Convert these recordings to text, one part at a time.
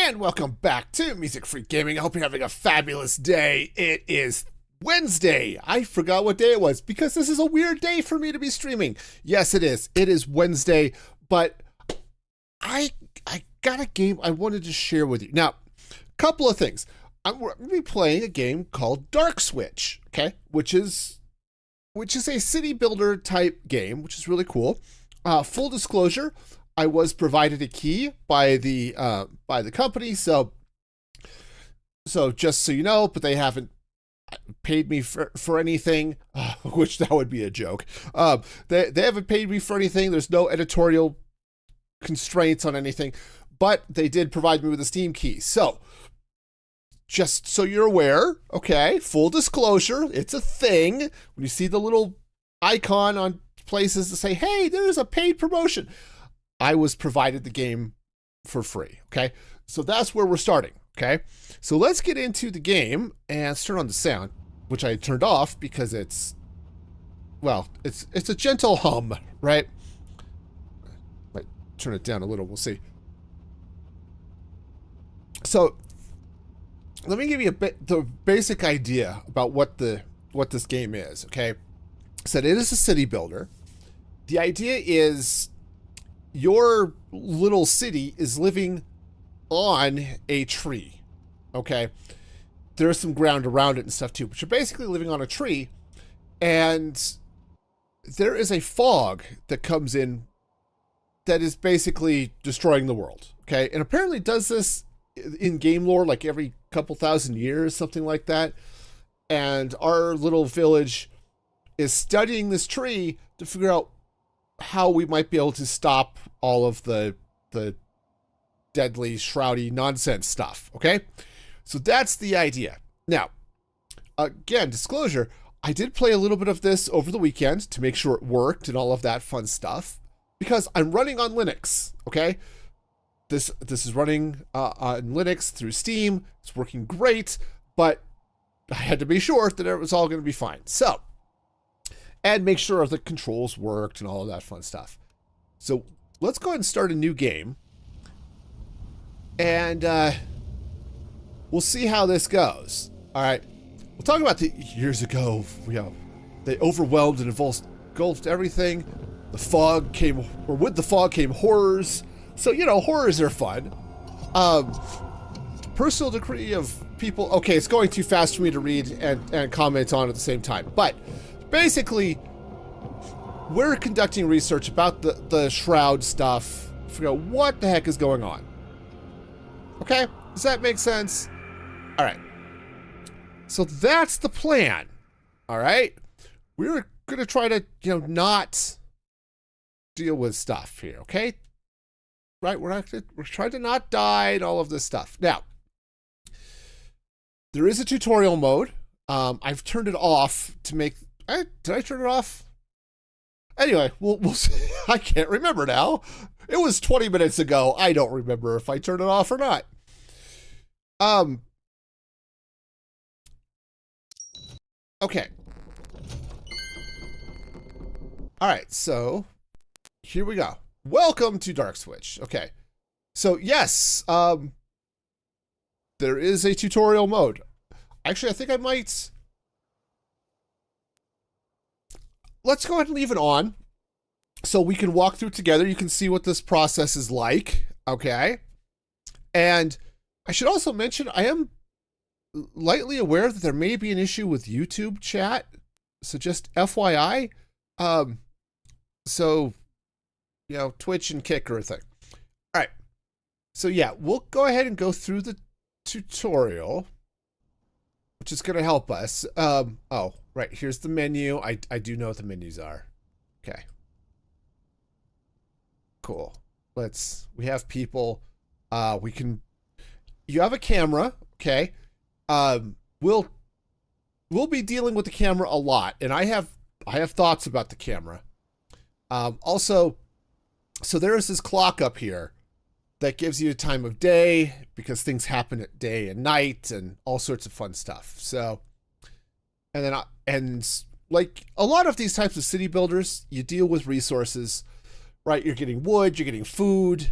And welcome back to Music Freak Gaming. I hope you're having a fabulous day. It is Wednesday. I forgot what day it was because this is a weird day for me to be streaming. Yes, it is. It is Wednesday, but I got a game I wanted to share with you. Now, a couple of things. I'm going to be playing a game called DarkSwitch, okay? Which is a city builder type game, which is really cool. Full disclosure, I was provided a key by the company, so just so you know, but they haven't paid me for anything, which that would be a joke. They haven't paid me for anything. There's no editorial constraints on anything, but they did provide me with a Steam key. So just so you're aware, okay, full disclosure, it's a thing. When you see the little icon on places to say, hey, there's a paid promotion, I was provided the game for free, okay? So that's where we're starting, okay? So let's get into the game and let's turn on the sound, which I turned off because it's a gentle hum, right? Might turn it down a little, we'll see. So let me give you the basic idea about what this game is, okay? So it is a city builder. The idea is your little city is living on a tree, okay? There's some ground around it and stuff too, but you're basically living on a tree, and there is a fog that comes in that is basically destroying the world, okay? And apparently does this in game lore like every couple thousand years, something like that. And our little village is studying this tree to figure out how we might be able to stop all of the deadly, shroudy nonsense stuff, okay? So that's the idea. Now, again, disclosure, I did play a little bit of this over the weekend to make sure it worked and all of that fun stuff, because I'm running on Linux, okay? This is running on Linux through Steam. It's working great, but I had to be sure that it was all going to be fine. So, and make sure the controls worked and all of that fun stuff. So let's go ahead and start a new game. And we'll see how this goes. All right. We'll talk about the years ago. They overwhelmed and engulfed everything. The fog came, or with the fog came horrors. So, horrors are fun. Personal decree of people. Okay, it's going too fast for me to read and comment on at the same time. But basically, we're conducting research about the shroud stuff, figure out what the heck is going on. Okay? Does that make sense? All right. So that's the plan. All right? We're going to try to, not deal with stuff here, okay? Right? We're trying to not die and all of this stuff. Now, there is a tutorial mode. I've turned it off to make... Did I turn it off? Anyway, we'll see. I can't remember now. It was 20 minutes ago. I don't remember if I turned it off or not. Okay. All right, so here we go. Welcome to DarkSwitch. Okay. So yes, there is a tutorial mode. Actually, I think I might... Let's go ahead and leave it on so we can walk through together. You can see what this process is like, okay? And I should also mention, I am lightly aware that there may be an issue with YouTube chat, so just FYI. So, Twitch and Kick are a thing. All right. So yeah, we'll go ahead and go through the tutorial, which is going to help us. Oh, right. Here's the menu. I do know what the menus are. Okay. Cool. We have people. You have a camera. Okay. We'll be dealing with the camera a lot, and I have thoughts about the camera. Also, so there is this clock up here that gives you a time of day because things happen at day and night and all sorts of fun stuff. So, and like a lot of these types of city builders, you deal with resources, right? You're getting wood, you're getting food,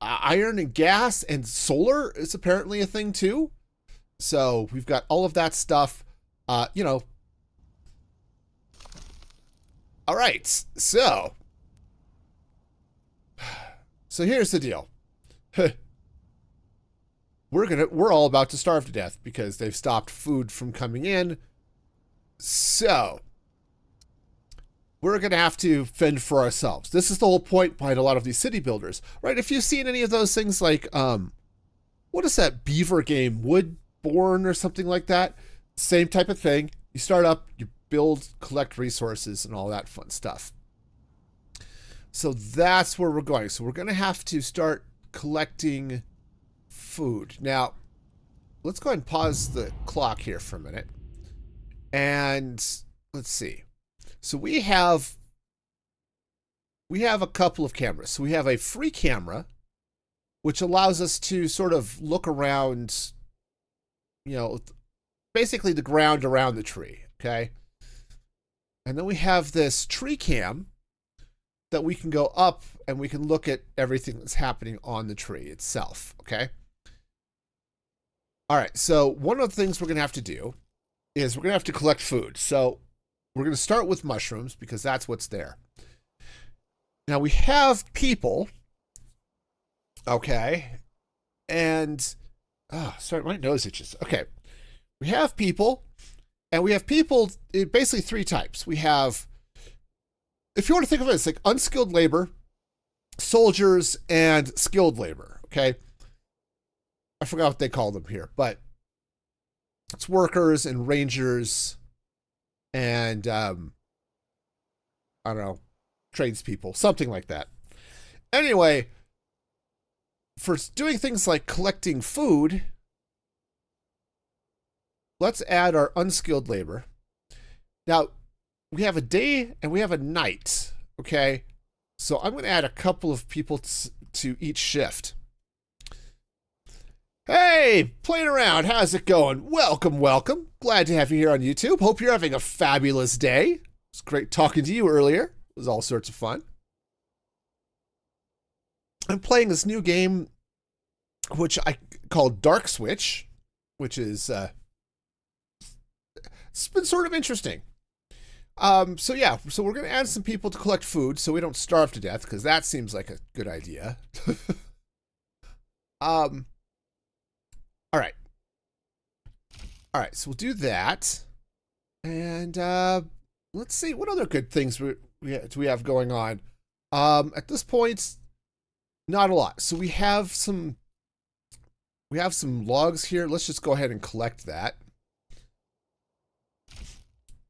iron and gas and solar is apparently a thing too. So we've got all of that stuff. You know. All right. So here's the deal. We're all about to starve to death because they've stopped food from coming in. So we're going to have to fend for ourselves. This is the whole point behind a lot of these city builders, right? If you've seen any of those things like, what is that beaver game, Woodborne or something like that? Same type of thing. You start up, you build, collect resources and all that fun stuff. So that's where we're going. So we're going to have to start collecting food. Now, let's go ahead and pause the clock here for a minute. And let's see. So we have a couple of cameras. So we have a free camera, which allows us to sort of look around, you know, basically the ground around the tree, okay? And then we have this tree cam that we can go up and we can look at everything that's happening on the tree itself, okay? All right, so one of the things we're going to have to do is we're going to have to collect food. So we're going to start with mushrooms because that's what's there. Now we have people, okay, and, sorry, my nose itches. Okay, we have people, and we have people, basically three types. We have, if you want to think of it, it's like unskilled labor, soldiers, and skilled labor, okay? I forgot what they call them here, but it's workers and rangers and, I don't know, tradespeople, something like that. Anyway, for doing things like collecting food, let's add our unskilled labor. Now, we have a day and we have a night, okay? So I'm going to add a couple of people to each shift. Hey, playing around, how's it going? Welcome, welcome. Glad to have you here on YouTube. Hope you're having a fabulous day. It's great talking to you earlier. It was all sorts of fun. I'm playing this new game, which I call DarkSwitch, which is, it's been sort of interesting. So yeah, so we're going to add some people to collect food so we don't starve to death, because that seems like a good idea. All right. All right, so we'll do that. And let's see, what other good things do we have going on? At this point, not a lot. So we have some logs here. Let's just go ahead and collect that.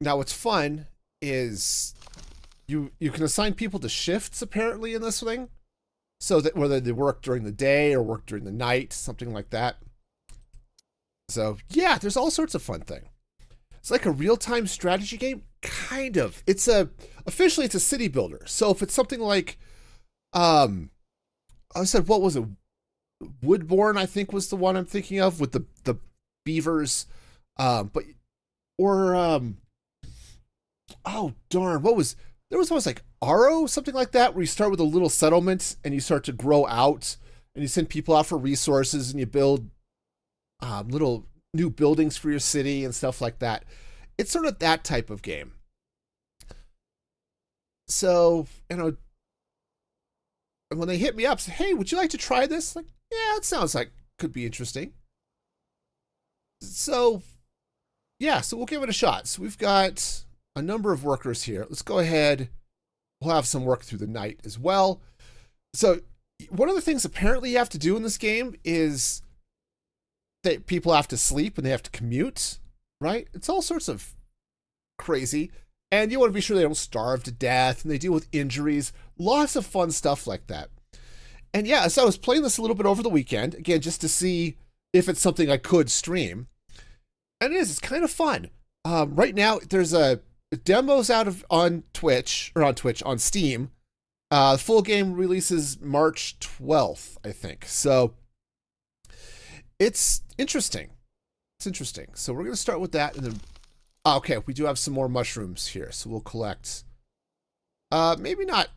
Now, what's fun is you can assign people to shifts apparently in this thing, so that whether they work during the day or work during the night, something like that. So yeah, there's all sorts of fun thing. It's like a real-time strategy game, kind of. Officially it's a city builder. So if it's something like, I said, what was it? Woodborne, I think was the one I'm thinking of with the beavers, oh darn, there was almost like Aro, something like that, where you start with a little settlement and you start to grow out and you send people out for resources and you build little new buildings for your city and stuff like that. It's sort of that type of game. So, you know, when they hit me up, say, hey, would you like to try this? Like, yeah, it sounds like could be interesting. So, yeah, so we'll give it a shot. So we've got a number of workers here. Let's go ahead. We'll have some work through the night as well. So one of the things apparently you have to do in this game is that people have to sleep and they have to commute, right? It's all sorts of crazy. And you want to be sure they don't starve to death and they deal with injuries. Lots of fun stuff like that. And yeah, so I was playing this a little bit over the weekend, again, just to see if it's something I could stream. And it's kind of fun. Right now, there's demos on Steam. The full game releases March 12th, I think. So it's interesting. It's interesting. So we're going to start with that. And then, okay, we do have some more mushrooms here. So we'll collect, maybe not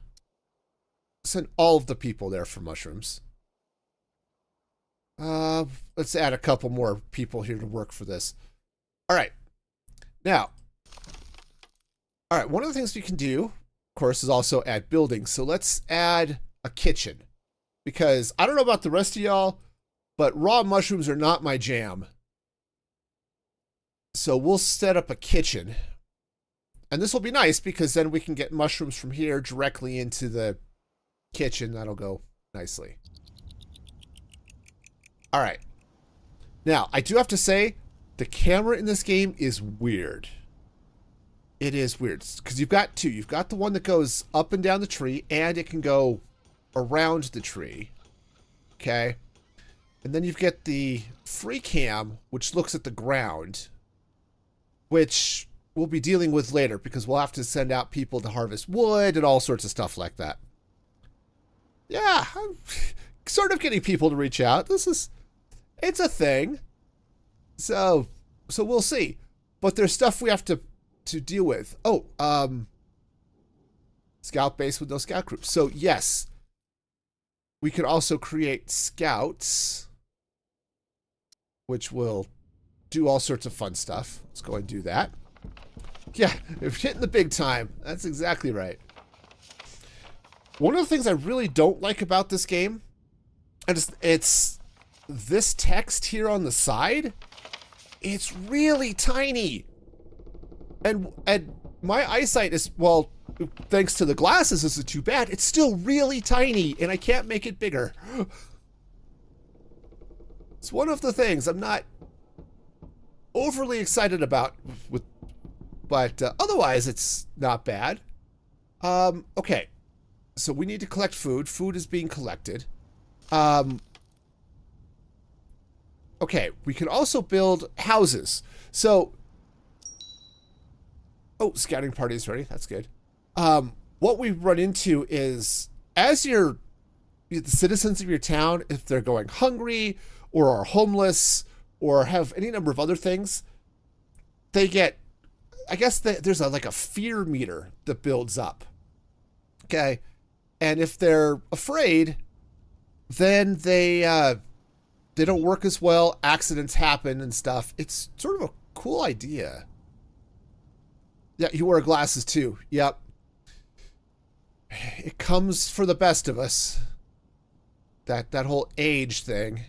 send all of the people there for mushrooms. Let's add a couple more people here to work for this. All right. Now, all right, one of the things we can do, of course, is also add buildings. So let's add a kitchen. Because I don't know about the rest of y'all, but raw mushrooms are not my jam. So we'll set up a kitchen. And this will be nice because then we can get mushrooms from here directly into the kitchen. That'll go nicely. All right. Now, I do have to say, the camera in this game is weird. It is weird because you've got two. You've got the one that goes up and down the tree, and it can go around the tree. Okay. And then you get the free cam, which looks at the ground, which we'll be dealing with later because we'll have to send out people to harvest wood and all sorts of stuff like that. Yeah, I'm sort of getting people to reach out. It's a thing. So we'll see. But there's stuff we have to deal with. Oh, scout base with no scout groups. So yes, we could also create scouts, which will do all sorts of fun stuff. Let's go and do that. Yeah, we're hitting the big time. That's exactly right. One of the things I really don't like about this game, it's this text here on the side. It's really tiny. And my eyesight is, well, thanks to the glasses, isn't too bad. It's still really tiny, and I can't make it bigger. It's one of the things I'm not overly excited about, but otherwise it's not bad. Okay, so we need to collect food. Food is being collected. Okay, we can also build houses. So, oh, scouting party is ready. That's good. What we run into is, as the citizens of your town, if they're going hungry or are homeless or have any number of other things, they get, I guess there's like a fear meter that builds up. Okay. And if they're afraid, then they don't work as well. Accidents happen and stuff. It's sort of a cool idea. Yeah, you wear glasses too. Yep. It comes for the best of us. That whole age thing.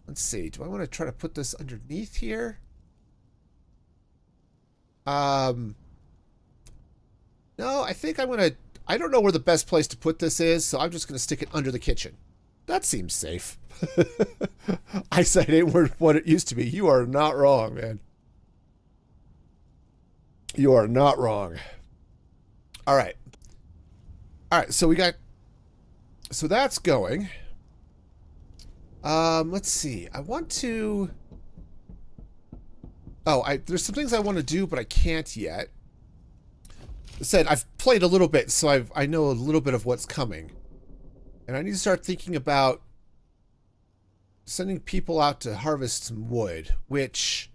Let's see. Do I want to try to put this underneath here? No, I think I'm going to... I don't know where the best place to put this is, so I'm just going to stick it under the kitchen. That seems safe. Eyesight ain't what it used to be. You are not wrong, man. You are not wrong. All right. All right, so we got... So that's going. Let's see. I want to... Oh, there's some things I want to do, but I can't yet. I said I've played a little bit, so I know a little bit of what's coming. And I need to start thinking about sending people out to harvest some wood, which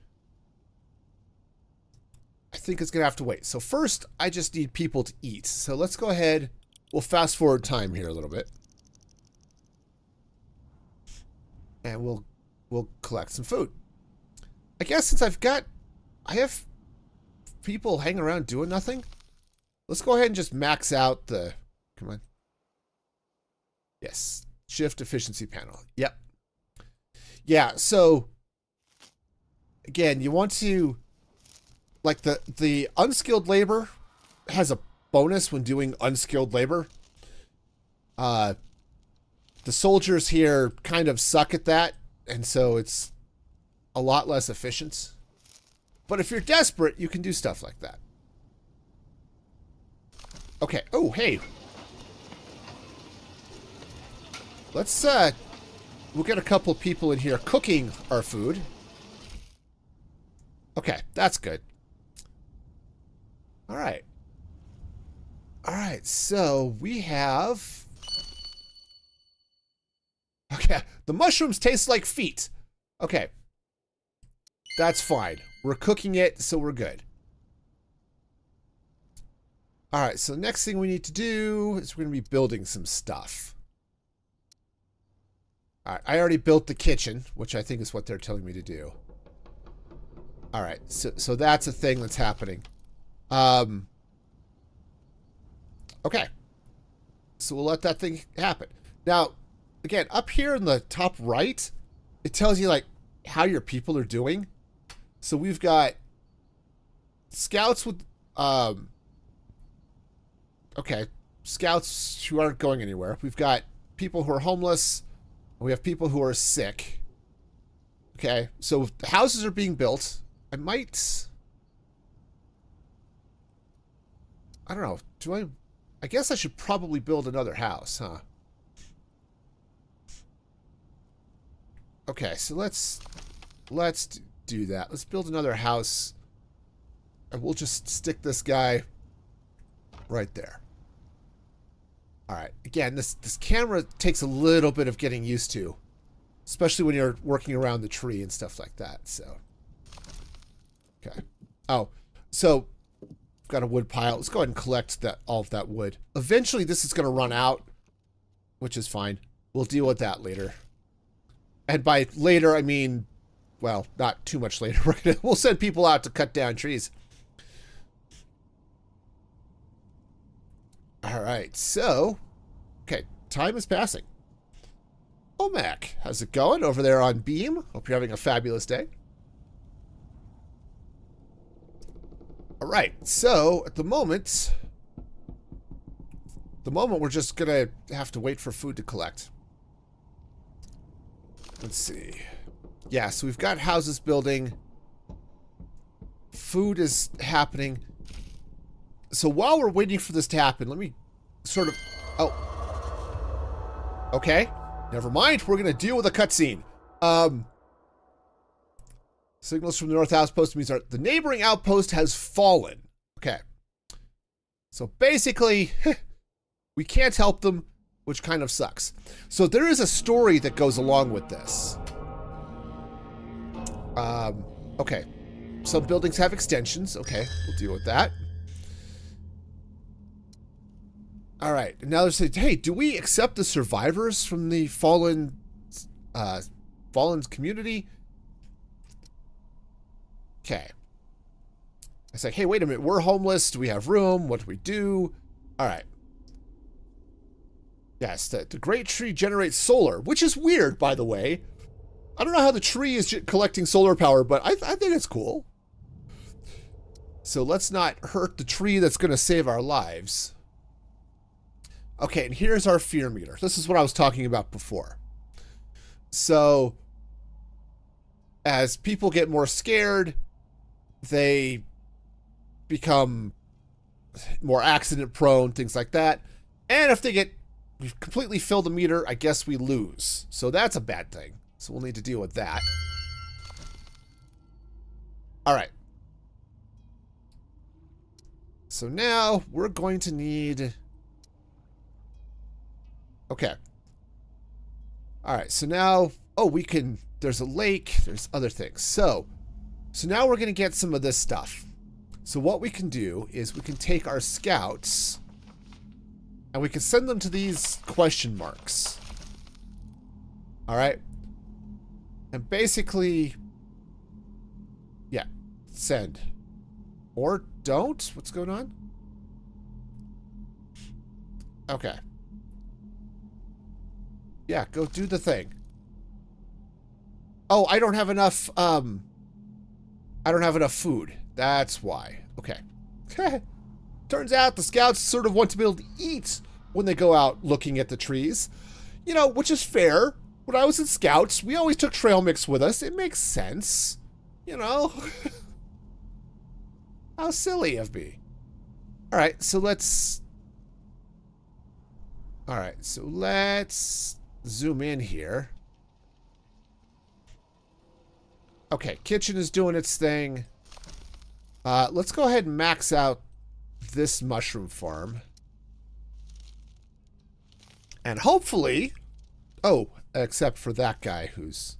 I think is going to have to wait. So first, I just need people to eat. So let's go ahead. We'll fast forward time here a little bit. And we'll collect some food. I guess since I have people hanging around doing nothing, let's go ahead and just max out the, come on. Yes, shift efficiency panel. Yep. Yeah, so again, you want to, like the unskilled labor has a bonus when doing unskilled labor. The soldiers here kind of suck at that, and so it's a lot less efficient. But if you're desperate, you can do stuff like that. Okay. Oh, hey. Let's, we'll get a couple of people in here cooking our food. Okay, that's good. All right. All right, so we have... Okay, the mushrooms taste like feet. Okay. That's fine. We're cooking it, so we're good. All right, so the next thing we need to do is we're going to be building some stuff. All right, I already built the kitchen, which I think is what they're telling me to do. All right, so that's a thing that's happening. Okay. So we'll let that thing happen. Now, again, up here in the top right, it tells you, like, how your people are doing. So we've got scouts with, okay, scouts who aren't going anywhere. We've got people who are homeless. And we have people who are sick. Okay, so the houses are being built. I don't know. I guess I should probably build another house, huh? Okay, so let's do that. Let's build another house. And we'll just stick this guy right there. All right. Again, this camera takes a little bit of getting used to, especially when you're working around the tree and stuff like that. So, okay. Oh, so we've got a wood pile. Let's go ahead and collect all of that wood. Eventually, this is going to run out, which is fine. We'll deal with that later. And by later, I mean, well, not too much later. We'll send people out to cut down trees. All right, so, okay, time is passing. Omac, how's it going over there on Beam? Hope you're having a fabulous day. All right, so at the moment we're just gonna have to wait for food to collect. Let's see. Yeah, so we've got houses building. Food is happening. So while we're waiting for this to happen, let me sort of... Oh. Okay. Never mind. We're going to deal with a cutscene. Signals from the North Outpost means the neighboring outpost has fallen. Okay. So basically, we can't help them, which kind of sucks. So there is a story that goes along with this. Okay. Some buildings have extensions. Okay, we'll deal with that. All right, and now they're saying, hey, do we accept the survivors from the fallen community? Okay. I say, hey, wait a minute, we're homeless. Do we have room? What do we do? All right. Yes, the great tree generates solar, which is weird, by the way. I don't know how the tree is collecting solar power, but I think it's cool. So let's not hurt the tree that's going to save our lives. Okay, and here's our fear meter. This is what I was talking about before. So, as people get more scared, they become more accident prone, things like that. And if we completely fill the meter, I guess we lose. So that's a bad thing. So we'll need to deal with that. All right. So now we're going to need... Okay. All right, so now, there's a lake, there's other things. So now we're going to get some of this stuff. So what we can do is we can take our scouts and we can send them to these question marks. All right. And basically, yeah, send. Or don't. What's going on? Okay. Yeah, go do the thing. Oh, I don't have enough, food. That's why. Okay. Turns out the scouts sort of want to be able to eat when they go out looking at the trees. You know, which is fair. When I was in scouts, we always took trail mix with us. It makes sense. You know? How silly of me. Alright, so let's zoom in here. Okay, kitchen is doing its thing. Let's go ahead and max out this mushroom farm. And hopefully... Oh, except for that guy who's...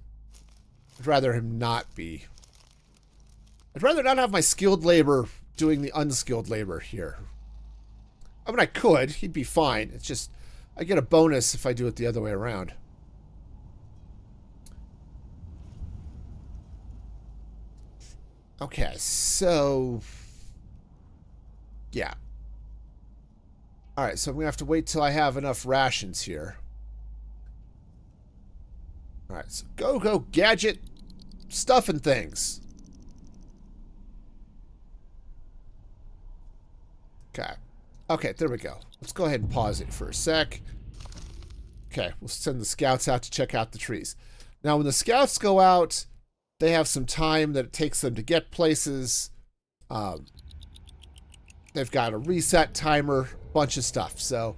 I'd rather him not be... I'd rather not have my skilled labor doing the unskilled labor here. I mean, I could. He'd be fine. It's just... I get a bonus if I do it the other way around. Okay, so yeah. All right, so I'm gonna have to wait till I have enough rations here. All right, so go gadget stuff and things. Okay. Okay, there we go. Let's go ahead and pause it for a sec. Okay, we'll send the scouts out to check out the trees. Now, when the scouts go out, they have some time that it takes them to get places. They've got a reset timer, bunch of stuff. So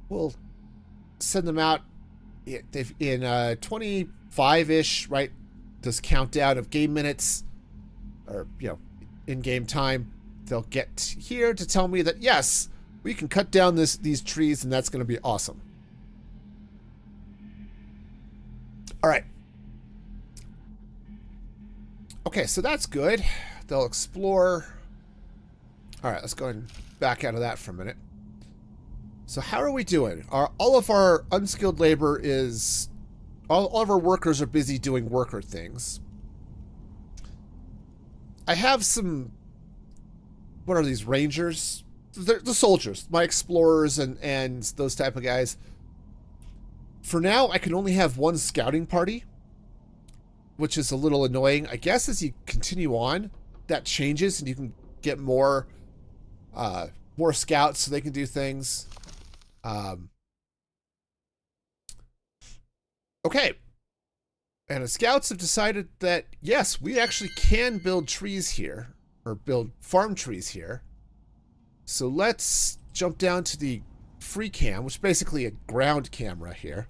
we'll send them out in 25-ish, right? This countdown of game minutes, or, you know, in-game time. They'll get here to tell me that, yes, we can cut down these trees, and that's going to be awesome. All right. Okay, so that's good. They'll explore. All right, let's go ahead and back out of that for a minute. So how are we doing? All of our unskilled labor is... All of our workers are busy doing worker things. I have some... What are these, rangers? They're the soldiers, my explorers and those type of guys. For now, I can only have one scouting party, which is a little annoying. I guess as you continue on, that changes and you can get more scouts so they can do things. Okay. And the scouts have decided that, yes, we actually can build trees here, or build farm trees here. So let's jump down to the free cam, which is basically a ground camera here.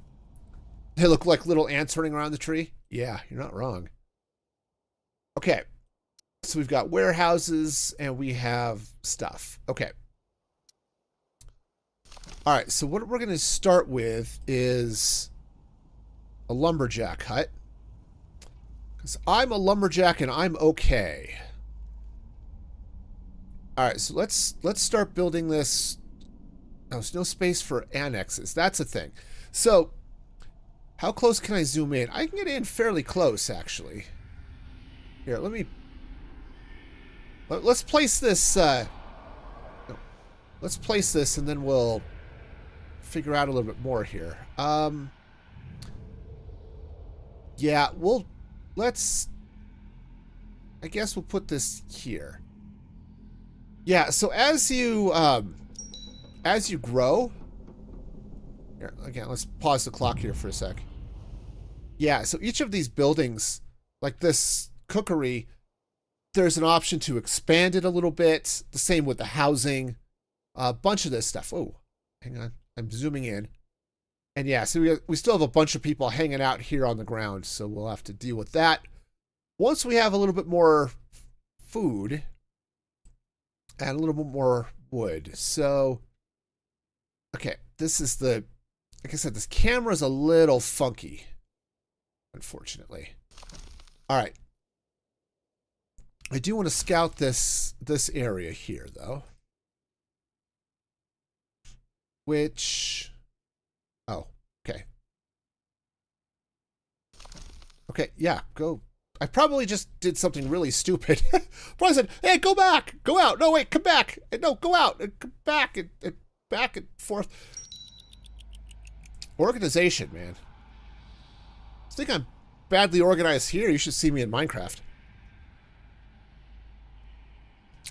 They look like little ants running around the tree. Yeah, you're not wrong. Okay. So we've got warehouses and we have stuff. Okay. All right, so what we're going to start with is a lumberjack hut. Because I'm a lumberjack and I'm okay. All right, so let's start building this. Oh, there's no space for annexes. That's a thing. So how close can I zoom in? I can get in fairly close, actually. Here, let's place this. Let's place this, and then we'll figure out a little bit more here. Yeah, I guess we'll put this here. Yeah, so as you grow, here, again, let's pause the clock here for a sec. Yeah, so each of these buildings, like this cookery, there's an option to expand it a little bit. The same with the housing, a bunch of this stuff. Oh, hang on, I'm zooming in. And yeah, so we still have a bunch of people hanging out here on the ground, so we'll have to deal with that. Once we have a little bit more food and a little bit more wood. So, okay, this is like I said, this camera's a little funky, unfortunately. All right. I do want to scout this area here, though. Which... Oh, okay. Okay, yeah, go. I probably just did something really stupid. Probably said, hey, go back, go out. No, wait, come back. No, go out and come back and back and forth. Organization, man. I think I'm badly organized here. You should see me in Minecraft.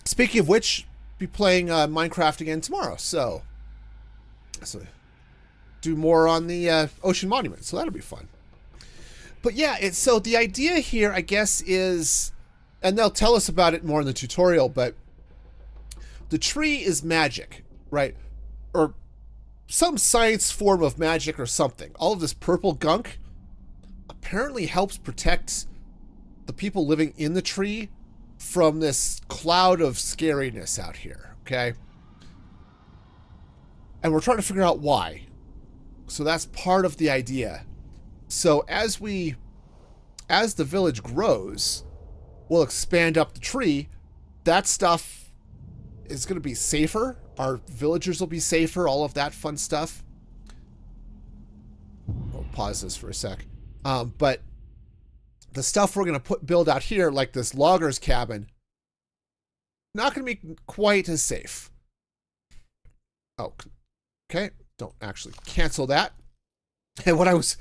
Speaking of which, be playing Minecraft again tomorrow. So do more on the Ocean Monument. So that'll be fun. But yeah, so the idea here, I guess, is, and they'll tell us about it more in the tutorial, but the tree is magic, right? Or some science form of magic or something. All of this purple gunk apparently helps protect the people living in the tree from this cloud of scariness out here, okay? And we're trying to figure out why. So that's part of the idea. So as the village grows, we'll expand up the tree. That stuff is going to be safer. Our villagers will be safer, all of that fun stuff. We'll pause this for a sec. But the stuff we're going to build out here, like this logger's cabin, not going to be quite as safe. Oh, okay. Don't actually cancel that. And when I was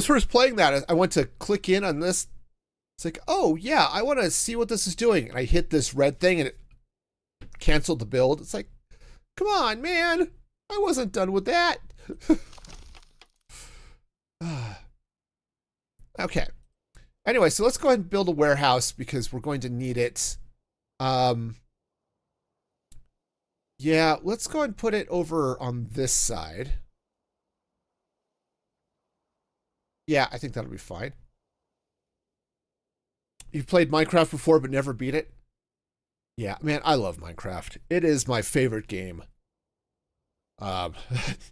first playing that, I went to click in on this. It's like, oh yeah, I want to see what this is doing. And I hit this red thing and it canceled the build. It's like, come on, man. I wasn't done with that. Okay. Anyway, so let's go ahead and build a warehouse because we're going to need it. Yeah, let's go ahead and put it over on this side. Yeah, I think that'll be fine. You've played Minecraft before but never beat it? Yeah, man, I love Minecraft. It is my favorite game. You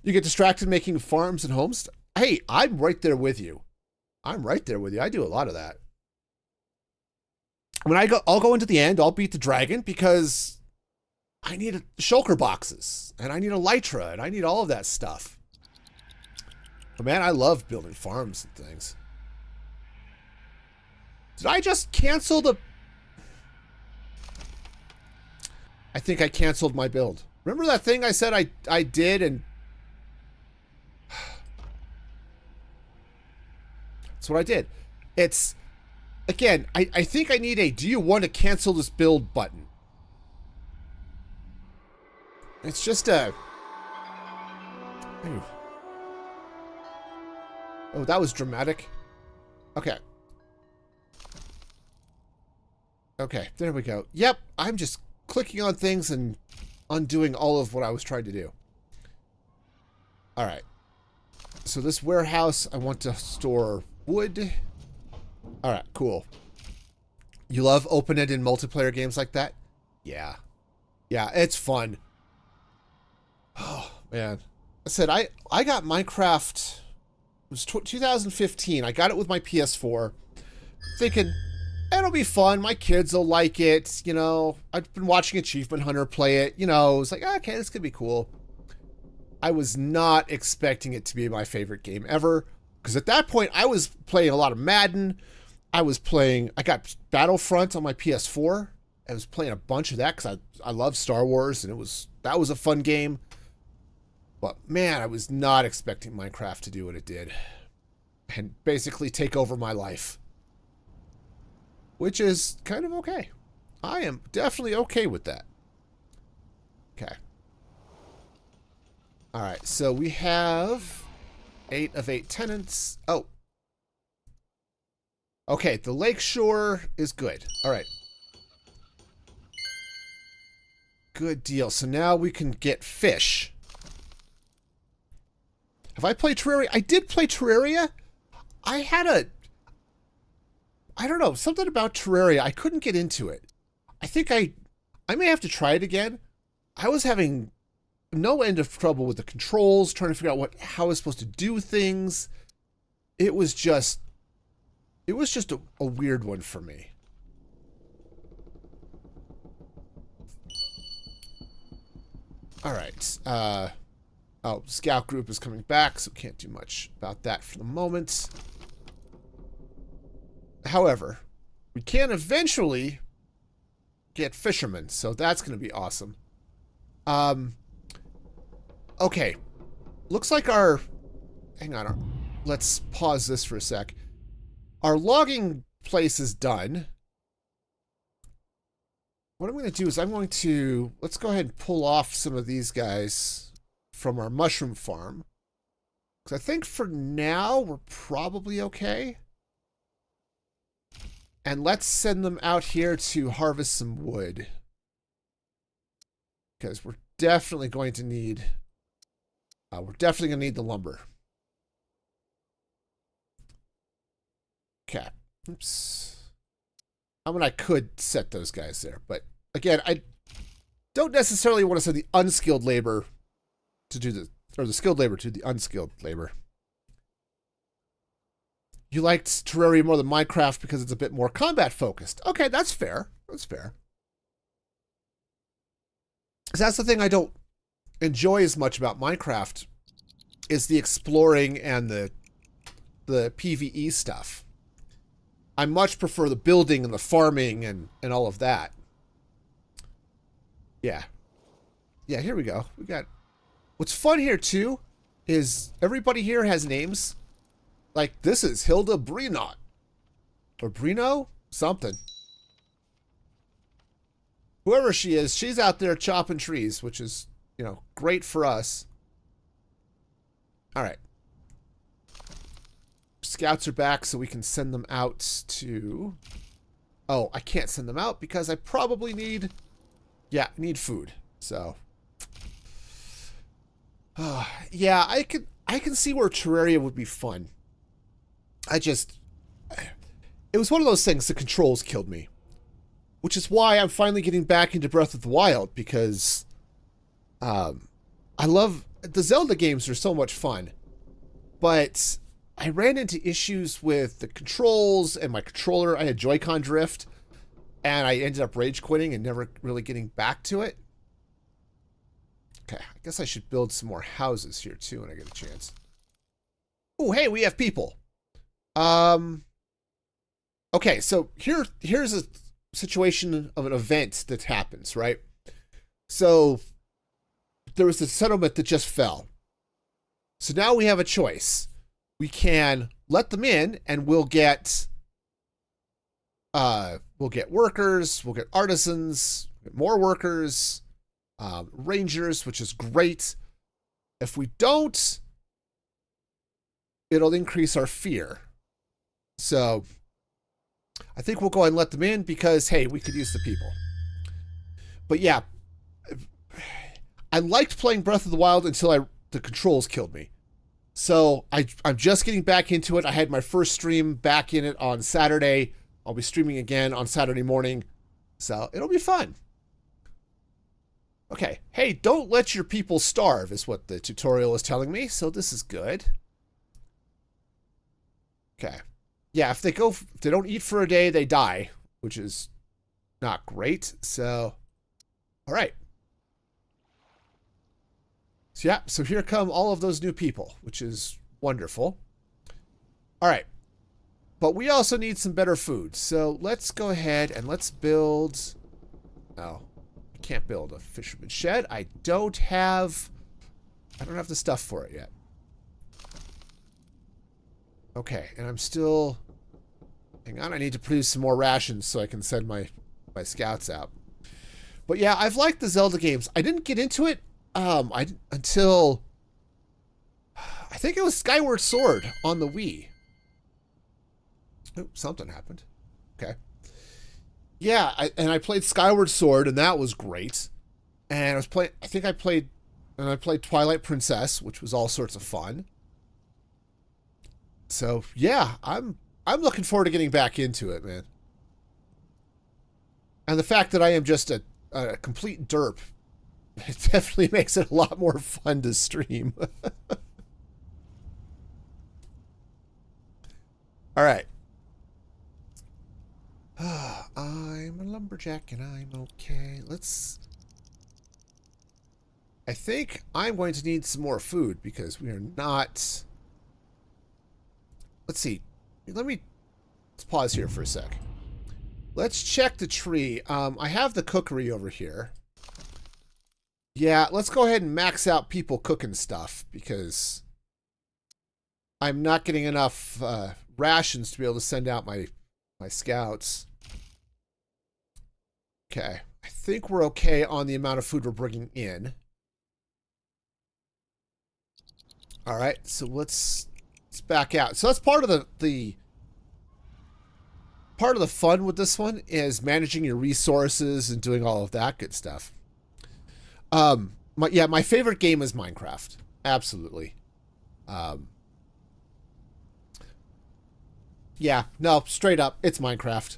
get distracted making farms and homes. Hey, I'm right there with you. I'm right there with you. I do a lot of that. When I'll go into the end, I'll beat the dragon because I need shulker boxes and I need elytra and I need all of that stuff. But man, I love building farms and things. Did I just cancel the... I think I canceled my build. Remember that thing I said I did and... That's what I did. It's... Again, I think I need a do you want to cancel this build button. It's just a... Ooh. Oh, that was dramatic. Okay. Okay, there we go. Yep, I'm just clicking on things and undoing all of what I was trying to do. All right. So this warehouse, I want to store wood. All right, cool. You love open-ended multiplayer games like that? Yeah. Yeah, it's fun. Oh, man. I said, I got Minecraft... It was 2015. I got it with my PS4. Thinking, it'll be fun. My kids will like it. You know, I've been watching Achievement Hunter play it. You know, it was like, okay, this could be cool. I was not expecting it to be my favorite game ever. Because at that point, I was playing a lot of Madden. I got Battlefront on my PS4. I was playing a bunch of that because I love Star Wars. And that was a fun game. But man, I was not expecting Minecraft to do what it did. And basically take over my life. Which is kind of okay. I am definitely okay with that. Okay. Alright, so we have 8 of 8 tenants. Oh. Okay, the lakeshore is good. Alright. Good deal. So now we can get fish. Have I played Terraria? I did play Terraria. I don't know, something about Terraria. I couldn't get into it. I think I may have to try it again. I was having no end of trouble with the controls, trying to figure out how I was supposed to do things. It was just a weird one for me. All right. Oh, scout group is coming back, so can't do much about that for the moment. However, we can eventually get fishermen, so that's going to be awesome. Okay. Looks like hang on. Let's pause this for a sec. Our logging place is done. What I'm going to do is let's go ahead and pull off some of these guys from our mushroom farm. Because I think for now, we're probably okay. And let's send them out here to harvest some wood. Because we're definitely going to need... the lumber. Okay. Oops. I mean, I could set those guys there. But again, I don't necessarily want to send the unskilled labor to do the skilled labor to the unskilled labor. You liked Terraria more than Minecraft because it's a bit more combat focused. Okay, that's fair. That's fair. So that's the thing I don't enjoy as much about Minecraft is the exploring and the PvE stuff. I much prefer the building and the farming and all of that. Yeah. Yeah, here we go. We got... What's fun here, too, is everybody here has names. Like, this is Hilda Brinot. Or Brino? Something. Whoever she is, she's out there chopping trees, which is, you know, great for us. All right. Scouts are back, so we can send them out to... Oh, I can't send them out because I probably need... Yeah, need food. So... yeah, I can see where Terraria would be fun. It was one of those things, the controls killed me. Which is why I'm finally getting back into Breath of the Wild, because I love... The Zelda games are so much fun. But I ran into issues with the controls and my controller. I had Joy-Con drift, and I ended up rage quitting and never really getting back to it. Okay, I guess I should build some more houses here, too, when I get a chance. Oh, hey, we have people. Okay, so here's a situation of an event that happens, right? So there was a settlement that just fell. So now we have a choice. We can let them in and we'll get workers, we'll get artisans, more workers, rangers, which is great. If we don't, it'll increase our fear. So I think we'll go ahead and let them in because, hey, we could use the people. But yeah, I liked playing Breath of the Wild until the controls killed me. So I'm just getting back into it. I had my first stream back in it on Saturday. I'll be streaming again on Saturday morning. So it'll be fun. Okay. Hey, don't let your people starve is what the tutorial is telling me. So this is good. Okay. Yeah, if they don't eat for a day, they die, which is not great. So, all right. So yeah, so here come all of those new people, which is wonderful. All right. But we also need some better food. So let's go ahead and let's build... Oh, I can't build a fisherman's shed. I don't have the stuff for it yet. Okay, and I'm still... Hang on, I need to produce some more rations so I can send my scouts out. But yeah, I've liked the Zelda games. I didn't get into it until... I think it was Skyward Sword on the Wii. Oh, something happened. Okay. Yeah, I played Skyward Sword, and that was great. And I played Twilight Princess, which was all sorts of fun. So yeah, I'm looking forward to getting back into it, man. And the fact that I am just a complete derp, it definitely makes it a lot more fun to stream. All right. I'm a lumberjack and I'm okay. I think I'm going to need some more food because we are not... Let's see. Let's pause here for a sec. Let's check the tree. I have the cookery over here. Yeah, let's go ahead and max out people cooking stuff because I'm not getting enough rations to be able to send out my scouts. Okay. I think we're okay on the amount of food we're bringing in. All right, so let's back out. So that's part of the fun with this one is managing your resources and doing all of that good stuff. My favorite game is Minecraft. Absolutely. Yeah, no, straight up, it's Minecraft.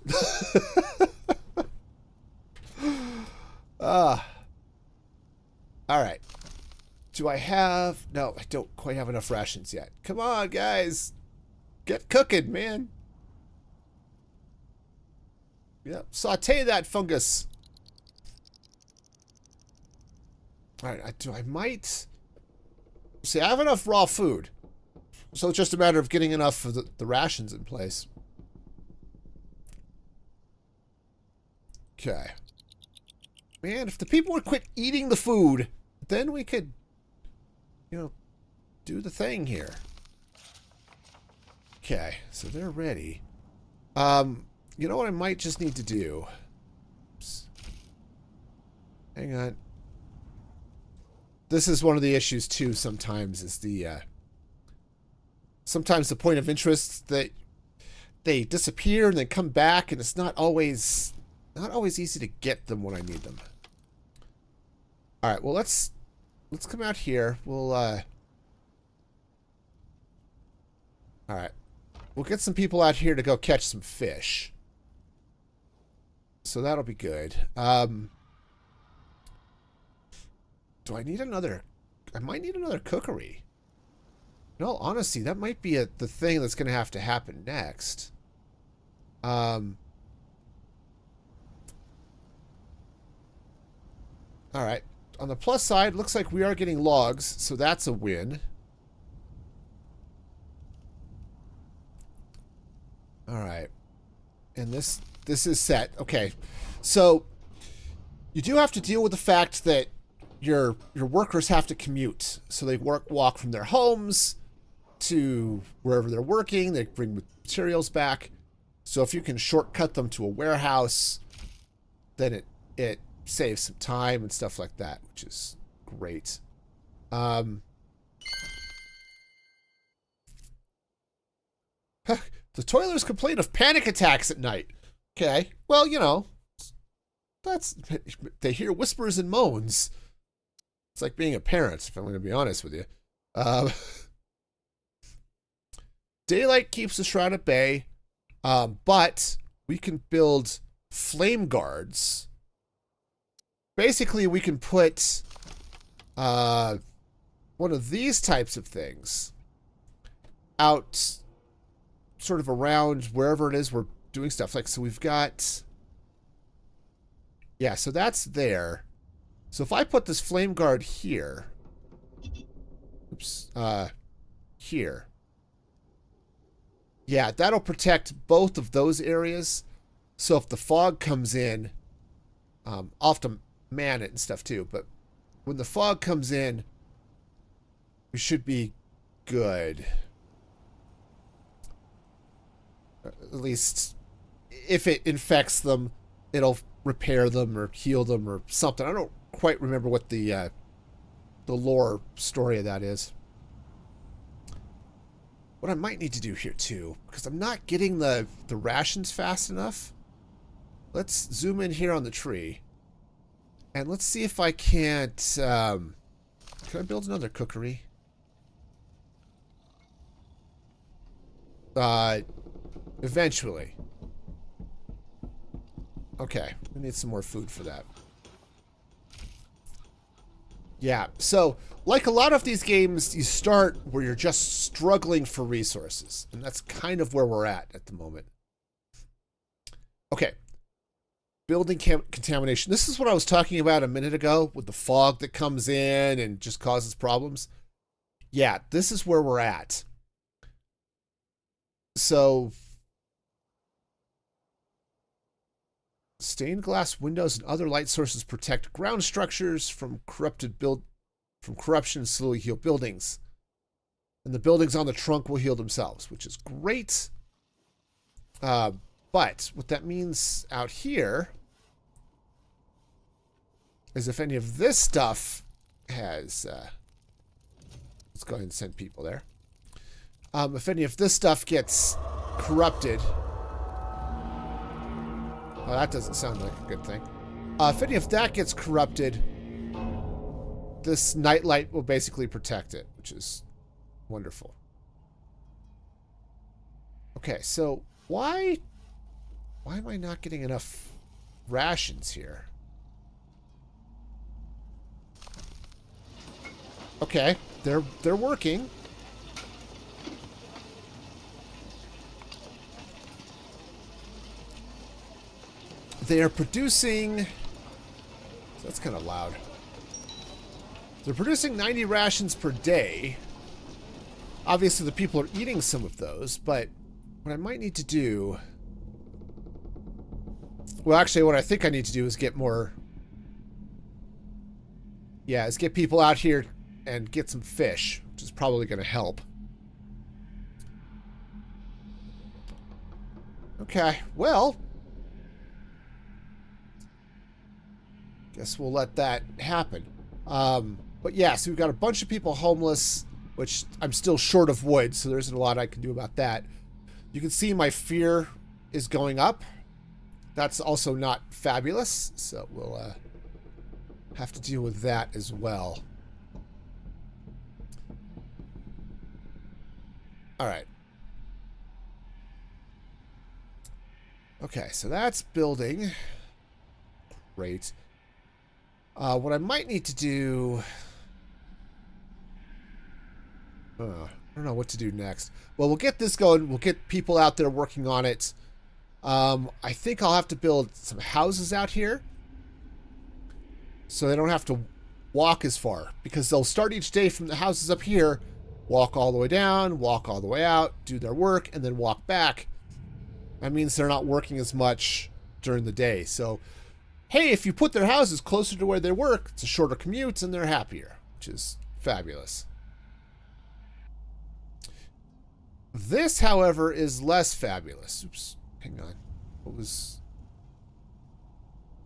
All right. Do I have... No, I don't quite have enough rations yet. Come on, guys. Get cooking, man. Yep, saute that fungus. All right, I might... See, I have enough raw food. So it's just a matter of getting enough of the rations in place. Okay. Man, if the people would quit eating the food, then we could, you know, do the thing here. Okay, so they're ready. You know what I might just need to do? Oops. Hang on. This is one of the issues, too, sometimes, is the, sometimes the point of interest that they disappear and then come back, and it's not always easy to get them when I need them. All right, well, let's come out here. We'll, all right. We'll get some people out here to go catch some fish. So that'll be good. Do I need another? I might need another cookery. In all honesty, that might be the thing that's going to have to happen next. All right. On the plus side, looks like we are getting logs, so that's a win. All right. And this is set. Okay. So you do have to deal with the fact that your workers have to commute. So they walk from their homes to wherever they're working. They bring materials back. So if you can shortcut them to a warehouse, then it saves some time and stuff like that, which is great. The toilers complain of panic attacks at night. Okay, well, you know, they hear whispers and moans. It's like being a parent, if I'm going to be honest with you. Daylight keeps the shroud at bay, but we can build flame guards. Basically, we can put one of these types of things out sort of around wherever it is we're doing stuff. Like, so we've got... Yeah, so that's there. So if I put this flame guard here... Oops. Here. Yeah, that'll protect both of those areas. So if the fog comes in... I'll have to man it and stuff too, but when the fog comes in, we should be good. At least if it infects them, it'll repair them or heal them or something. I don't quite remember what the lore story of that is. What I might need to do here too, because I'm not getting the rations fast enough. Let's zoom in here on the tree. And let's see if I can't... can I build another cookery? Eventually. Okay, we need some more food for that. Yeah, so, like a lot of these games, you start where you're just struggling for resources. And that's kind of where we're at the moment. Okay. Building contamination. This is what I was talking about a minute ago with the fog that comes in and just causes problems. Yeah, this is where we're at. So, stained glass windows and other light sources protect ground structures from corruption and slowly heal buildings. And the buildings on the trunk will heal themselves, which is great. But what that means out here is if any of this stuff has... let's go ahead and send people there. If any of this stuff gets corrupted... Oh, that doesn't sound like a good thing. If any of that gets corrupted, this nightlight will basically protect it, which is wonderful. Okay, so why am I not getting enough rations here? Okay, they're working. They are producing... That's kind of loud. They're producing 90 rations per day. Obviously, the people are eating some of those, but what I might need to do Well, actually, what I think I need to do is get more... Yeah, is get people out here and get some fish, which is probably going to help. Okay, well... Guess we'll let that happen. But yeah, so we've got a bunch of people homeless, which I'm still short of wood, so there isn't a lot I can do about that. You can see my fear is going up. That's also not fabulous, so we'll have to deal with that as well. All right. Okay, so that's building. Great. What I might need to do... I don't know what to do next. Well, we'll get this going. We'll get people out there working on it. I think I'll have to build some houses out here so they don't have to walk as far, because they'll start each day from the houses up here, walk all the way down, walk all the way out, do their work, and then walk back. That means they're not working as much during the day. So, hey, if you put their houses closer to where they work, it's a shorter commute and they're happier, which is fabulous. This, however, is less fabulous. Oops, hang on. What was...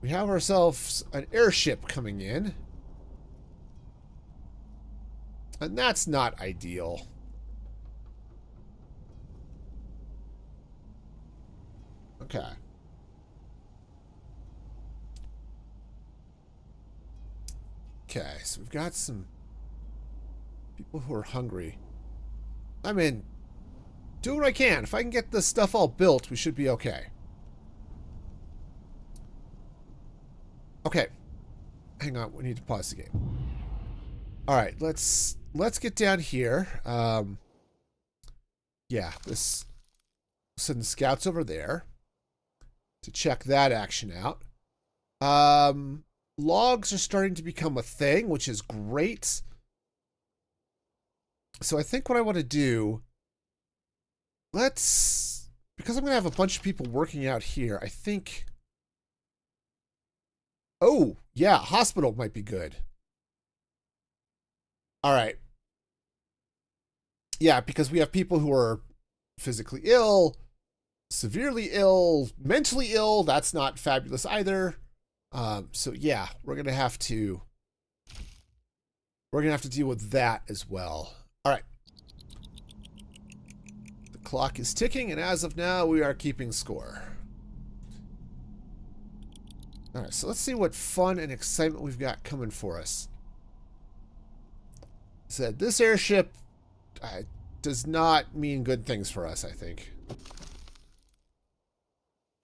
We have ourselves an airship coming in. And that's not ideal. Okay. Okay, so we've got some people who are hungry. I mean, do what I can. If I can get this stuff all built, we should be okay. Okay. Hang on, we need to pause the game. Alright, let's get down here. Yeah, this... Send the scouts over there to check that action out. Logs are starting to become a thing, which is great. So I think what I want to do... Because I'm going to have a bunch of people working out here, I think... Oh, yeah, hospital might be good. All right. Yeah, because we have people who are physically ill, severely ill, mentally ill. That's not fabulous either. So yeah, we're going to have to deal with that as well. All right. The clock is ticking, and as of now, we are keeping score. All right, so let's see what fun and excitement we've got coming for us. Said this airship does not mean good things for us, I think.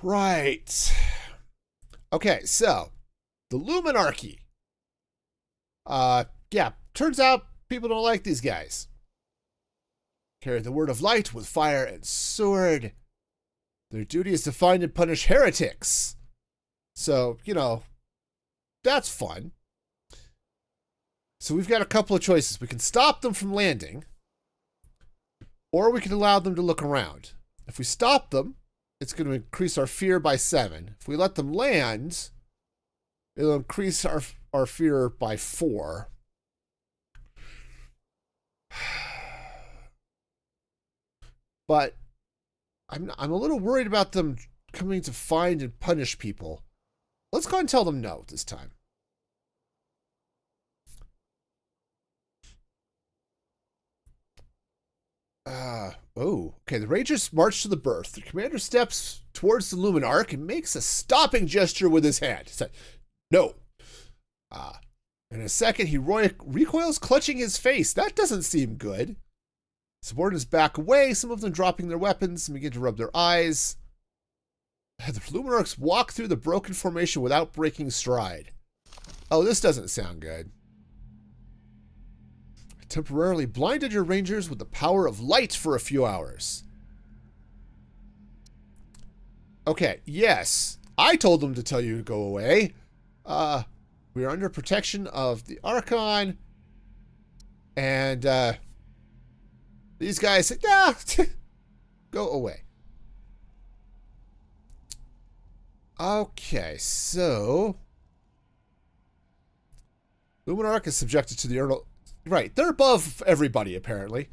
Right. Okay, so the Luminarchy. Yeah, turns out people don't like these guys. Carry the word of light with fire and sword. Their duty is to find and punish heretics. So, you know, that's fun. So we've got a couple of choices. We can stop them from landing, or we can allow them to look around. If we stop them, it's going to increase our fear by 7. If we let them land, it'll increase our fear by 4. But I'm a little worried about them coming to find and punish people. Let's go and tell them no this time. Okay, the Rangers march to the berth. The commander steps towards the Luminarch and makes a stopping gesture with his hand. He said, no. In a second, he recoils, clutching his face. That doesn't seem good. Subordinates back away, some of them dropping their weapons and begin to rub their eyes. The Luminarchs walk through the broken formation without breaking stride. Oh, this doesn't sound good. I temporarily blinded your rangers with the power of light for a few hours. Okay, yes. I told them to tell you to go away. We are under protection of the Archon. And, these guys said, yeah, go away. Okay, so Luminarch is subjected to the Urnal. Right, they're above everybody, apparently.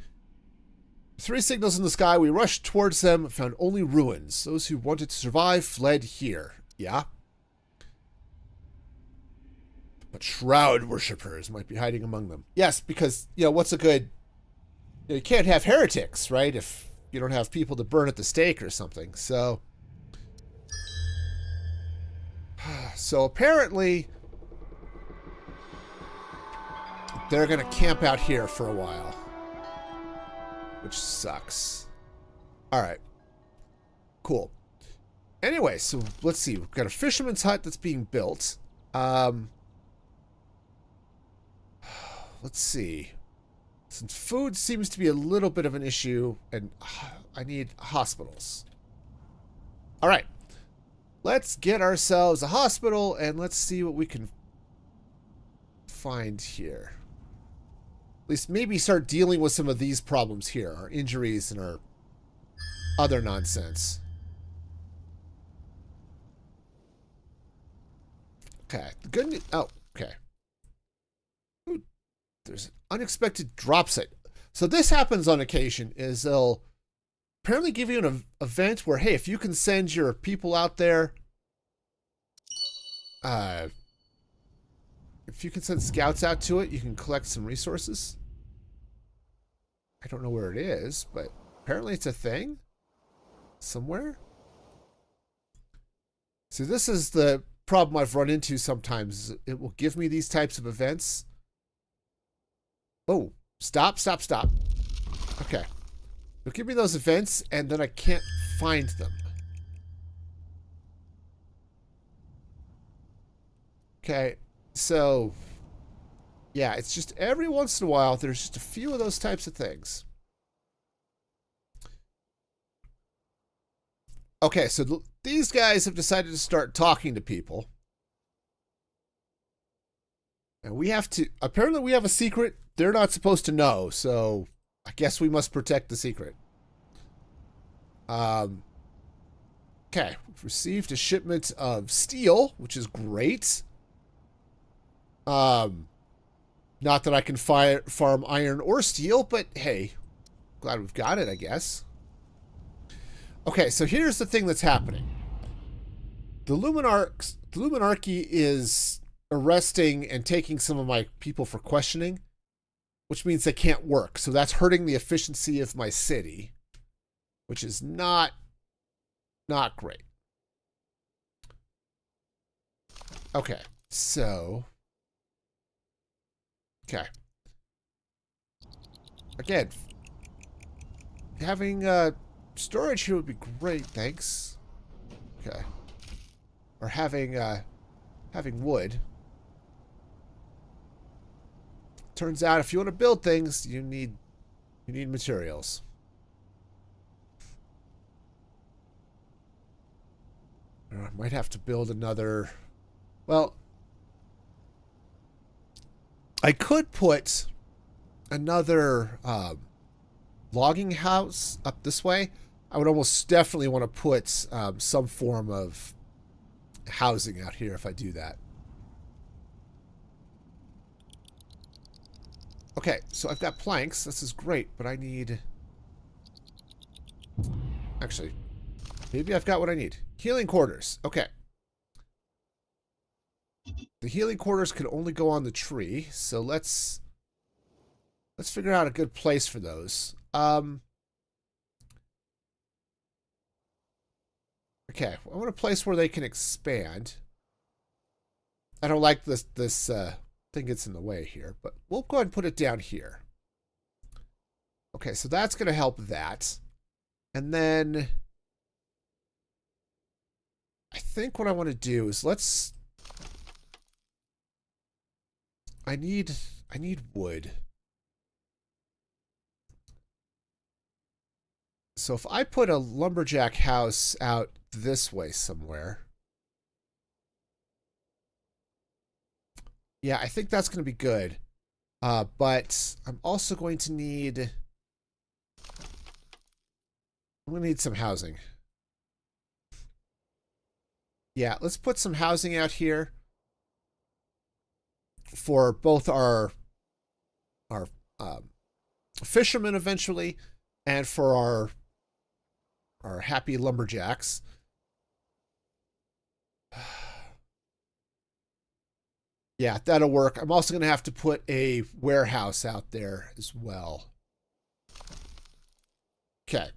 3 signals in the sky. We rushed towards them, found only ruins. Those who wanted to survive fled here. Yeah. But shroud worshippers might be hiding among them. Yes, because, you know, what's a good... You can't have heretics, right? If you don't have people to burn at the stake or something. So apparently they're going to camp out here for a while, which sucks. All right. Cool. Anyway, so let's see. We've got a fisherman's hut that's being built. Let's see. Since food seems to be a little bit of an issue, and I need hospitals. All right. Let's get ourselves a hospital, and let's see what we can find here. At least maybe start dealing with some of these problems here, our injuries and our other nonsense. Okay. The good news... Oh, okay. Ooh, there's an unexpected drop site. So this happens on occasion, is they'll apparently give you an event where, hey, if you can send your people out there, if you can send scouts out to it, you can collect some resources. I don't know where it is, but apparently it's a thing somewhere. So this is the problem I've run into sometimes. It will give me these types of events. Oh, stop. Okay. It'll give me those events, and then I can't find them. Okay, so yeah, it's just every once in a while there's just a few of those types of things. Okay, so these guys have decided to start talking to people. And we have to, apparently we have a secret they're not supposed to know, so I guess we must protect the secret. Okay, we've received a shipment of steel, which is great. Not that I can farm iron or steel, but hey, glad we've got it, I guess. Okay, so here's the thing that's happening. The Luminarchy is arresting and taking some of my people for questioning, which means they can't work. So that's hurting the efficiency of my city, which is not great. Okay, so... Okay. Again, having storage here would be great, thanks. Okay. Or having wood. Turns out if you want to build things, you need materials. I might have to build another... Well, I could put another logging house up this way. I would almost definitely want to put some form of housing out here if I do that. Okay, so I've got planks. This is great, but I need... Actually, maybe I've got what I need. Healing quarters. Okay. The healing quarters can only go on the tree, so let's figure out a good place for those. Okay, I want a place where they can expand. I don't like this thing gets in the way here, but we'll go ahead and put it down here. Okay, so that's going to help that. And then I think what I want to do is I need wood. So if I put a lumberjack house out this way somewhere. Yeah, I think that's going to be good. But I'm also going to need... I'm going to need some housing. Yeah, let's put some housing out here for both our fishermen eventually, and for our happy lumberjacks. Yeah, that'll work. I'm also going to have to put a warehouse out there as well. Okay.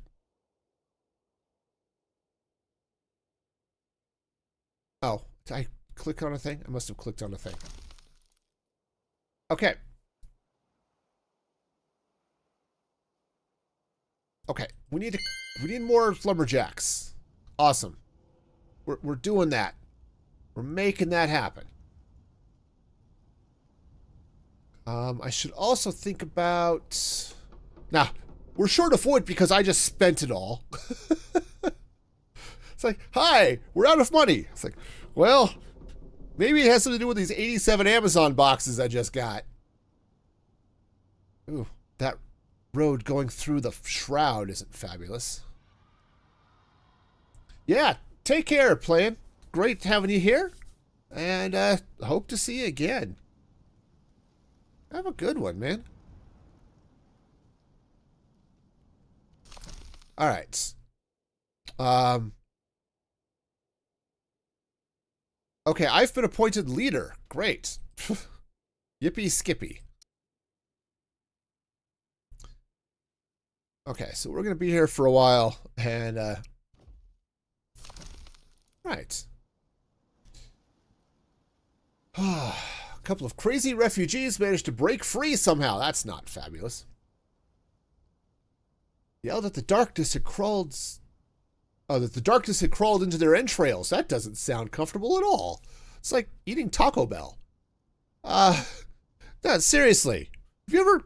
Oh, did I click on a thing? I must have clicked on a thing. Okay. Okay. We need more lumberjacks. Awesome. We're doing that. We're making that happen. I should also think about... Now, we're short of wood because I just spent it all. It's like, hi, we're out of money. It's like, well, maybe it has something to do with these 87 Amazon boxes I just got. Ooh, that road going through the shroud isn't fabulous. Yeah, take care, Plan. Great having you here. And hope to see you again. Have a good one, man. All right. Okay, I've been appointed leader. Great. Yippee skippy. Okay, so we're going to be here for a while, and, right. A couple of crazy refugees managed to break free somehow. That's not fabulous. Yelled that the darkness had crawled... Oh, that the darkness had crawled into their entrails. That doesn't sound comfortable at all. It's like eating Taco Bell. No, seriously. Have you ever...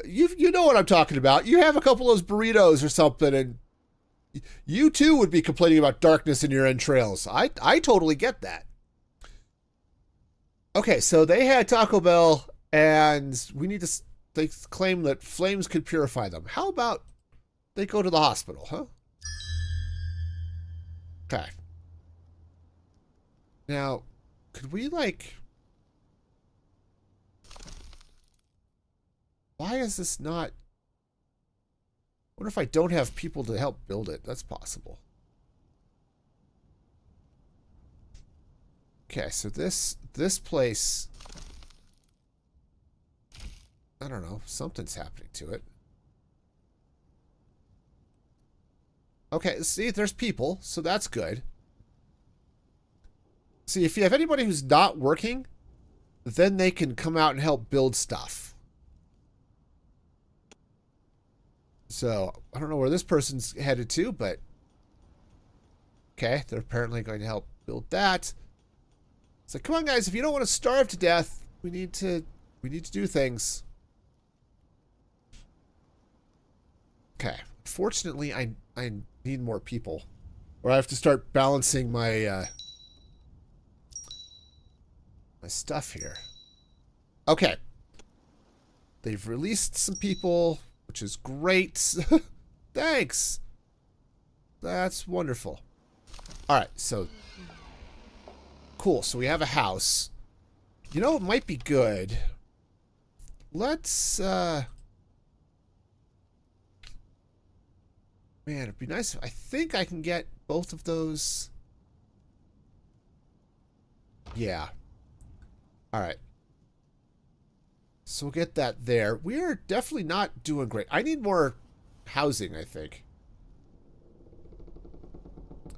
You know what I'm talking about. You have a couple of those burritos or something, and you too would be complaining about darkness in your entrails. I totally get that. Okay, so they had Taco Bell, and we need to... They claim that flames could purify them. How about they go to the hospital, huh? Okay. Now, could we, like... Why is this not... What if I don't have people to help build it? That's possible. Okay, so this place... I don't know. Something's happening to it. Okay, see, there's people, so that's good. See, if you have anybody who's not working, then they can come out and help build stuff. So, I don't know where this person's headed to, but... Okay, they're apparently going to help build that. It's like, come on, guys, if you don't want to starve to death, we need to do things. Okay. Fortunately, I need more people. Or I have to start balancing my my stuff here. Okay. They've released some people, which is great. Thanks. That's wonderful. All right, so cool. So we have a house. You know, it might be good. Let's man, it'd be nice if I think I can get both of those. Yeah. All right. So we'll get that there. We're definitely not doing great. I need more housing, I think.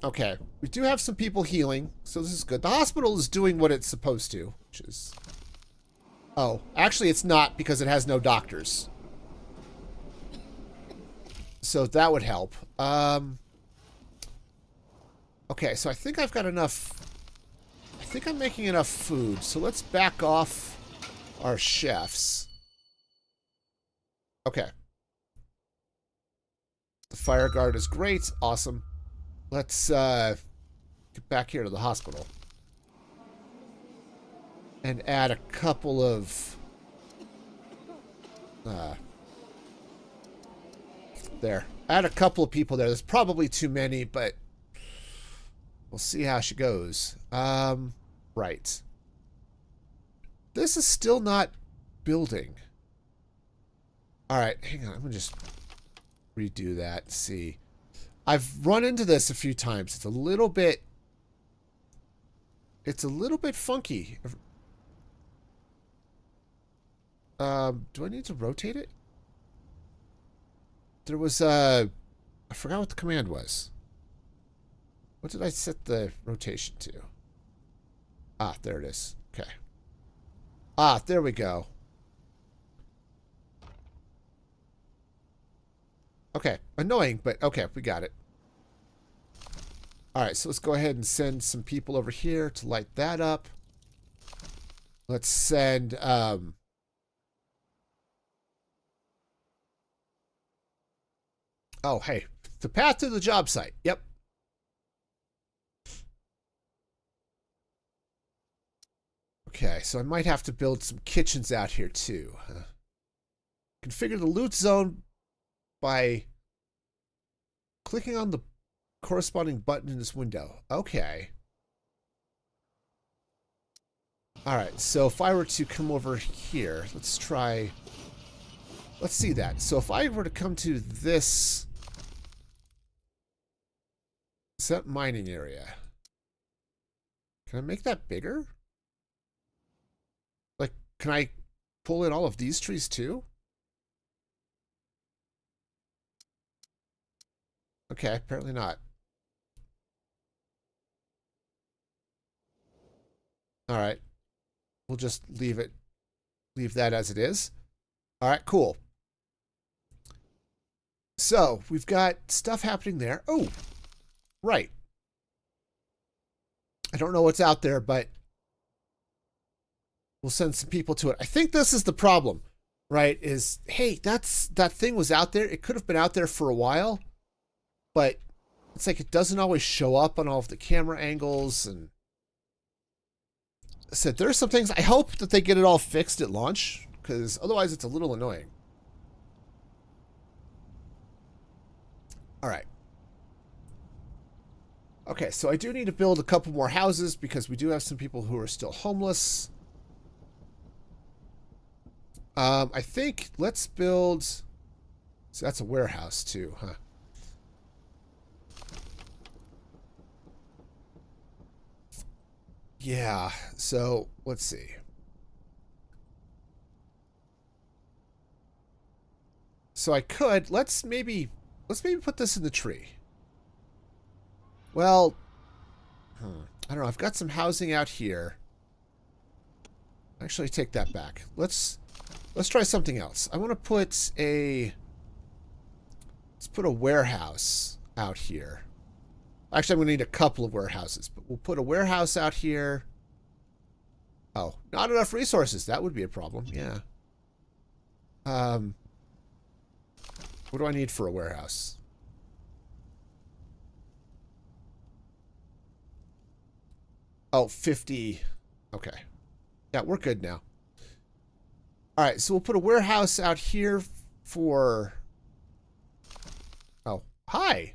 Okay. We do have some people healing, so this is good. The hospital is doing what it's supposed to, which is... Oh, actually it's not because it has no doctors. So that would help. Okay, so I think I've got enough... I think I'm making enough food, so let's back off our chefs. Okay. The fire guard is great. Awesome. Let's get back here to the hospital. And add a couple of... there. Add a couple of people there. There's probably too many, but... We'll see how she goes. Right. This is still not building. All right, hang on. I'm going to just redo that. See. I've run into this a few times. It's a little bit funky. Do I need to rotate it? There was I forgot what the command was. What did I set the rotation to? Ah, there it is. Okay. Ah, there we go. Okay. Annoying, but okay, we got it. All right, so let's go ahead and send some people over here to light that up. Let's send oh, hey, the path to the job site. Yep. Okay, so I might have to build some kitchens out here too. Configure the loot zone by clicking on the corresponding button in this window. Okay. All right, so if I were to come over here, let's see that. So if I were to come to this set mining area, can I make that bigger? Like, can I pull in all of these trees too? Okay, apparently not. All right. We'll just leave that as it is. All right, cool. So we've got stuff happening there. Oh, right. I don't know what's out there, but we'll send some people to it. I think this is the problem, right? Is, hey, that thing was out there. It could have been out there for a while, but it's like it doesn't always show up on all of the camera angles. And I said, there's some things. I hope that they get it all fixed at launch, because otherwise it's a little annoying. All right. Okay, so I do need to build a couple more houses because we do have some people who are still homeless. I think let's build... So that's a warehouse too, huh? Yeah, so let's see. So I could... Let's maybe put this in the tree. Well, I don't know. I've got some housing out here. Actually, take that back. Let's try something else. I want to put a... Let's put a warehouse out here. Actually, I'm going to need a couple of warehouses, but we'll put a warehouse out here. Oh, not enough resources. That would be a problem. Yeah. What do I need for a warehouse? Oh, 50. Okay. Yeah, we're good now. All right, so we'll put a warehouse out here for... Oh, hi.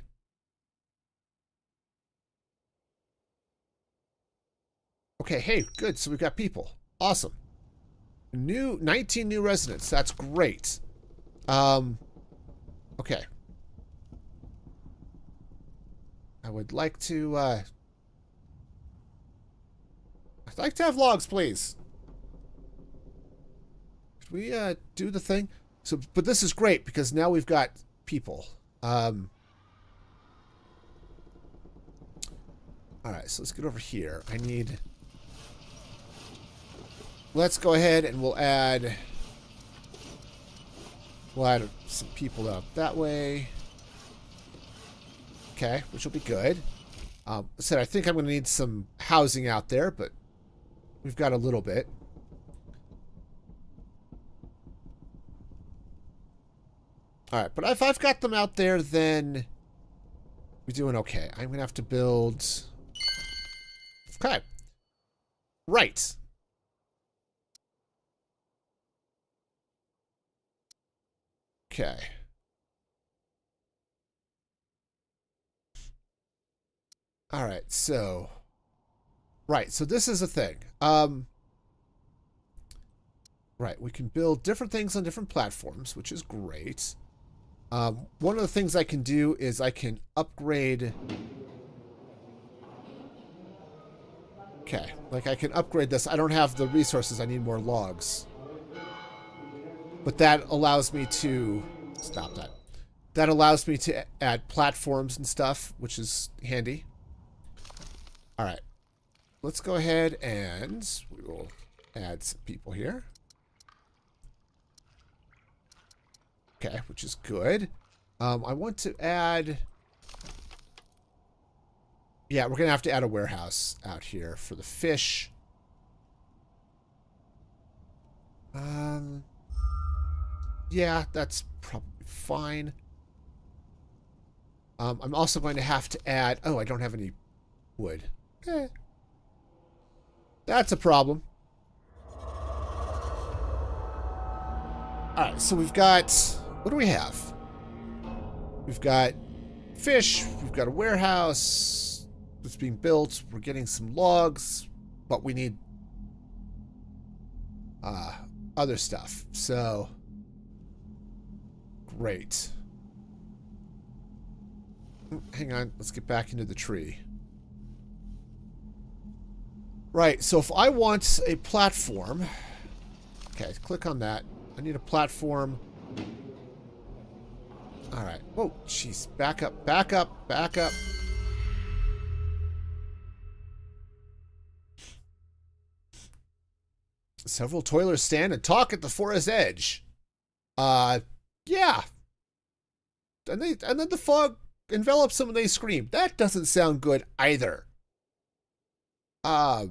Okay, hey, good. So we've got people. Awesome. 19 new residents. That's great. Okay. I would like to, I'd like to have logs, please. Could we, do the thing? So, but this is great because now we've got people. All right, so let's get over here. Let's go ahead and we'll add some people up that way. Okay, which will be good. I said I think I'm going to need some housing out there, but we've got a little bit. All right, but if I've got them out there, then we're doing okay. I'm going to have to build... Okay. Right. Okay. All right, so... Right, so this is a thing. Right, we can build different things on different platforms, which is great. One of the things I can do is I can upgrade... Okay, like I can upgrade this. I don't have the resources. I need more logs. But that allows me to... Stop that. That allows me to add platforms and stuff, which is handy. All right. Let's go ahead and we will add some people here. Okay, which is good. I want to add... Yeah, we're going to have to add a warehouse out here for the fish. Yeah, that's probably fine. I'm also going to have to add... Oh, I don't have any wood. That's a problem. Alright, so we've got... What do we have? We've got fish. We've got a warehouse that's being built. We're getting some logs. But we need... other stuff. So... Great. Hang on. Let's get back into the tree. Right, so if I want a platform... Okay, click on that. I need a platform. Alright. Whoa, jeez. Back up, back up, back up. Several toilers stand and talk at the forest edge. Yeah. And then the fog envelops them and they scream. That doesn't sound good either. Yeah,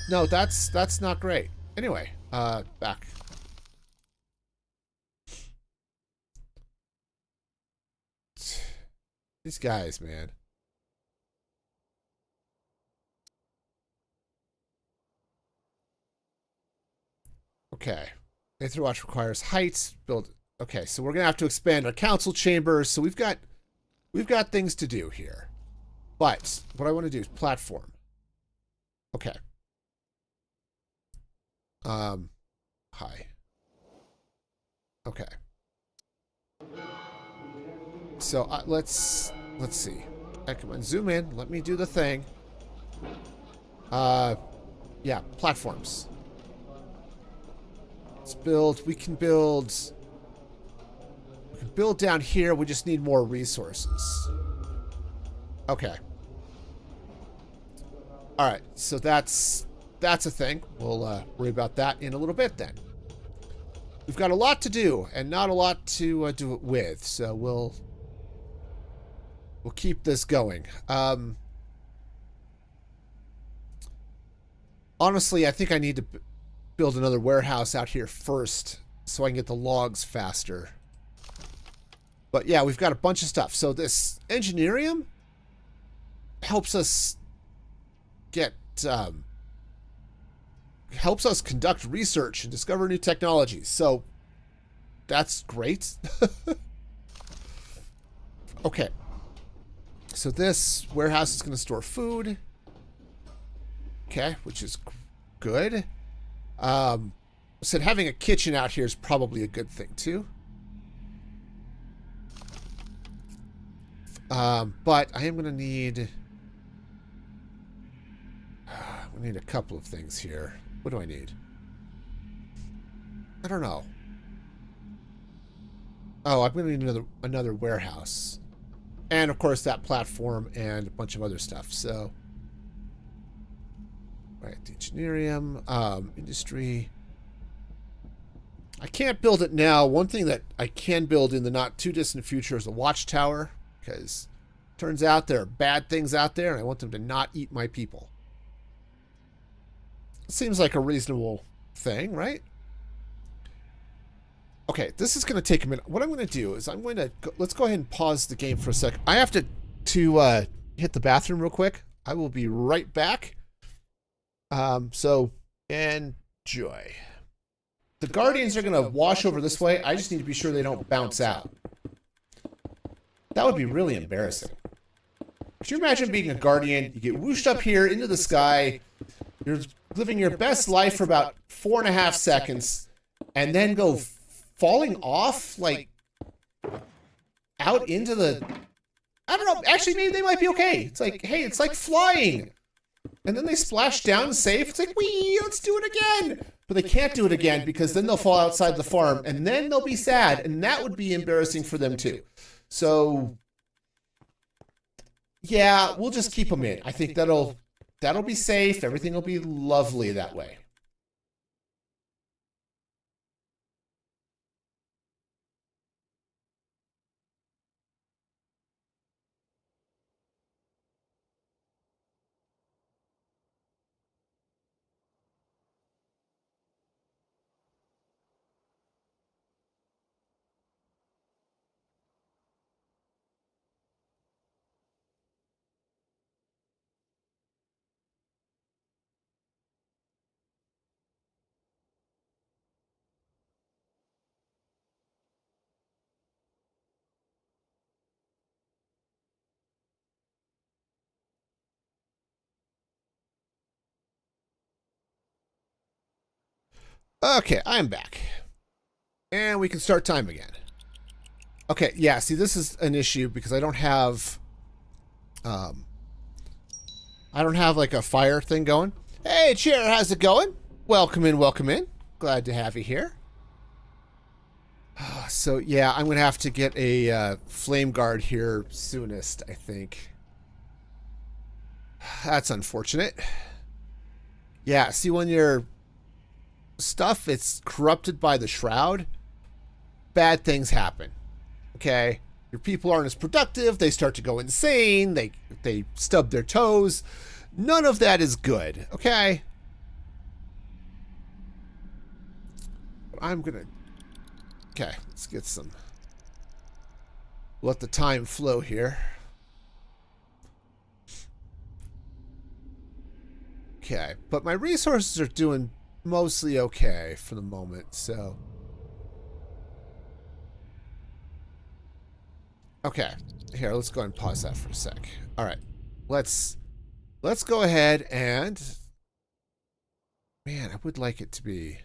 no, that's not great. Anyway, back. These guys, man. Okay. Aetherwatch requires height. Build. Okay, so we're gonna have to expand our council chambers. So we've got things to do here. But what I want to do is platform. Okay. Hi. Okay. So let's see. Come on, zoom in. Let me do the thing. Yeah, platforms. Let's build. We can build down here. We just need more resources. Okay. All right. So that's a thing. We'll worry about that in a little bit then. We've got a lot to do and not a lot to do it with. So we'll keep this going. Honestly, I think I need to build another warehouse out here first so I can get the logs faster. But yeah, we've got a bunch of stuff. So this engineerium helps us get... helps us conduct research and discover new technologies. So that's great. Okay. So this warehouse is going to store food. Okay, which is good. Said having a kitchen out here is probably a good thing too. But I am going to need... we need a couple of things here. What do I need? I don't know. Oh, I'm going to need another warehouse. And, of course, that platform and a bunch of other stuff. So, right, the engineerium, industry. I can't build it now. One thing that I can build in the not-too-distant future is a watchtower. Because it turns out there are bad things out there, and I want them to not eat my people. Seems like a reasonable thing, right? Okay, this is going to take a minute. What I'm going to do is I'm going to... Let's go ahead and pause the game for a sec. I have to hit the bathroom real quick. I will be right back. So, enjoy. The Guardians are going to wash over this way. I just need to be sure they don't bounce out. That would be really embarrassing. Could you imagine being a guardian? You get whooshed up here into the sky. You're living your best life for about 4.5 seconds, and then go falling off, like, out into the... I don't know. Actually, maybe they might be okay. It's like, hey, it's like flying. And then they splash down safe. It's like, wee, let's do it again. But they can't do it again because then they'll fall outside the farm, and then they'll be sad, and that would be embarrassing for them too. So... yeah, we'll just keep them in. I think that'll be safe. Everything will be lovely that way. Okay, I'm back. And we can start time again. Okay, yeah, see, this is an issue because I don't have like a fire thing going. Hey, Chair, how's it going? Welcome in, welcome in. Glad to have you here. So, yeah, I'm going to have to get a flame guard here soonest, I think. That's unfortunate. Yeah, see, when your stuff it's corrupted by the shroud, bad things happen. Okay? Your people aren't as productive, they start to go insane, they stub their toes. None of that is good, okay? I'm gonna... okay, let's get some... let the time flow here. Okay, but my resources are doing mostly okay for the moment, so... okay, here, let's go ahead and pause that for a sec. Alright, let's go ahead and... man, I would like it to be...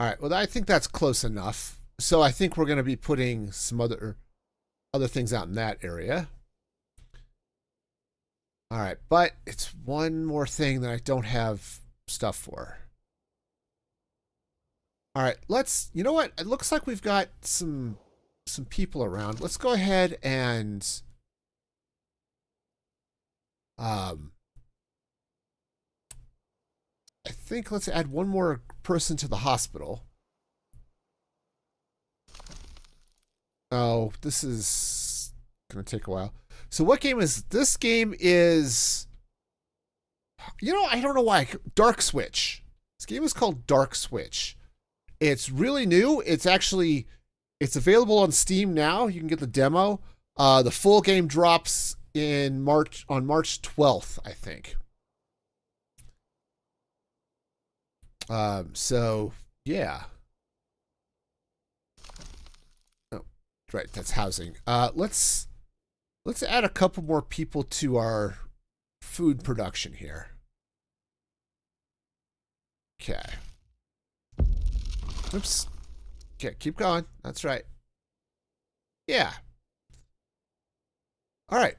alright, well, I think that's close enough. So I think we're going to be putting some other things out in that area. Alright, but it's one more thing that I don't have stuff for. Alright, let's... you know what? It looks like we've got some people around. Let's go ahead and... I think let's add one more person to the hospital. Oh, this is going to take a while. So what game is... this game is... you know, I don't know why. DarkSwitch. This game is called DarkSwitch. It's really new. It's actually... it's available on Steam now. You can get the demo. The full game drops in March 12th, I think. So yeah. Oh, right, that's housing. Let's add a couple more people to our food production here. Okay. Oops. Okay, keep going. That's right. Yeah. All right.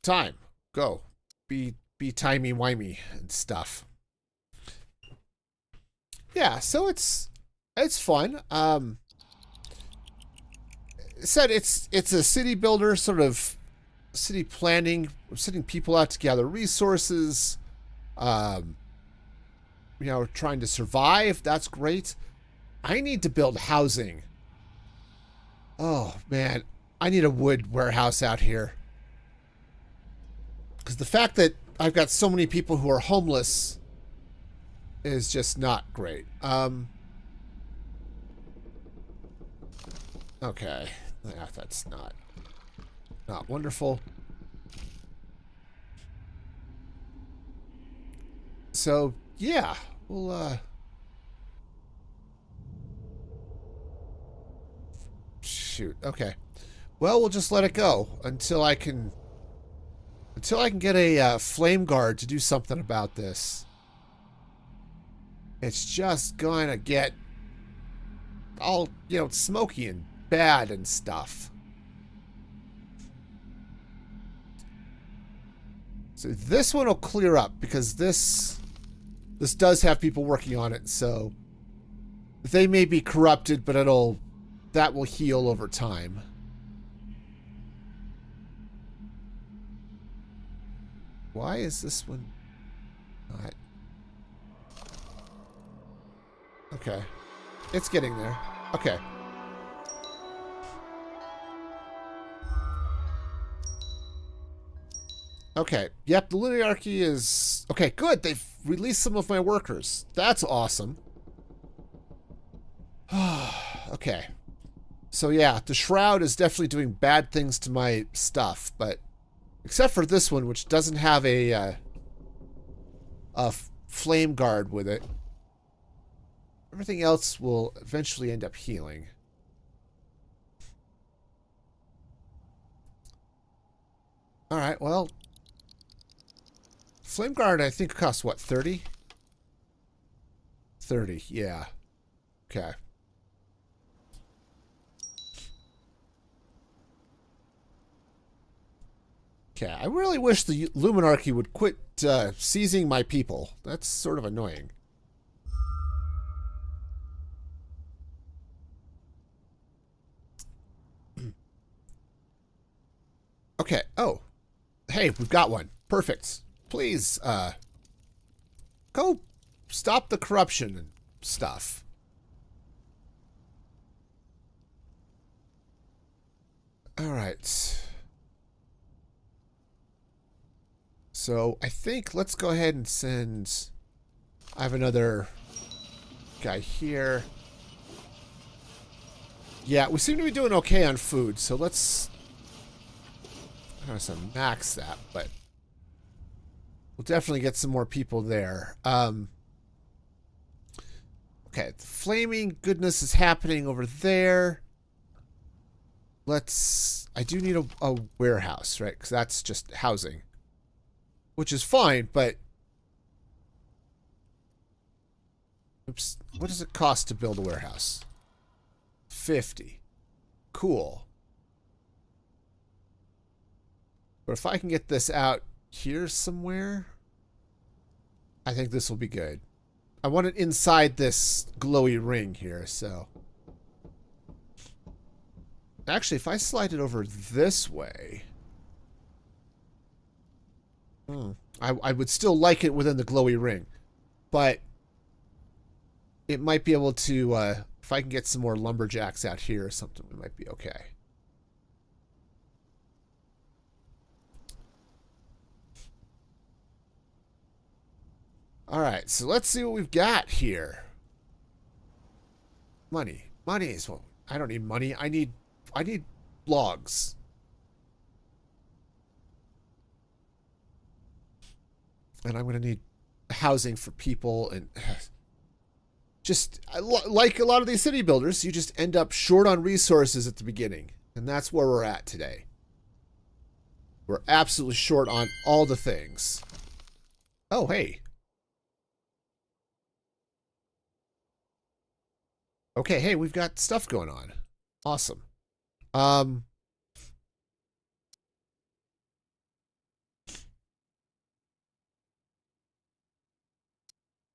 Time. Go. Be timey-wimey and stuff. Yeah, so it's fun. Said it's a city builder, sort of city planning, sending people out to gather resources. You know, trying to survive. That's great. I need to build housing. Oh, man. I need a wood warehouse out here. Because the fact that I've got so many people who are homeless is just not great. Okay. Yeah, that's not wonderful. So, yeah. We'll, shoot. Okay. Well, we'll just let it go until I can get a flame guard to do something about this. It's just going to get all, you know, smoky and bad and stuff. So this one will clear up because this does have people working on it, so they may be corrupted, but that will heal over time. Why is this one not? Okay. It's getting there. Okay. Okay. Yep, the Linearchy is... Okay, good. They've released some of my workers. That's awesome. Okay. So yeah, the Shroud is definitely doing bad things to my stuff, but... Except for this one, which doesn't have a flame guard with it. Everything else will eventually end up healing. Alright, well... Flame guard, I think, costs, what, 30? 30, yeah. Okay. Okay, I really wish the Luminarchy would quit seizing my people. That's sort of annoying. Okay, oh. Hey, we've got one. Perfect. Please, go stop the corruption and stuff. Alright. So, I think let's go ahead and send... I have another guy here. Yeah, we seem to be doing okay on food, so let's... I don't know, max that, but... We'll definitely get some more people there. Okay, the flaming goodness is happening over there. Let's... I do need a warehouse, right? Because that's just housing. Which is fine, but... Oops. What does it cost to build a warehouse? 50. Cool. But if I can get this out here somewhere, I think this will be good. I want it inside this glowy ring here, so... Actually, if I slide it over this way... I would still like it within the glowy ring. But... It might be able to, if I can get some more lumberjacks out here or something, it might be okay. Alright, so let's see what we've got here. Money. Money is what... I don't need money. I need logs. And I'm going to need housing for people and... Just, like a lot of these city builders, you just end up short on resources at the beginning. And that's where we're at today. We're absolutely short on all the things. Oh, hey. Okay, hey, we've got stuff going on. Awesome.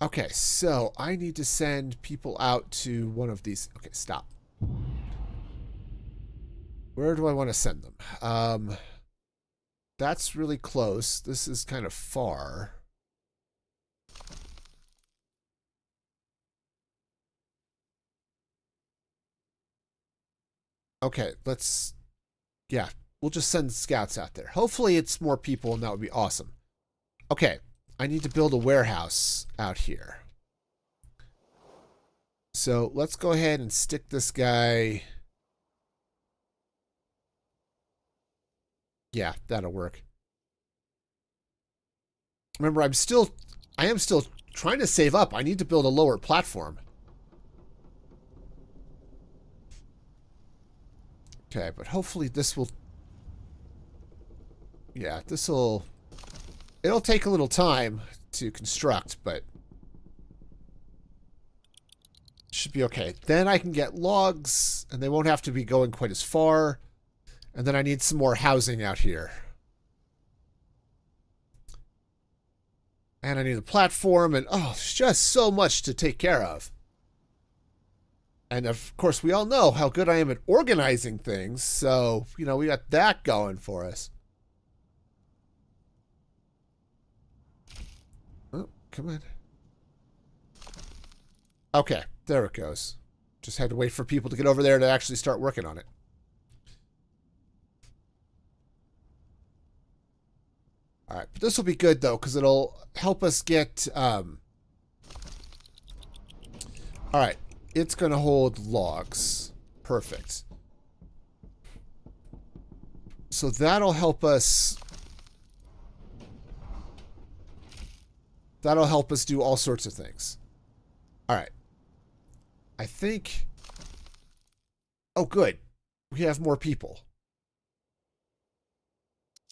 Okay, so I need to send people out to one of these. Okay, stop. Where do I want to send them? That's really close. This is kind of far. Okay, let's... Yeah, we'll just send scouts out there. Hopefully it's more people, and that would be awesome. Okay, I need to build a warehouse out here. So let's go ahead and stick this guy... Yeah, that'll work. Remember, I am still trying to save up. I need to build a lower platform. Okay, but hopefully this will... Yeah, this will... It'll take a little time to construct, but... Should be okay. Then I can get logs, and they won't have to be going quite as far. And then I need some more housing out here. And I need a platform, and oh, there's just so much to take care of. And of course, we all know how good I am at organizing things, so, you know, we got that going for us. Oh, come on. Okay, there it goes. Just had to wait for people to get over there to actually start working on it. All right, but this will be good, though, because it'll help us get... All right, it's going to hold logs. Perfect. So that'll help us... That'll help us do all sorts of things. All right. I think... Oh, good. We have more people.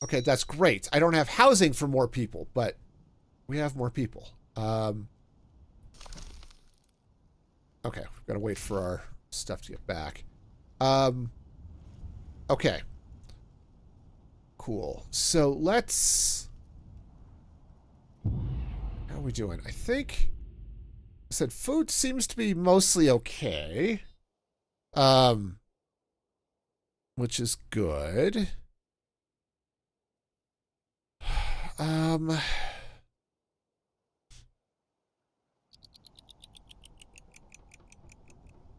Okay, that's great. I don't have housing for more people, but we have more people. Okay, we've got to wait for our stuff to get back. Okay. Cool. So let's... How are we doing? I think... I said food seems to be mostly okay. Which is good.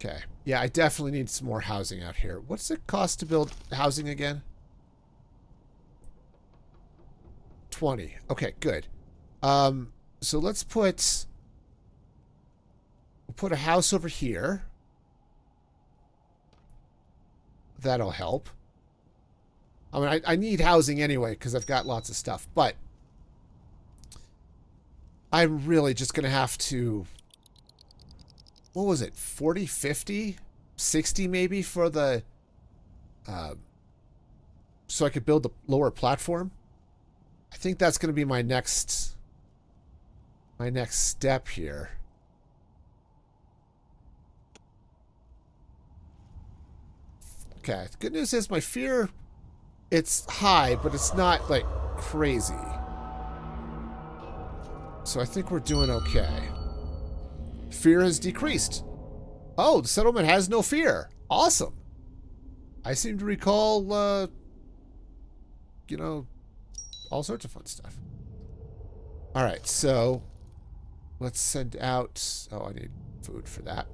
Okay. Yeah, I definitely need some more housing out here. What's it cost to build housing again? 20. Okay, good. So let's put... We'll put a house over here. That'll help. I mean, I need housing anyway because I've got lots of stuff, but I'm really just going to have to... What was it? 40, 50, 60 maybe for the... so I could build the lower platform? I think that's going to be my next step here. Okay, the good news is my fear, it's high, but it's not, like, crazy. So I think we're doing okay. Fear has decreased. Oh, the settlement has no fear. Awesome. I seem to recall, you know, all sorts of fun stuff. All right, so let's send out... Oh, I need food for that.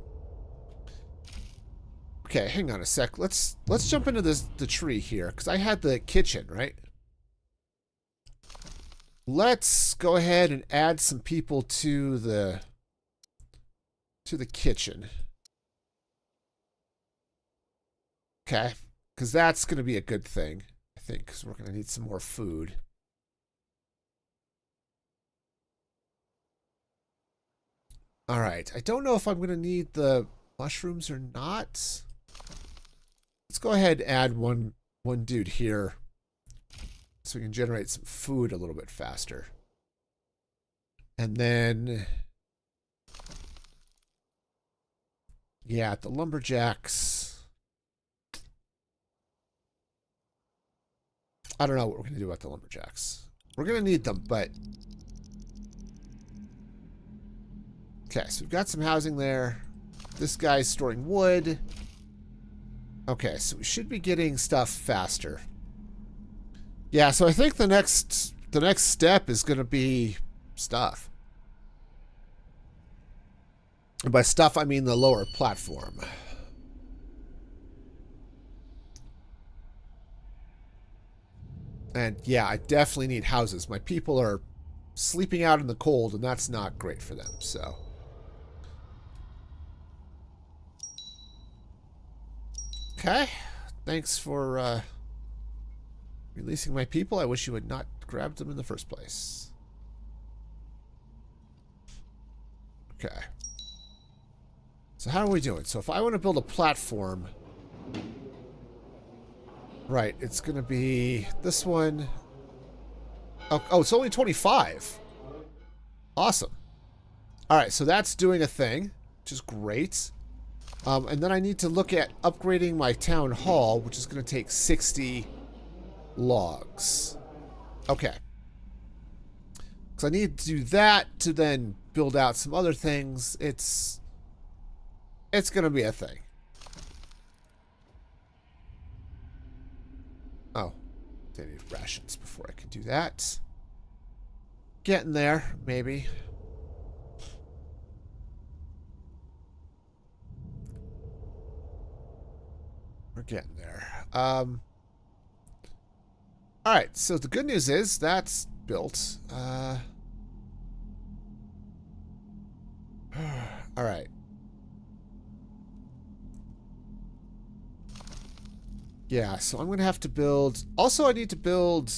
Okay, hang on a sec. Let's jump into the tree here, because I had the kitchen, right? Let's go ahead and add some people to the kitchen. Okay, because that's going to be a good thing, I think, because we're going to need some more food. All right, I don't know if I'm going to need the mushrooms or not. Let's go ahead and add one dude here so we can generate some food a little bit faster. And then, yeah, the lumberjacks. I don't know what we're going to do about the lumberjacks. We're going to need them, but... Okay, so we've got some housing there. This guy's storing wood. Okay, so we should be getting stuff faster. Yeah, so I think the next step is going to be stuff. And by stuff, I mean the lower platform. And yeah, I definitely need houses. My people are sleeping out in the cold, and that's not great for them, so... Okay, thanks for releasing my people. I wish you had not grabbed them in the first place. Okay. So how are we doing? So if I want to build a platform, Right, it's going to be this one. Oh, it's only 25. Awesome. All right, so that's doing a thing, which is great. And then I need to look at upgrading my town hall, which is going to take 60 logs. Okay. Because I need to do that to then build out some other things. It's going to be a thing. Oh, I need rations before I can do that. Getting there, maybe. We're getting there. All right, so the good news is that's built. All right. Yeah, so I'm going to have to build... Also, I need to build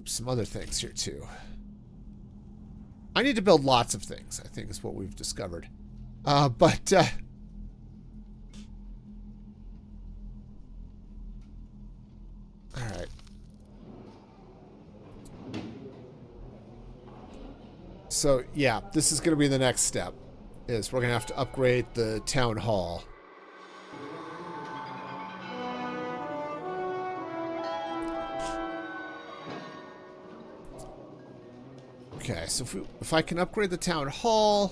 some other things here, too. I need to build lots of things, I think is what we've discovered. But... Alright. So, yeah, this is going to be the next step. Is we're going to have to upgrade the town hall. Okay, so if I can upgrade the town hall,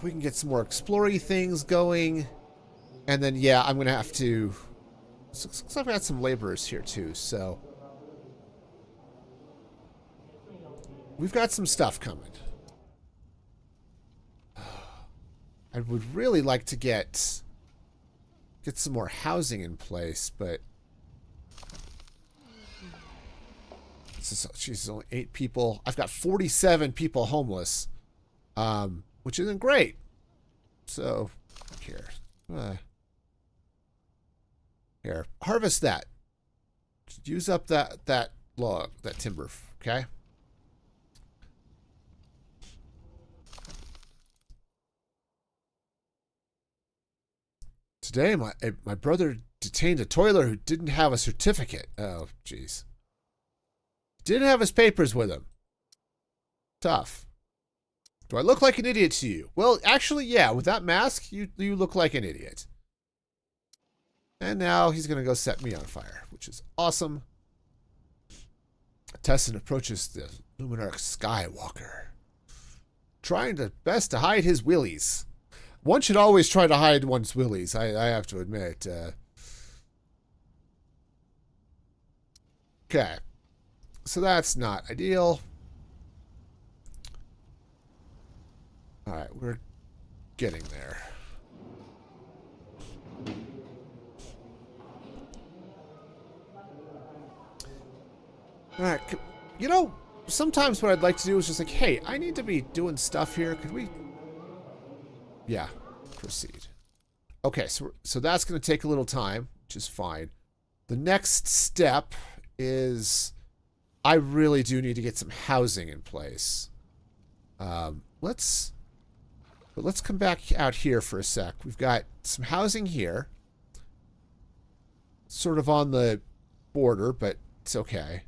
we can get some more explory things going. And then, yeah, I'm going to have to... Looks like I got some laborers here, too, so... We've got some stuff coming. I would really like to get some more housing in place, but... She's only 8 people. I've got 47 people homeless, which isn't great. So, here. Here, harvest that. Use up that log, that timber, okay? Today, my brother detained a toiler who didn't have a certificate. Oh, jeez. Didn't have his papers with him. Tough. Do I look like an idiot to you? Well, actually, yeah. With that mask, you look like an idiot. And now he's going to go set me on fire, which is awesome. Tessin approaches the Luminarch Skywalker, trying the best to hide his willies. One should always try to hide one's willies, I have to admit. Okay. So that's not ideal. Alright, we're getting there. Alright, you know, sometimes what I'd like to do is just like, hey, I need to be doing stuff here. Could we... Yeah, proceed. Okay, so that's going to take a little time, which is fine. The next step is... I really do need to get some housing in place. Let's come back out here for a sec. We've got some housing here. Sort of on the border, but it's okay.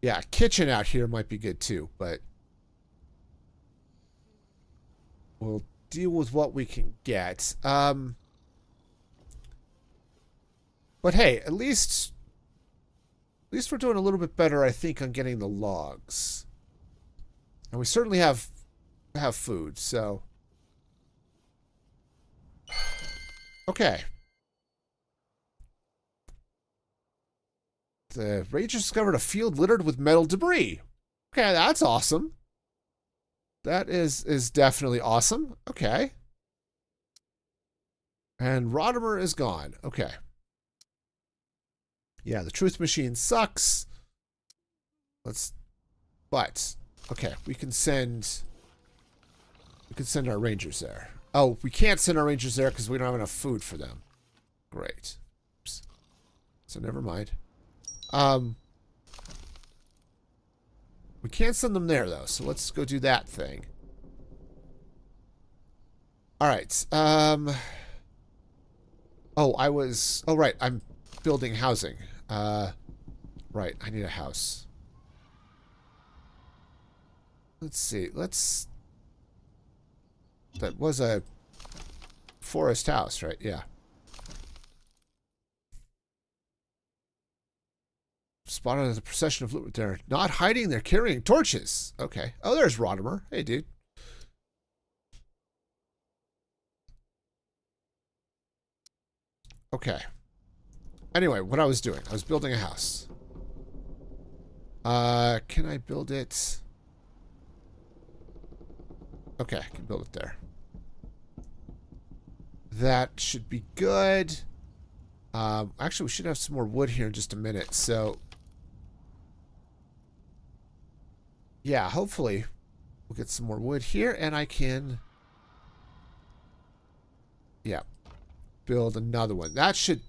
Yeah, kitchen out here might be good too, but we'll deal with what we can get. But hey, at least we're doing a little bit better, I think, on getting the logs. And we certainly have food, so... Okay. The Rangers discovered a field littered with metal debris. Okay, that's awesome. That is definitely awesome. Okay. And Rodimer is gone. Okay. Yeah, the truth machine sucks. But okay, we can send our rangers there. Oh, we can't send our rangers there because we don't have enough food for them. Great. Oops. So never mind. We can't send them there though, so let's go do that thing. All right. Oh, oh, right. I'm building housing. Right. I need a house. Let's see. That was a forest house, right? Yeah. Spotted a procession of... They're not hiding. They're carrying torches. Okay. Oh, there's Rodimer. Hey, dude. Okay. Anyway, what I was doing. I was building a house. Can I build it? Okay, I can build it there. That should be good. Actually, we should have some more wood here in just a minute. So, yeah, hopefully we'll get some more wood here, and I can, yeah, build another one. That should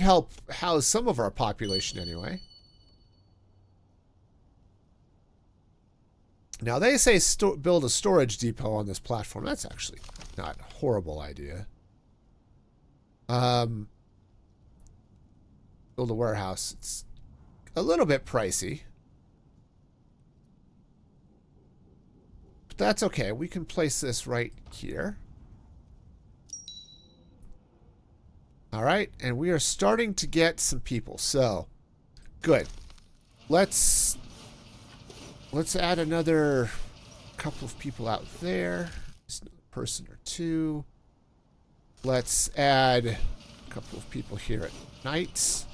help house some of our population anyway. Now, they say build a storage depot on this platform. That's actually not a horrible idea. Build a warehouse. It's a little bit pricey. But that's okay. We can place this right here. All right. And we are starting to get some people. So, good. Let's add another couple of people out there. Just a person or two. Let's add a couple of people here at night.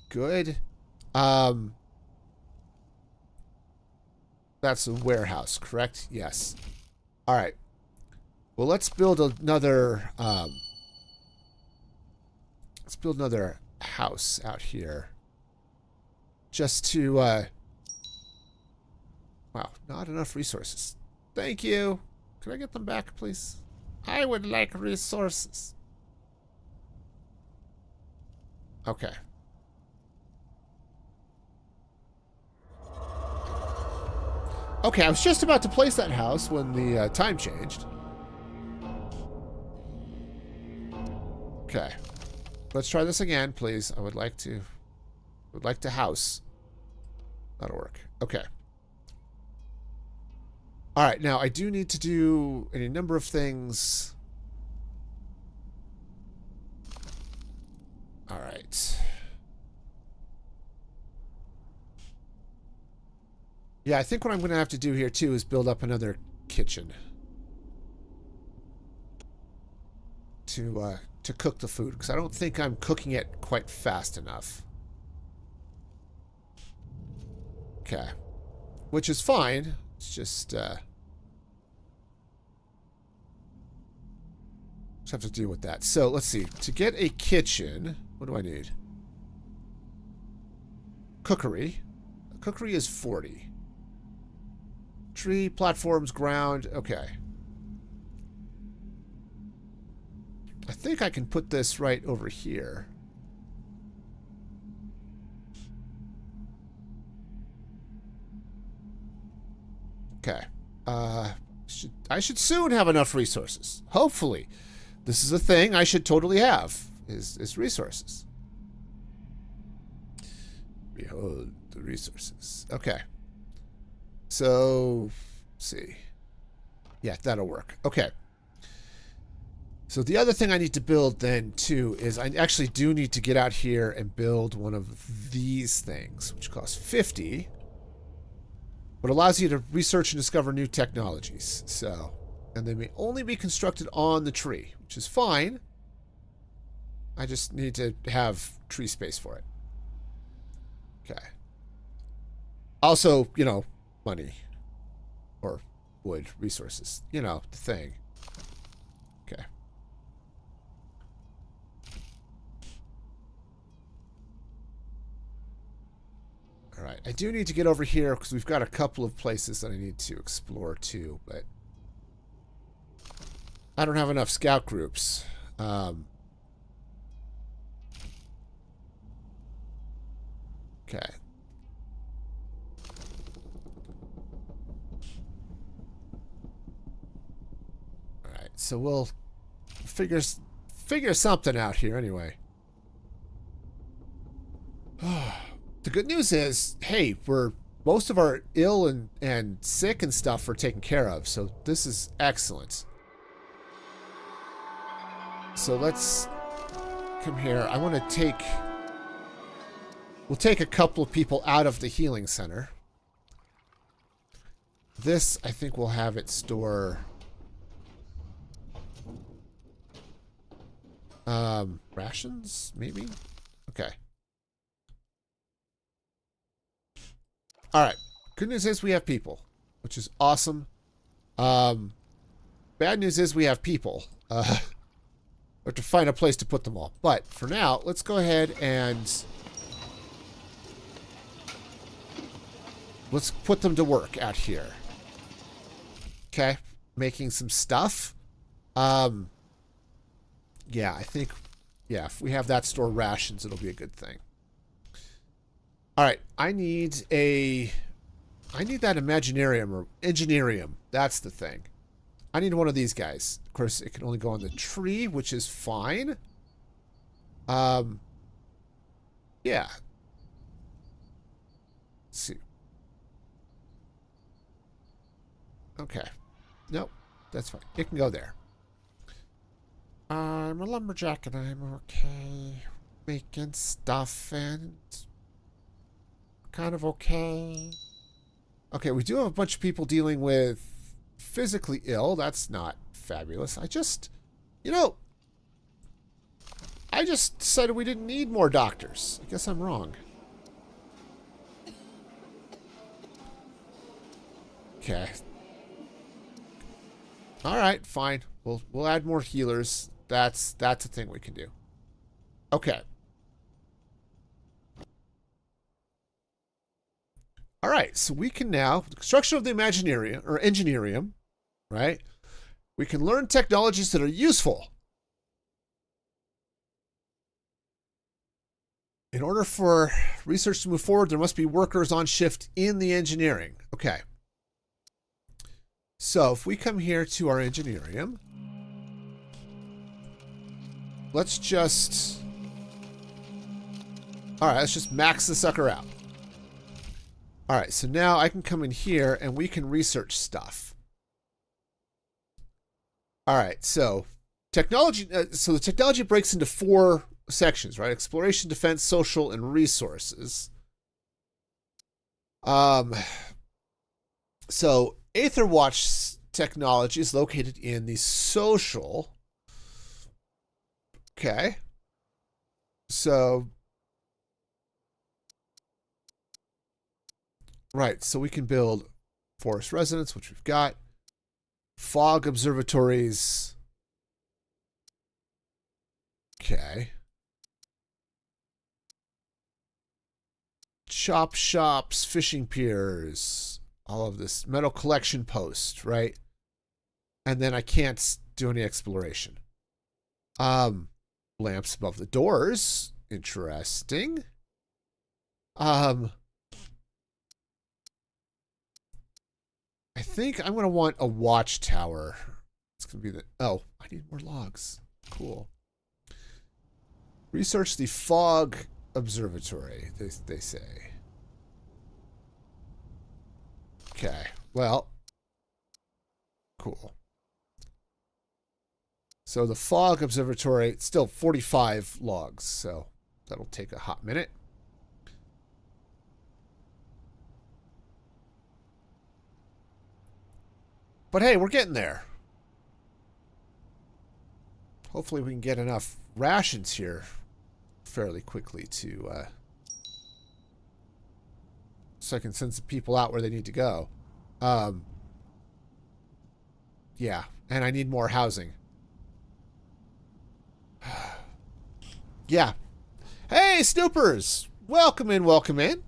Good. That's a warehouse, correct? Yes. All right. Well, let's build another house out here. Just to wow, not enough resources. Thank you. Can I get them back, please? I would like resources. Okay. Okay, I was just about to place that house when the time changed. Okay. Let's try this again, please. I would like to house. That'll work. Okay. All right, now I do need to do any number of things. All right. Yeah, I think what I'm going to have to do here, too, is build up another kitchen. To cook the food, because I don't think I'm cooking it quite fast enough. Okay. Which is fine. It's just have to deal with that. So, let's see. To get a kitchen, what do I need? Cookery. Cookery is 40. Tree, platforms, ground. Okay. I think I can put this right over here. Okay. I should soon have enough resources. Hopefully. This is a thing I should totally have, is resources. Behold the resources. Okay. So, let's see. Yeah, that'll work. Okay. So the other thing I need to build then, too, is I actually do need to get out here and build one of these things, which costs 50, but allows you to research and discover new technologies. So, and they may only be constructed on the tree, which is fine. I just need to have tree space for it. Okay. Also, you know, money or wood resources. You know, the thing. Okay. All right. I do need to get over here because we've got a couple of places that I need to explore too, but I don't have enough scout groups. Okay. so we'll figure something out here anyway. The good news is, hey, most of our ill and sick and stuff are taken care of, so this is excellent. So let's come here. I want to take... We'll take a couple of people out of the healing center. This, I think we'll have it store... rations, maybe? Okay. Alright. Good news is we have people, which is awesome. Bad news is we have people. We have to find a place to put them all. But for now, let's go ahead and... let's put them to work out here. Okay. Making some stuff. Yeah, I think... yeah, if we have that store rations, it'll be a good thing. Alright, I need that Imaginarium or Engineerium. That's the thing. I need one of these guys. Of course, it can only go on the tree, which is fine. Yeah. Let's see. Okay. Nope. That's fine. It can go there. I'm a lumberjack and I'm okay. Making stuff and... kind of okay. Okay, we do have a bunch of people dealing with physically ill. That's not fabulous. I just decided we didn't need more doctors. I guess I'm wrong. Okay. All right, fine. We'll add more healers. That's a thing we can do. Okay. All right, so we can now, the construction of the Imaginarium, or Engineerium, right? We can learn technologies that are useful. In order for research to move forward, there must be workers on shift in the engineering. Okay. So if we come here to our Engineerium, let's just... all right, let's just max the sucker out. All right, so now I can come in here and we can research stuff. All right, so technology. So the technology breaks into 4 sections, right? Exploration, defense, social, and resources. So Aetherwatch technology is located in the social. Okay. So. Right, so we can build forest residence, which we've got. Fog observatories. Okay. Chop shops, fishing piers, all of this. Metal collection post, right? And then I can't do any exploration. Lamps above the doors. Interesting. I think I'm going to want a watchtower. It's going to be the... oh, I need more logs. Cool. Research the fog observatory, they say. Okay, well. Cool. So the fog observatory, it's still 45 logs, so that'll take a hot minute. But hey, we're getting there. Hopefully we can get enough rations here fairly quickly to... so I can send some people out where they need to go. Yeah, and I need more housing. Yeah. Hey, Snoopers! Welcome in, welcome in.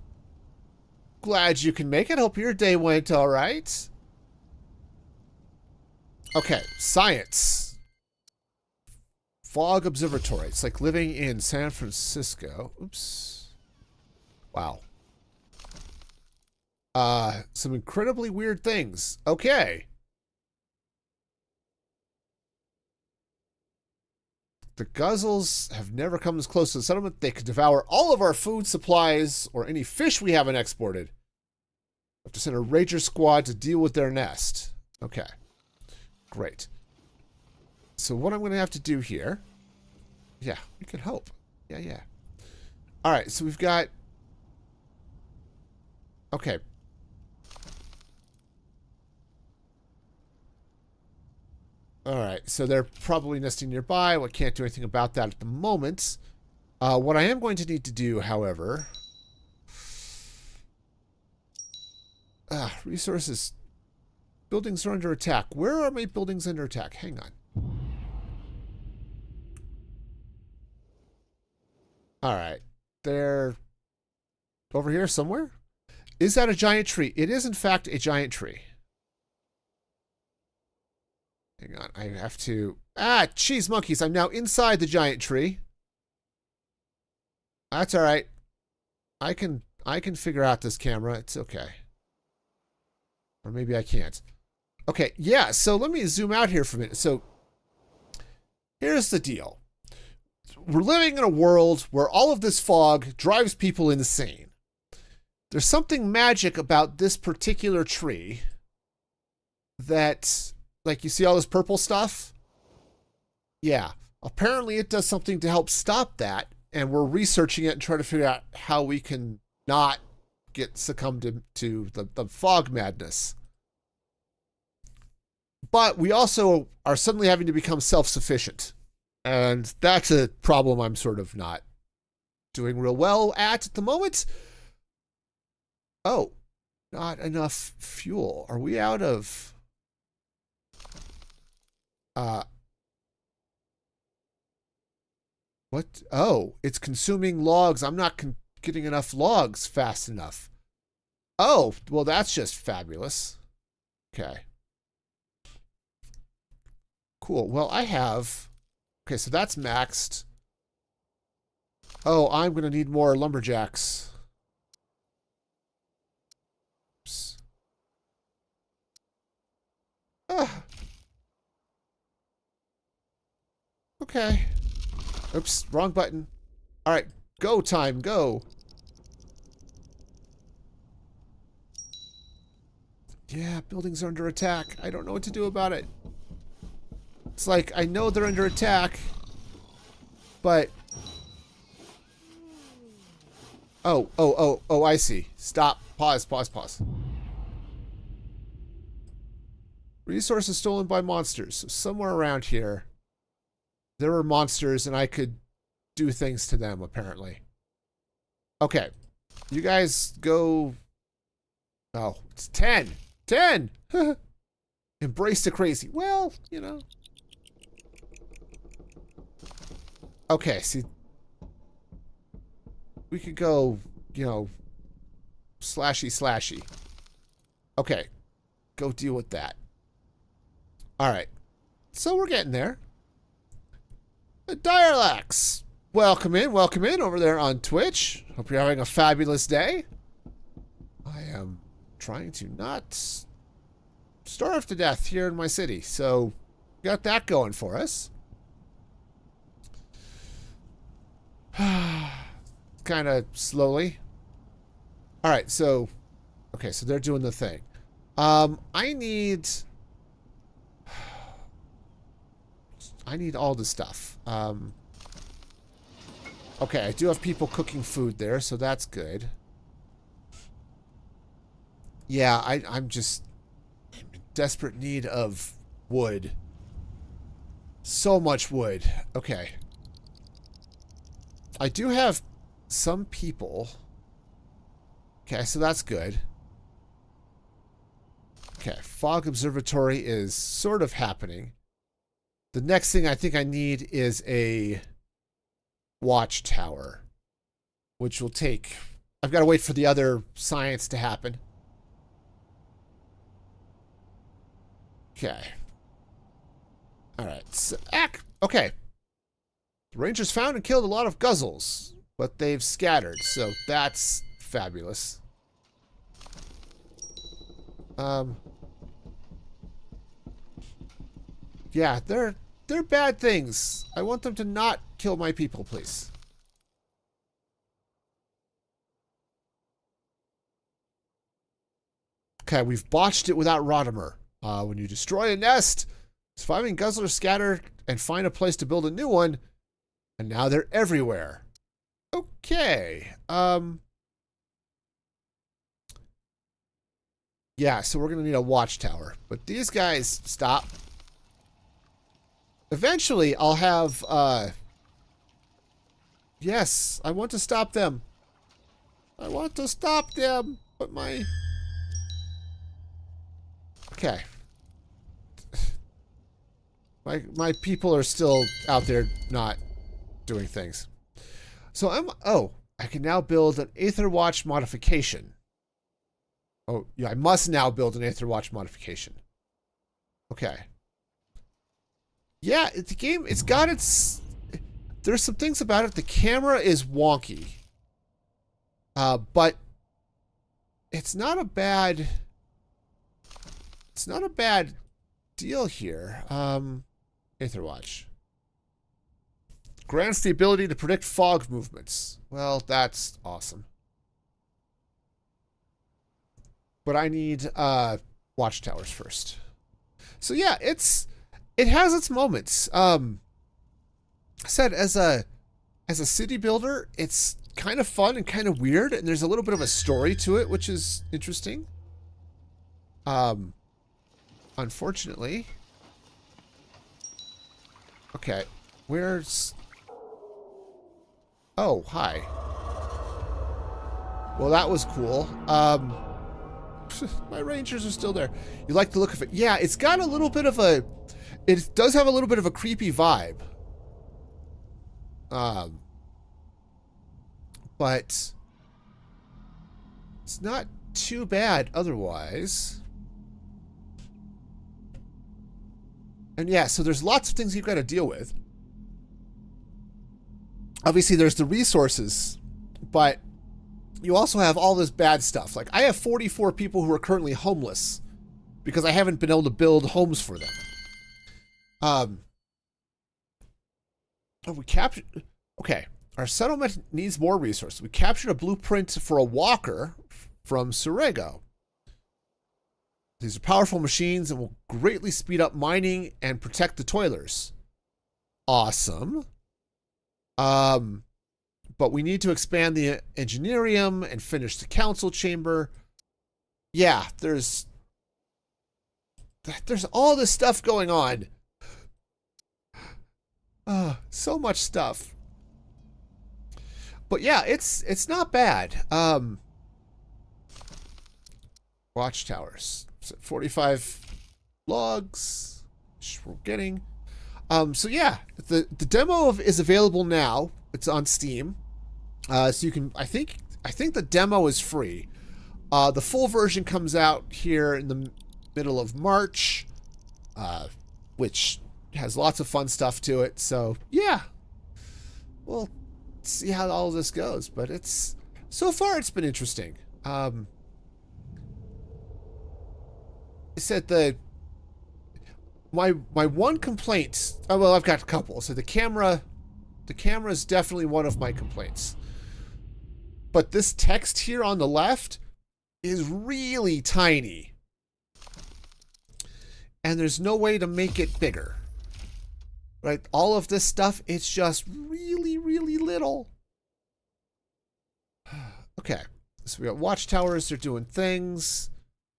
Glad you can make it. Hope your day went all right. Okay, science. Fog observatory. It's like living in San Francisco. Oops. Wow. Some incredibly weird things. Okay. The Guzzles have never come as close to the settlement. They could devour all of our food supplies or any fish we haven't exported. Have to send a Ranger squad to deal with their nest. Okay. Great. So what I'm going to have to do here... Yeah, we can hope. Yeah. Alright, so we've got... Okay. Alright, so they're probably nesting nearby. We can't do anything about that at the moment. What I am going to need to do, however... resources. Buildings are under attack. Where are my buildings under attack? Hang on. Alright. They're over here somewhere? Is that a giant tree? It is, in fact, a giant tree. Hang on. I have to... cheese monkeys. I'm now inside the giant tree. That's alright. I can figure out this camera. It's okay. Or maybe I can't. Okay, yeah, so let me zoom out here for a minute. So, here's the deal. We're living in a world where all of this fog drives people insane. There's something magic about this particular tree that, like, you see all this purple stuff? Yeah, apparently it does something to help stop that, and we're researching it and trying to figure out how we can not get succumbed to the fog madness. But we also are suddenly having to become self-sufficient. And that's a problem I'm sort of not doing real well at the moment. Oh, not enough fuel. Are we out of... What? Oh, it's consuming logs. I'm not getting enough logs fast enough. Oh, well, that's just fabulous. Okay. Cool. Well, I have... Okay, so that's maxed. Oh, I'm going to need more lumberjacks. Oops. Okay. Oops, wrong button. All right, go time, go. Yeah, buildings are under attack. I don't know what to do about it. It's like, I know they're under attack, but... Oh, I see. Stop. Pause. Resources stolen by monsters. So somewhere around here, there were monsters and I could do things to them, apparently. Okay. You guys go... Oh, it's 10. 10! Embrace the crazy. Well, you know... Okay, see, we could go, you know, slashy. Okay, go deal with that. All right, so we're getting there. Direlax, welcome in over there on Twitch. Hope you're having a fabulous day. I am trying to not starve to death here in my city, so got that going for us. Kind of slowly. All right, so okay, so they're doing the thing. I need all the stuff. Okay, I do have people cooking food there, so that's good. Yeah, I'm just in desperate need of wood. So much wood. Okay. I do have some people. Okay, so that's good. Okay, fog observatory is sort of happening. The next thing I think I need is a watchtower, which will take... I've got to wait for the other science to happen. Okay. Alright, so, okay. The Rangers found and killed a lot of Guzzles, but they've scattered, so that's fabulous. Yeah, they're they're bad things. I want them to not kill my people, please. Okay, we've botched it without Rodimer. When you destroy a nest, surviving guzzlers scatter and find a place to build a new one, and now they're everywhere. Okay. Yeah, so we're going to need a watchtower. But these guys, stop. Eventually, I'll have, yes, I want to stop them. I want to stop them, but my... Okay. My people are still out there not doing things. So I can now build an Aether Watch modification. Oh, yeah, I must now build an Aether Watch modification. Okay. Yeah, the game, it's got its... There's some things about it. The camera is wonky. But it's not a bad... It's not a bad deal here. Aether Watch. Grants the ability to predict fog movements. Well, that's awesome. But I need watchtowers first. So yeah, it has its moments. I said as a city builder, it's kind of fun and kind of weird, and there's a little bit of a story to it, which is interesting. Unfortunately. Okay, where's... Oh, hi. Well, that was cool. My rangers are still there. You like the look of it? Yeah, it's got a little bit of a... It does have a little bit of a creepy vibe. But it's not too bad otherwise. And yeah, so there's lots of things you've got to deal with. Obviously, there's the resources, but you also have all this bad stuff. Like, I have 44 people who are currently homeless because I haven't been able to build homes for them. Oh, we captured... Okay, our settlement needs more resources. We captured a blueprint for a walker from Surrego. These are powerful machines and will greatly speed up mining and protect the toilers. Awesome. But we need to expand the engineerium and finish the council chamber. Yeah, there's all this stuff going on. So much stuff. But yeah, it's not bad. Watchtowers. 45 logs, which we're getting. So yeah, the demo is available now. It's on Steam. So you can, I think the demo is free. The full version comes out here in the middle of March, which has lots of fun stuff to it. So yeah, we'll see how all of this goes. But so far it's been interesting. I said my one complaint. Oh, well, I've got a couple. So the camera is definitely one of my complaints. But this text here on the left is really tiny. And there's no way to make it bigger. Right? All of this stuff, it's just really, really little. Okay. So we got watchtowers, they're doing things.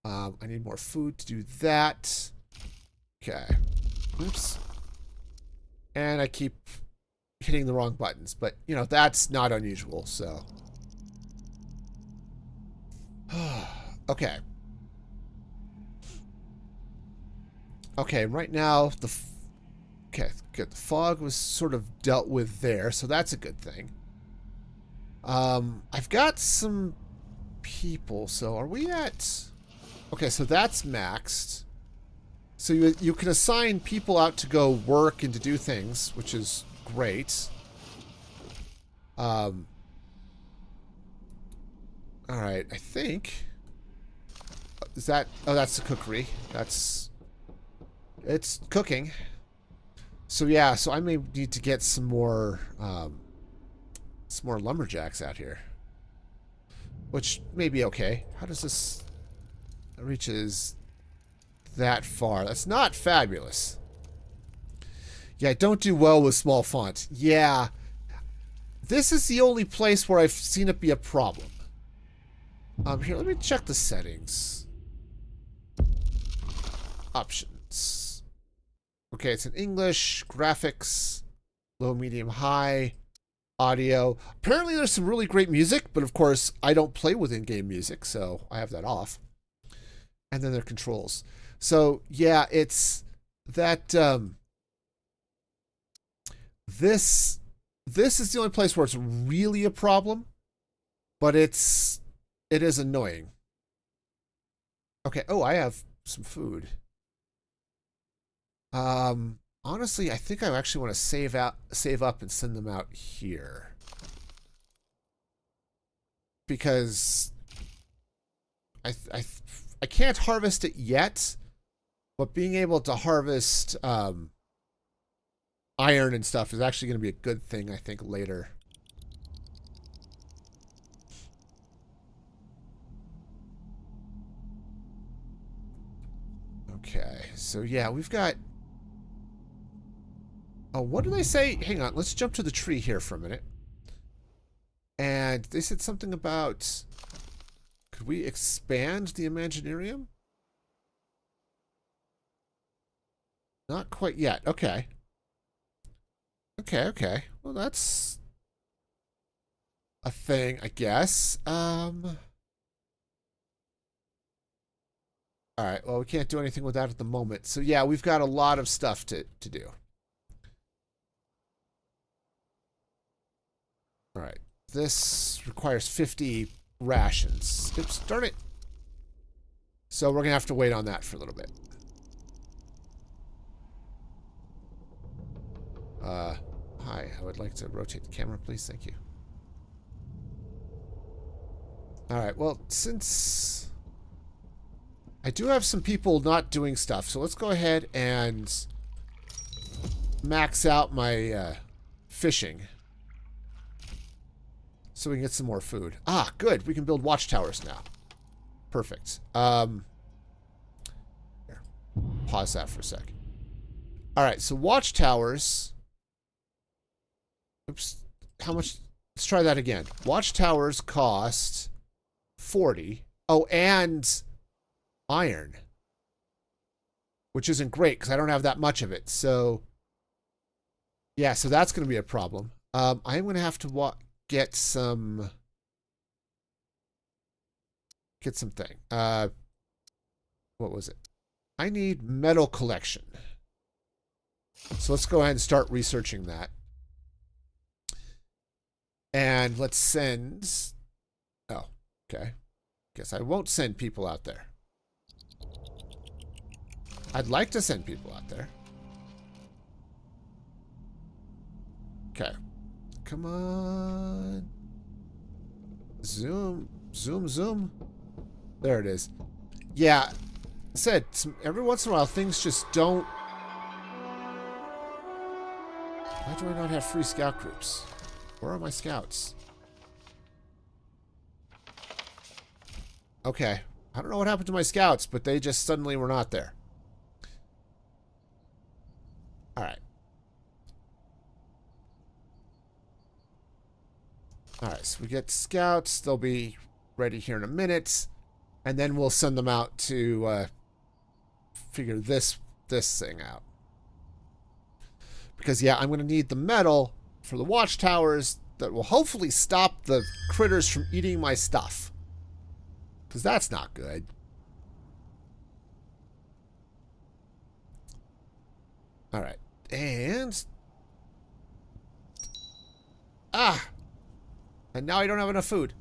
I need more food to do that. Okay. Oops. And I keep hitting the wrong buttons, but, you know, that's not unusual, so. Okay. Okay, right now, okay, good. The fog was sort of dealt with there, so that's a good thing. I've got some people, so are we at... Okay, so that's maxed. So you can assign people out to go work and to do things, which is great. All right, I think... Is that... Oh, that's the cookery. It's cooking. So yeah, so I may need to get some more lumberjacks out here, which may be okay. How does this? It reaches that far. That's not fabulous. Yeah, I don't do well with small font. Yeah, this is the only place where I've seen it be a problem. Here, let me check the settings. Options. Okay, it's in English, graphics, low, medium, high, audio. Apparently there's some really great music, but of course I don't play with in-game music, so I have that off. And then their controls. So yeah, it's that this is the only place where it's really a problem, but it is annoying. Okay, oh, I have some food. Honestly, I think I actually want to save up and send them out here. Because I can't harvest it yet, but being able to harvest iron and stuff is actually going to be a good thing, I think, later. Okay, so yeah, we've got... Oh, what did they say? Hang on, let's jump to the tree here for a minute. And they said something about... Could we expand the Imaginarium? Not quite yet. Okay. Okay. Well, that's a thing, I guess. Alright, well, we can't do anything with that at the moment. So, yeah, we've got a lot of stuff to do. Alright. This requires 50 rations. Oops, darn it. So we're going to have to wait on that for a little bit. Hi, I would like to rotate the camera, please. Thank you. Alright, well, since I do have some people not doing stuff, so let's go ahead and max out my fishing. So we can get some more food. Ah, good. We can build watchtowers now. Perfect. Here. Pause that for a sec. Alright, so watchtowers. Oops. How much? Let's try that again. Watchtowers cost 40. Oh, and iron. Which isn't great, because I don't have that much of it. So, yeah, so that's going to be a problem. I'm going to have to get something. What was it? I need metal collection. So let's go ahead and start researching that. And let's send... Oh, okay. Guess I won't send people out there. I'd like to send people out there. Okay. Come on. Zoom. Zoom. There it is. Yeah. I said, every once in a while, things just don't... Why do I not have free scout groups? Where are my scouts? Okay. I don't know what happened to my scouts, but they just suddenly were not there. Alright. Alright, so we get scouts. They'll be ready here in a minute. And then we'll send them out to figure this thing out. Because, yeah, I'm going to need the metal for the watchtowers that will hopefully stop the critters from eating my stuff. Because that's not good. Alright. And... Ah! And now I don't have enough food.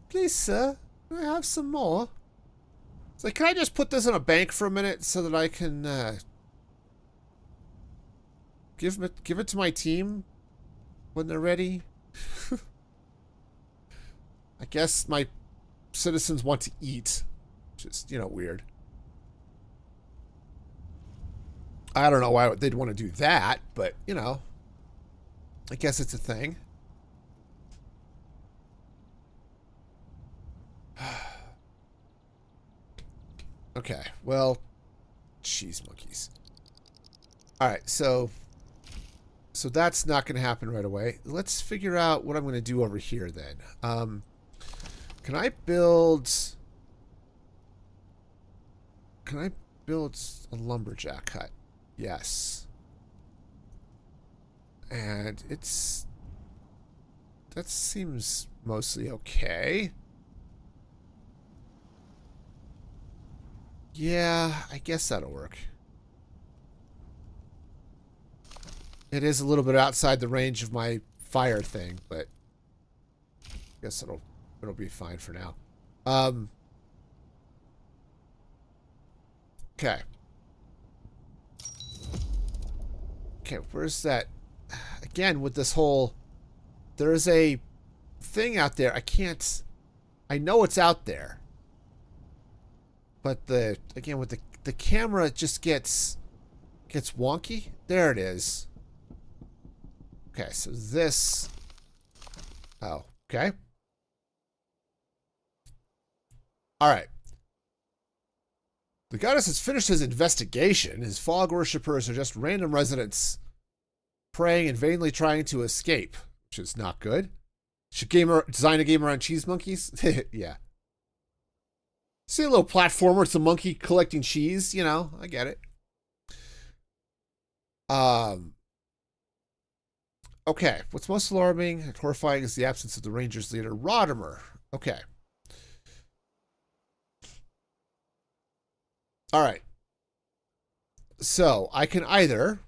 Please, sir, can I have some more? It's like, can I just put this in a bank for a minute so that I can give it to my team when they're ready? I guess my citizens want to eat, which is, you know, weird. I don't know why they'd want to do that, but, you know, I guess it's a thing. Okay, well, cheese monkeys. All right, so that's not going to happen right away. Let's figure out what I'm going to do over here then. Can I build a lumberjack hut? Yes. And that seems mostly okay. Yeah, I guess that'll work. It is a little bit outside the range of my fire thing, but I guess it'll be fine for now. Okay. Okay, where's that? Again, with this whole... There's a thing out there. I know it's out there. But again, with the camera, it just gets wonky. There it is. Okay, so this... Oh, okay. Alright. The goddess has finished his investigation. His fog worshippers are just random residents praying and vainly trying to escape, which is not good. Should design a game around cheese monkeys? Yeah. See a little platformer, it's a monkey collecting cheese, you know, I get it. Okay, what's most alarming and horrifying is the absence of the Rangers leader, Rodimer. Okay. All right. So, I can either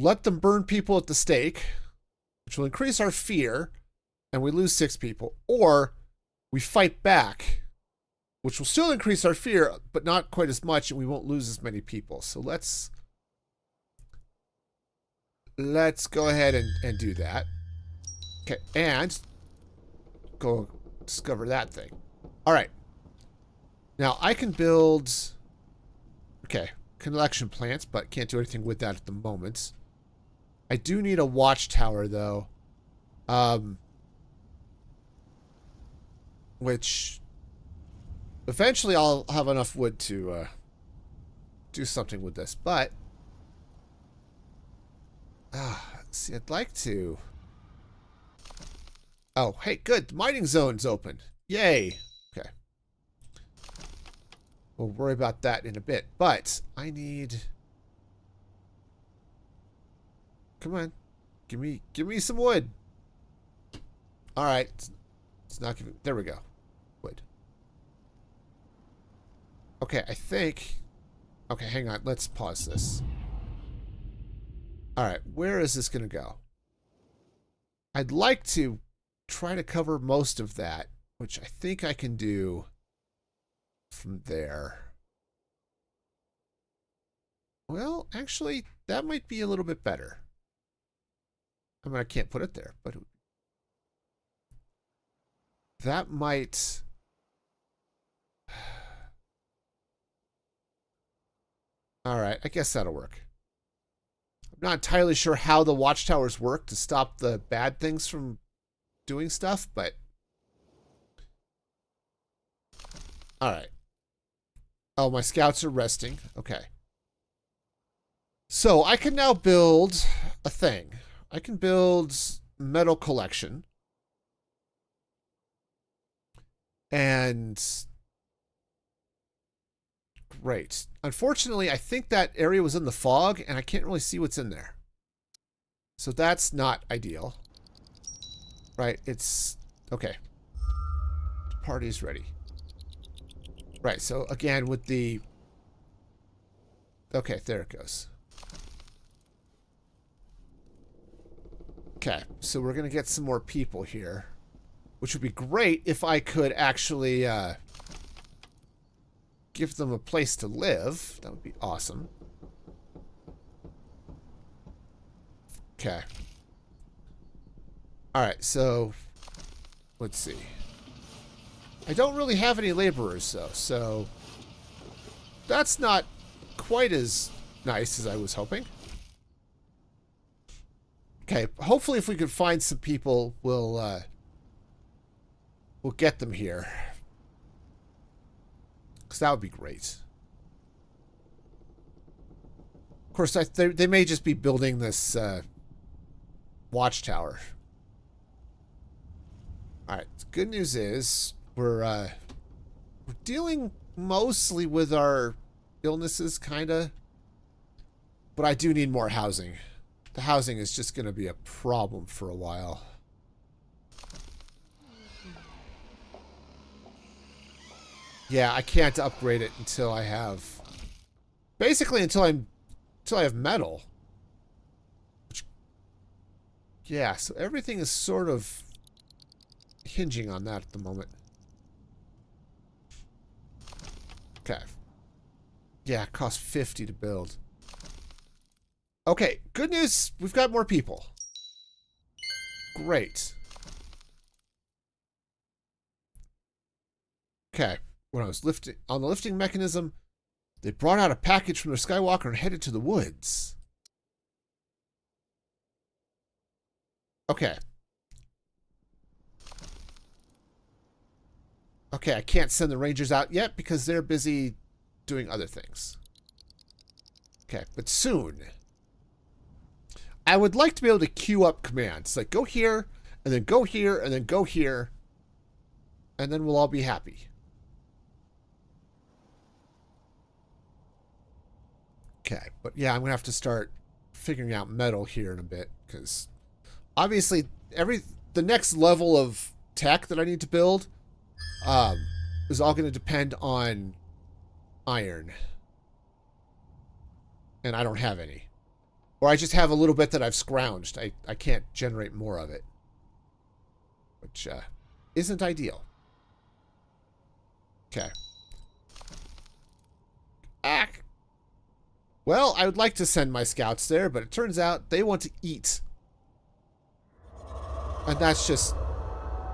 let them burn people at the stake, which will increase our fear, and we lose 6 people, or we fight back, which will still increase our fear, but not quite as much, and we won't lose as many people. So let's go ahead and do that. Okay, and go discover that thing. All right. Now, I can build... Okay, collection plants, but can't do anything with that at the moment. I do need a watchtower, though. Which... Eventually, I'll have enough wood to do something with this, but... see, I'd like to... Oh, hey, good. The mining zone's open. Yay. Okay. We'll worry about that in a bit, but I need... Come on. Give me some wood. All right. It's not giving... There we go. Wood. Okay, I think... Okay, hang on. Let's pause this. All right, where is this going to go? I'd like to try to cover most of that, which I think I can do from there. Well, actually, that might be a little bit better. I mean, I can't put it there, but that might... All right, I guess that'll work. I'm not entirely sure how the watchtowers work to stop the bad things from doing stuff, but... All right. Oh, my scouts are resting. Okay. So I can now build a thing. I can build metal collection. And... Great. Unfortunately, I think that area was in the fog, and I can't really see what's in there. So that's not ideal. Right, it's... Okay. The party's ready. Right, so again, with the... Okay, there it goes. Okay, so we're going to get some more people here. Which would be great if I could actually... give them a place to live. That would be awesome. Okay. Alright, so... Let's see. I don't really have any laborers, though, so... That's not quite as nice as I was hoping. Okay, hopefully if we could find some people, we'll get them here. Because that would be great. Of course, they may just be building this watchtower. Alright, the good news is we're dealing mostly with our illnesses, kind of. But I do need more housing. The housing is just going to be a problem for a while. Yeah, I can't upgrade it until I have... Basically, until I have metal. Which, yeah, so everything is sort of hinging on that at the moment. Okay. Yeah, it costs 50 to build. Okay, good news. We've got more people. Great. Okay, when I was lifting on the lifting mechanism, they brought out a package from their Skywalker and headed to the woods. Okay. Okay, I can't send the Rangers out yet because they're busy doing other things. Okay, but soon. I would like to be able to queue up commands. Like, go here, and then go here, and then go here. And then we'll all be happy. Okay, but yeah, I'm going to have to start figuring out metal here in a bit. Because, obviously, the next level of tech that I need to build is all going to depend on iron. And I don't have any. Or I just have a little bit that I've scrounged. I can't generate more of it. Which isn't ideal. Okay. Ah. Well, I would like to send my scouts there, but it turns out they want to eat. And that's just...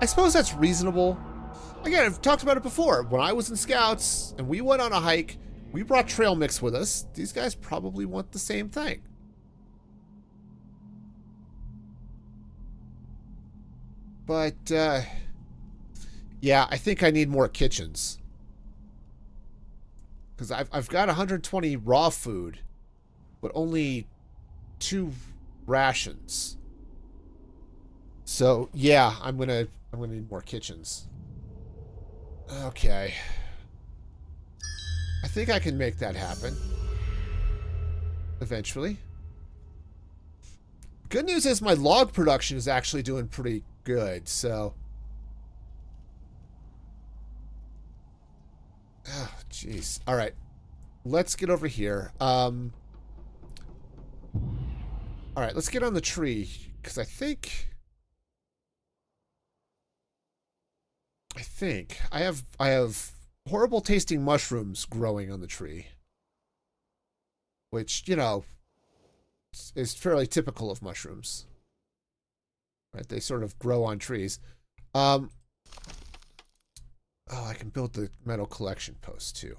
I suppose that's reasonable. Again, I've talked about it before. When I was in scouts and we went on a hike, we brought trail mix with us. These guys probably want the same thing. But, yeah, I think I need more kitchens. Because I've got 120 raw food, but only 2 rations. So, yeah, I'm gonna need more kitchens. Okay. I think I can make that happen. Eventually. Good news is my log production is actually doing pretty good, so... Oh, jeez. Alright. Let's get over here. Alright, let's get on the tree, because I think I have horrible tasting mushrooms growing on the tree. Which, you know, is fairly typical of mushrooms. Right? They sort of grow on trees. Oh, I can build the metal collection post too.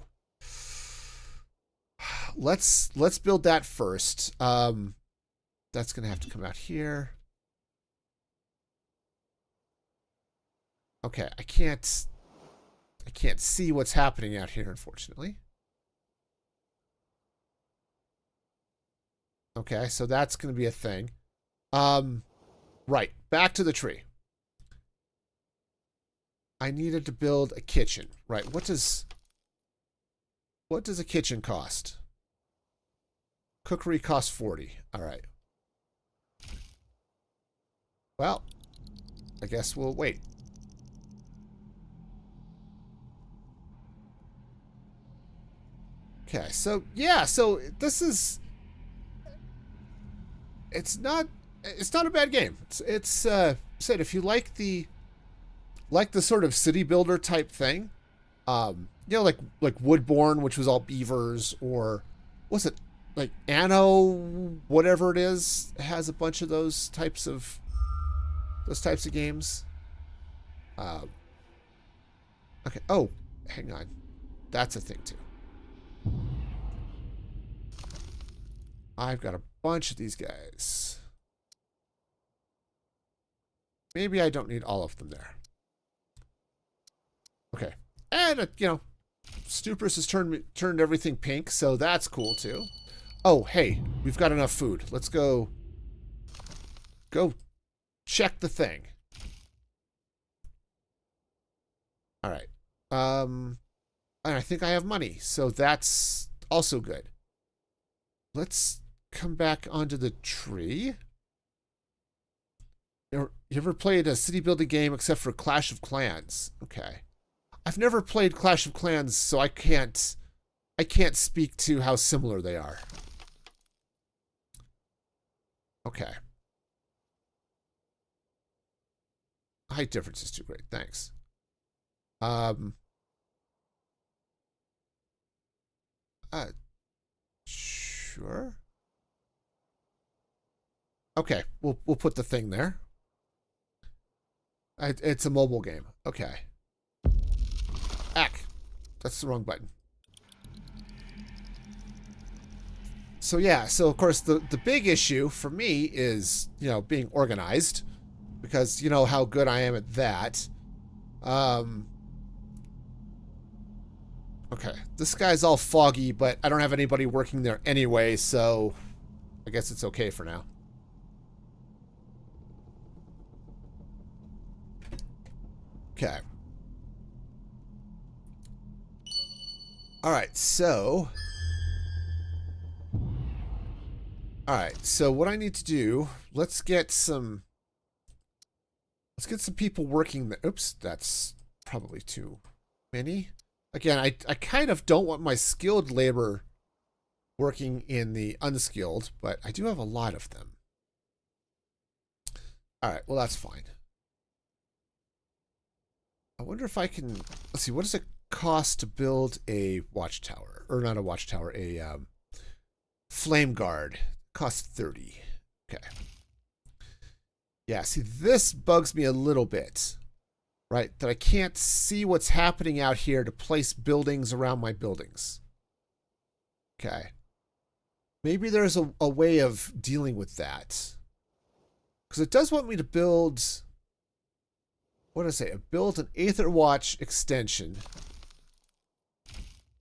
Let's build that first. That's gonna have to come out here. Okay, I can't see what's happening out here, unfortunately. Okay, so that's gonna be a thing. Right, back to the tree. I needed to build a kitchen. Right, what does a kitchen cost? Cookery costs 40. Alright. Well, I guess we'll wait. Okay, so yeah, so this is it's not a bad game. It's said if you like the sort of city builder type thing, you know, like Woodbourne, which was all beavers, or what's it like Anno, whatever it is, has a bunch of those types of games. Okay. Oh, hang on, that's a thing too. I've got a bunch of these guys. Maybe I don't need all of them there. Okay. And, you know, Snoopers has turned everything pink, so that's cool, too. Oh, hey, we've got enough food. Let's go check the thing. All right. And I think I have money, so that's also good. Let's come back onto the tree. You ever played a city building game except for Clash of Clans? Okay. I've never played Clash of Clans, so I can't speak to how similar they are. Okay. Height difference is too great. Thanks. Sure. Okay, we'll put the thing there. It's a mobile game. Okay. Ack. That's the wrong button. So yeah, so of course the big issue for me is, you know, being organized, because you know how good I am at that. Okay, this guy's all foggy, but I don't have anybody working there anyway, so I guess it's okay for now. Okay. Alright, so what I need to do, let's get some people working there. Oops, that's probably too many. Again, I kind of don't want my skilled labor working in the unskilled, but I do have a lot of them. Alright, well that's fine. I wonder if I can, let's see, what does it cost to build a watchtower? Or not a watchtower, a flame guard. Costs 30. Okay. Yeah, see, this bugs me a little bit. Right? That I can't see what's happening out here to place buildings around my buildings. Okay. Maybe there's a way of dealing with that. Because it does want me to build... What did I say? Build an Aether Watch extension.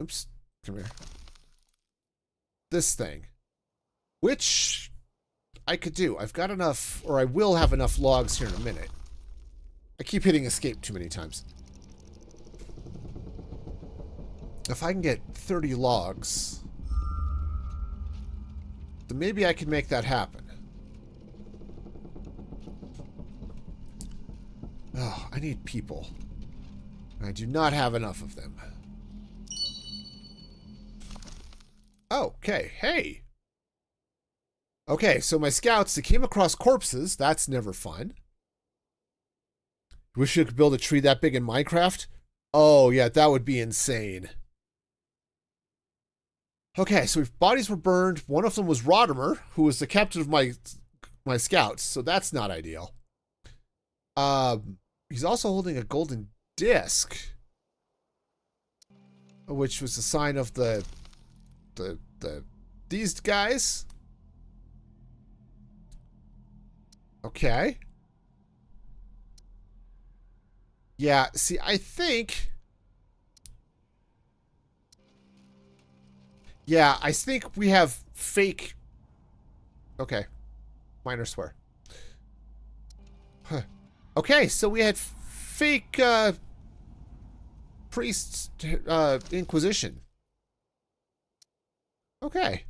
Oops. Come here. This thing. Which I could do. I've got enough, or I will have enough logs here in a minute. I keep hitting escape too many times. If I can get 30 logs, then maybe I can make that happen. Oh, I need people. I do not have enough of them. Okay, hey. Okay, so my scouts, they came across corpses. That's never fun. Wish you could build a tree that big in Minecraft? Oh, yeah, that would be insane. Okay, so bodies were burned. One of them was Rodimer, who was the captain of my scouts, so that's not ideal. He's also holding a golden disc, which was a sign of these guys. Okay. Yeah, see, I think... Yeah, I think we have fake... Okay. Minor swear. Huh. Okay, so we had fake, priests, inquisition. Okay.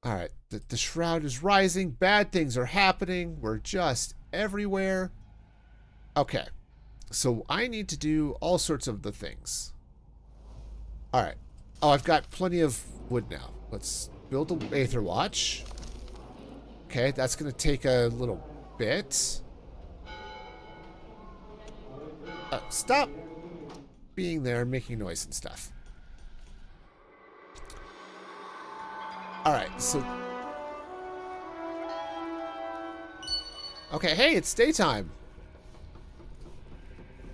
Alright, the shroud is rising. Bad things are happening. We're just everywhere. Okay. So I need to do all sorts of the things. Alright. Oh, I've got plenty of wood now. Let's build the Aether Watch. Okay, that's going to take a little bit. Stop being there and making noise and stuff. Alright, so... Okay, hey, it's daytime.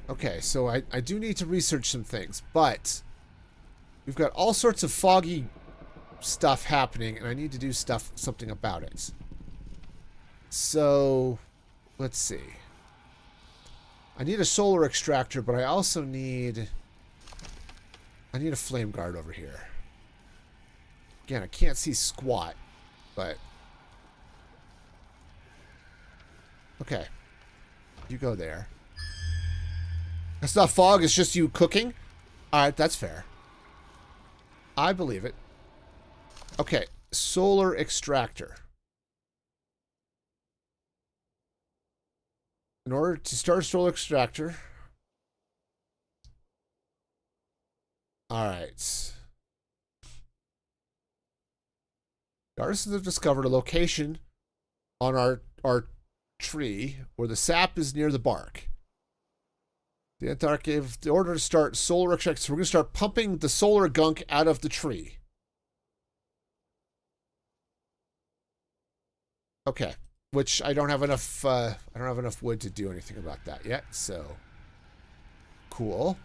Okay, so I do need to research some things, but... we've got all sorts of foggy stuff happening, and I need to do something about it. So, let's see. I need a solar extractor, but I also need... I need a flame guard over here. Again, I can't see squat, but... Okay. You go there. It's not fog, it's just you cooking? Alright, that's fair. I believe it. Okay, solar extractor. In order to start a solar extractor... Alright. The artisans have discovered a location on our tree where the sap is near the bark. The Antarctic gave the order to start solar extraction. So we're going to start pumping the solar gunk out of the tree. Okay, which I don't have enough. I don't have enough wood to do anything about that yet. So cool.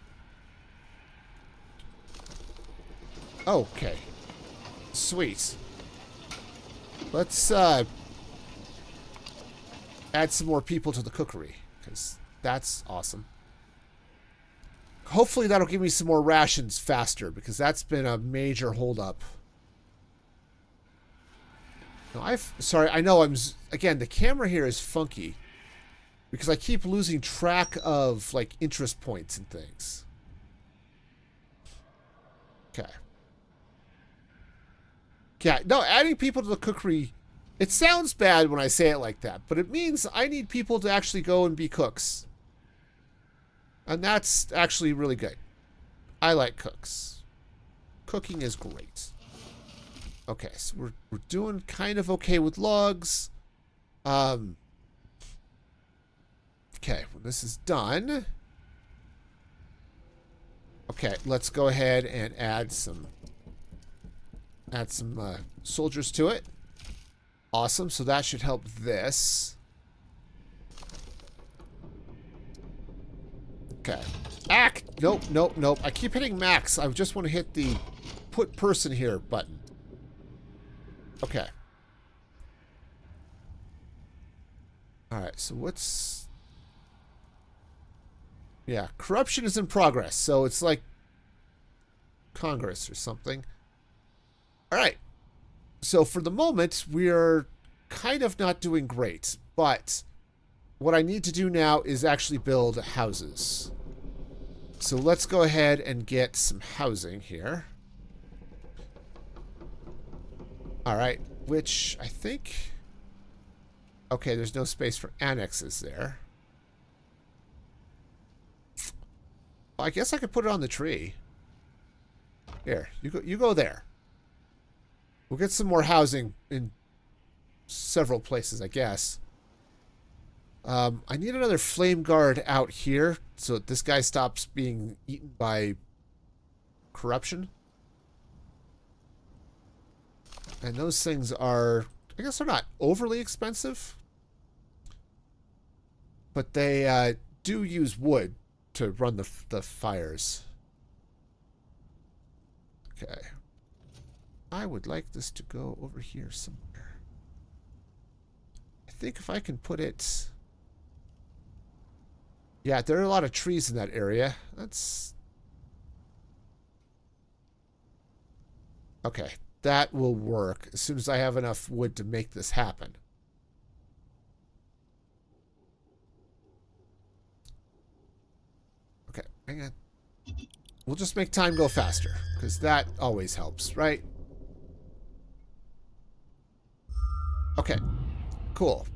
Okay, sweet. Let's add some more people to the cookery because that's awesome. Hopefully that'll give me some more rations faster because that's been a major holdup. No, sorry, I know again, the camera here is funky because I keep losing track of like interest points and things. Okay. Yeah, no, adding people to the cookery, it sounds bad when I say it like that, but it means I need people to actually go and be cooks. And that's actually really good. I like cooks. Cooking is great. Okay, so we're doing kind of okay with logs. Okay, when this is done. Okay, let's go ahead and add some soldiers to it. Awesome, so that should help this. Okay. Nope, nope, nope. I keep hitting max. I just want to hit the put person here button. Okay. Alright, so what's... Yeah, corruption is in progress, so it's like Congress or something. Alright. So for the moment, we're kind of not doing great, but what I need to do now is actually build houses. So let's go ahead and get some housing here. Alright, which I think... Okay, there's no space for annexes there. Well, I guess I could put it on the tree. Here, you go there. We'll get some more housing in several places, I guess. I need another flame guard out here so that this guy stops being eaten by corruption. And those things are, I guess they're not overly expensive. But they do use wood to run the fires. Okay. I would like this to go over here somewhere. I think if I can put it... Yeah, there are a lot of trees in that area. That's... Okay, that will work as soon as I have enough wood to make this happen. Okay, hang on. We'll just make time go faster, because that always helps, right? Okay, cool.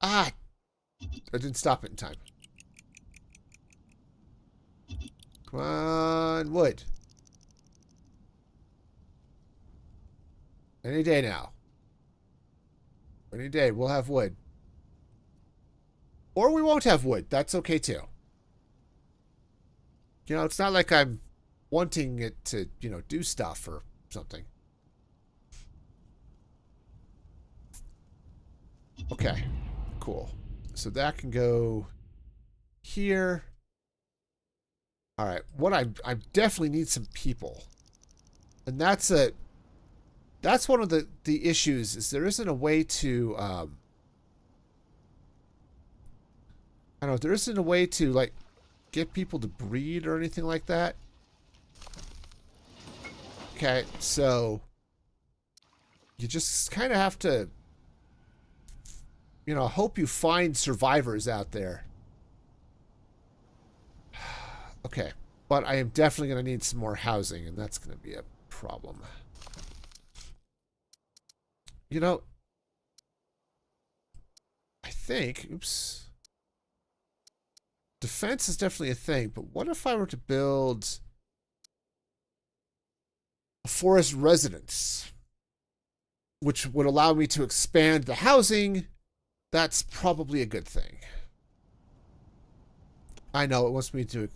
Ah! I didn't stop it in time. Come on, wood. Any day now. Any day, we'll have wood. Or we won't have wood. That's okay, too. You know, it's not like I'm wanting it to, you know, do stuff or something. Okay. Cool. So that can go here. All right. What I definitely need some people. And that's one of the issues is there isn't a way to I don't know, there isn't a way to like get people to breed or anything like that. Okay, so you just kind of have to, you know, hope you find survivors out there. Okay, but I am definitely going to need some more housing, and that's going to be a problem. You know, I think, oops. Defense is definitely a thing, but what if I were to build a forest residence, which would allow me to expand the housing? That's probably a good thing. I know it wants me to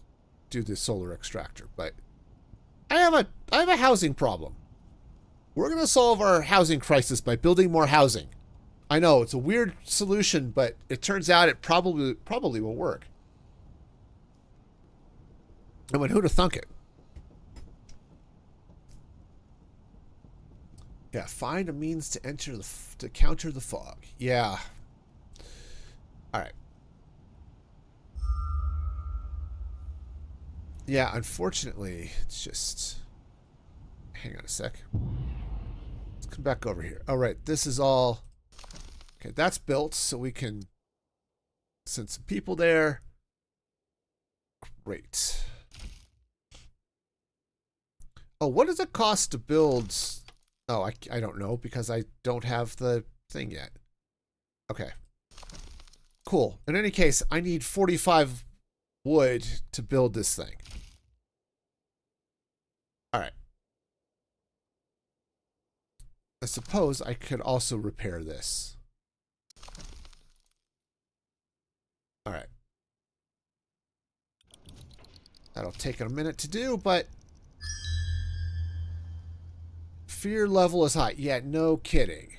do the solar extractor, but I have a housing problem. We're going to solve our housing crisis by building more housing. I know it's a weird solution, but it turns out it probably will work. I mean, who'd have thunk it? Yeah, find a means to counter the fog. Yeah. All right. Yeah, unfortunately, it's just... Hang on a sec. Let's come back over here. All right, this is all... Okay, that's built, so we can send some people there. Great. Oh, what does it cost to build... Oh, I don't know, because I don't have the thing yet. Okay. Cool. In any case, I need 45 wood to build this thing. All right. I suppose I could also repair this. All right. That'll take a minute to do, but fear level is high. Yeah, no kidding.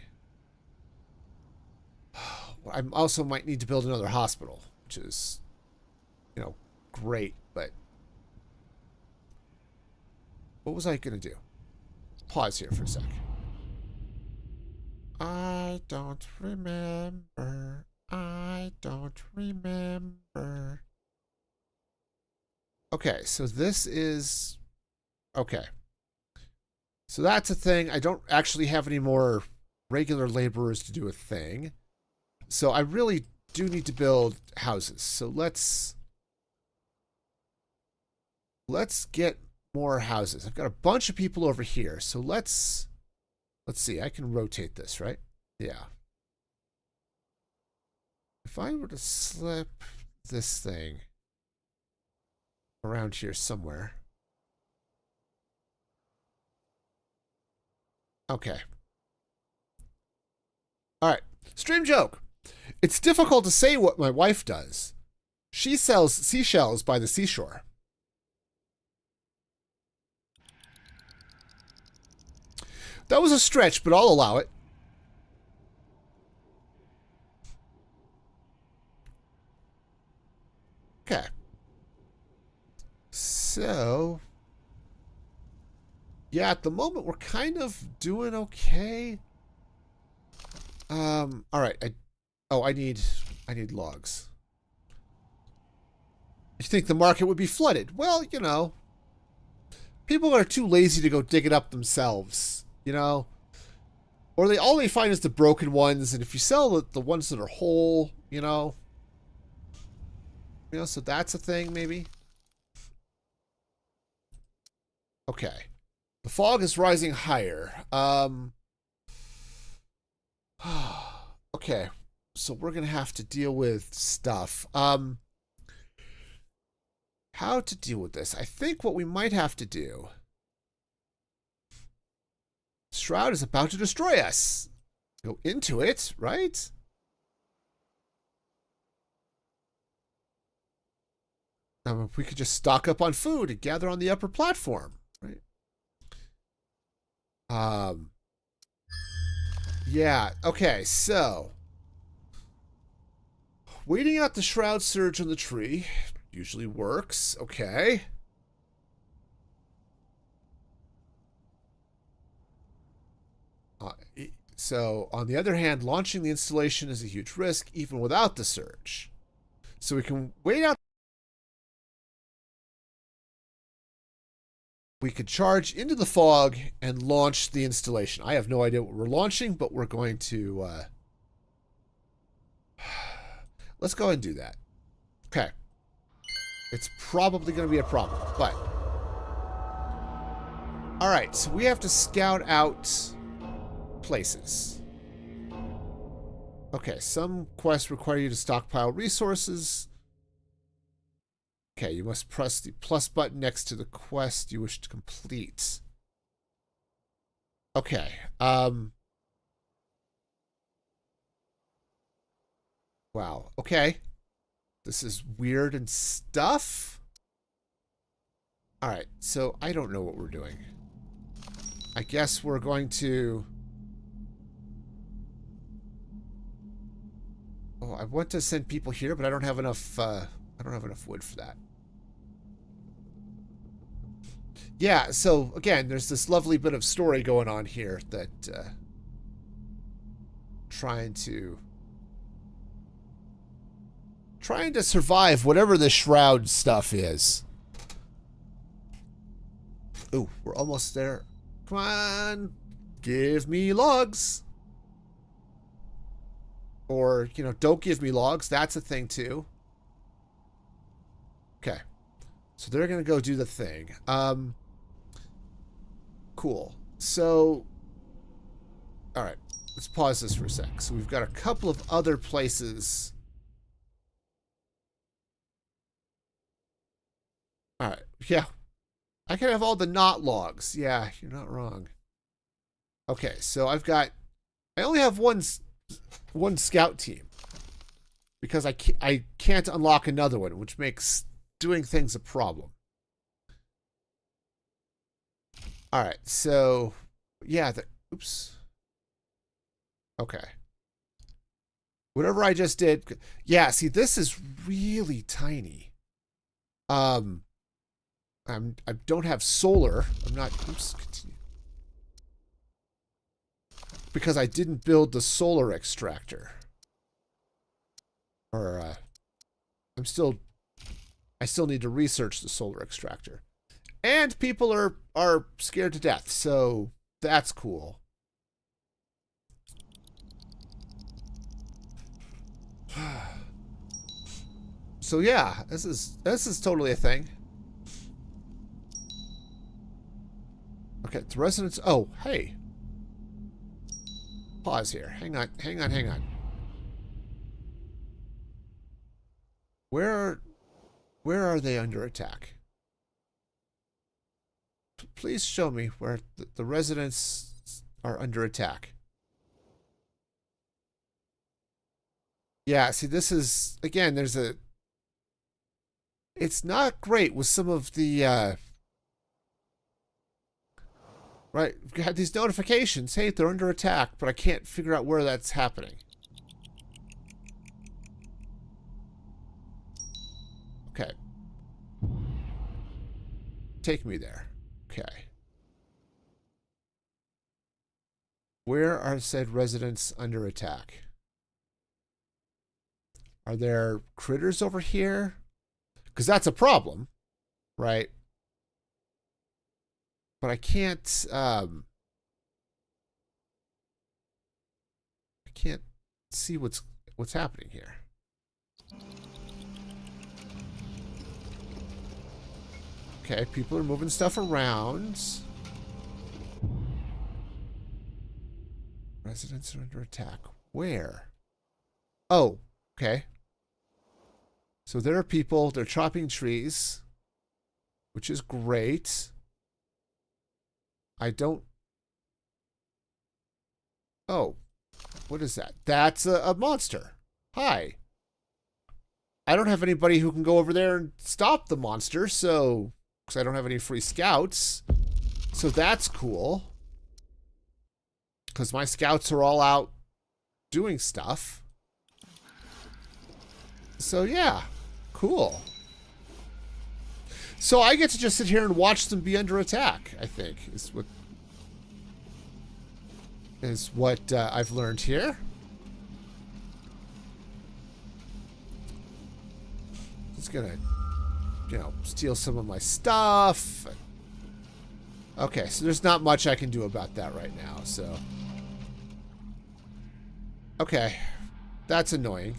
I also might need to build another hospital, which is, you know, great, but what was I going to do? Pause here for a sec. I don't remember. I don't remember. Okay, so this is... Okay. So that's a thing. I don't actually have any more regular laborers to do a thing. So I really do need to build houses. So let's get more houses. I've got a bunch of people over here. So let's see. I can rotate this, right? Yeah. If I were to slip this thing around here somewhere. Okay. All right. Stream joke. It's difficult to say what my wife does. She sells seashells by the seashore. That was a stretch, but I'll allow it. Okay. So, yeah, at the moment we're kind of doing okay. All right. I need logs. You think the market would be flooded? Well, you know, people are too lazy to go dig it up themselves, you know? Or all they find is the broken ones, and if you sell the ones that are whole, you know, so that's a thing, maybe. Okay. The fog is rising higher. Okay. So we're going to have to deal with stuff. How to deal with this? I think what we might have to do... Shroud is about to destroy us. Go into it, right? If we could just stock up on food and gather on the upper platform, right? Yeah, okay, so waiting out the shroud surge on the tree usually works. Okay. So, on the other hand, launching the installation is a huge risk, even without the surge. So we can wait out. We could charge into the fog and launch the installation. I have no idea what we're launching, but we're going to... let's go ahead and do that. Okay. It's probably going to be a problem, but... Alright, so we have to scout out places. Okay, some quests require you to stockpile resources. Okay, you must press the plus button next to the quest you wish to complete. Okay, wow, okay. This is weird and stuff. Alright, so I don't know what we're doing. I guess we're going to... Oh, I want to send people here, but I don't have enough, I don't have enough wood for that. Yeah, so, again, there's this lovely bit of story going on here that, trying to survive whatever the shroud stuff is. Ooh, we're almost there. Come on, give me logs. Or, you know, don't give me logs. That's a thing, too. Okay. So they're going to go do the thing. Cool. So, all right. Let's pause this for a sec. So we've got a couple of other places. All right. Yeah. I can have all the not logs. Yeah, you're not wrong. Okay, so I only have one scout team because I can't unlock another one, which makes doing things a problem. All right, so yeah, oops. Okay. Whatever I just did. Yeah, see, this is really tiny. I don't have solar. I'm not. Oops. Continue. Because I didn't build the solar extractor. Or I still need to research the solar extractor. And people are scared to death, so that's cool. So yeah, this is totally a thing. Okay, the residents. Oh, hey. Pause here. Hang on. Where are they under attack? Please show me where the residents are under attack. Yeah, see, this is, again, it's not great with some of the, right, we've got these notifications. Hey, they're under attack, but I can't figure out where that's happening. Okay. Take me there. Okay. Where are said residents under attack? Are there critters over here? Because that's a problem, right? But I can't, I can't see what's happening here. Okay, people are moving stuff around. Residents are under attack. Where? Oh, okay. So there are people, they're chopping trees, which is great. I don't... Oh, what is that? That's a monster. Hi. I don't have anybody who can go over there and stop the monster, so... Because I don't have any free scouts. So that's cool. Because my scouts are all out doing stuff. So yeah, cool. So I get to just sit here and watch them be under attack, I think, is is what I've learned here. Just gonna, you know, steal some of my stuff. Okay, so there's not much I can do about that right now, so. Okay, that's annoying.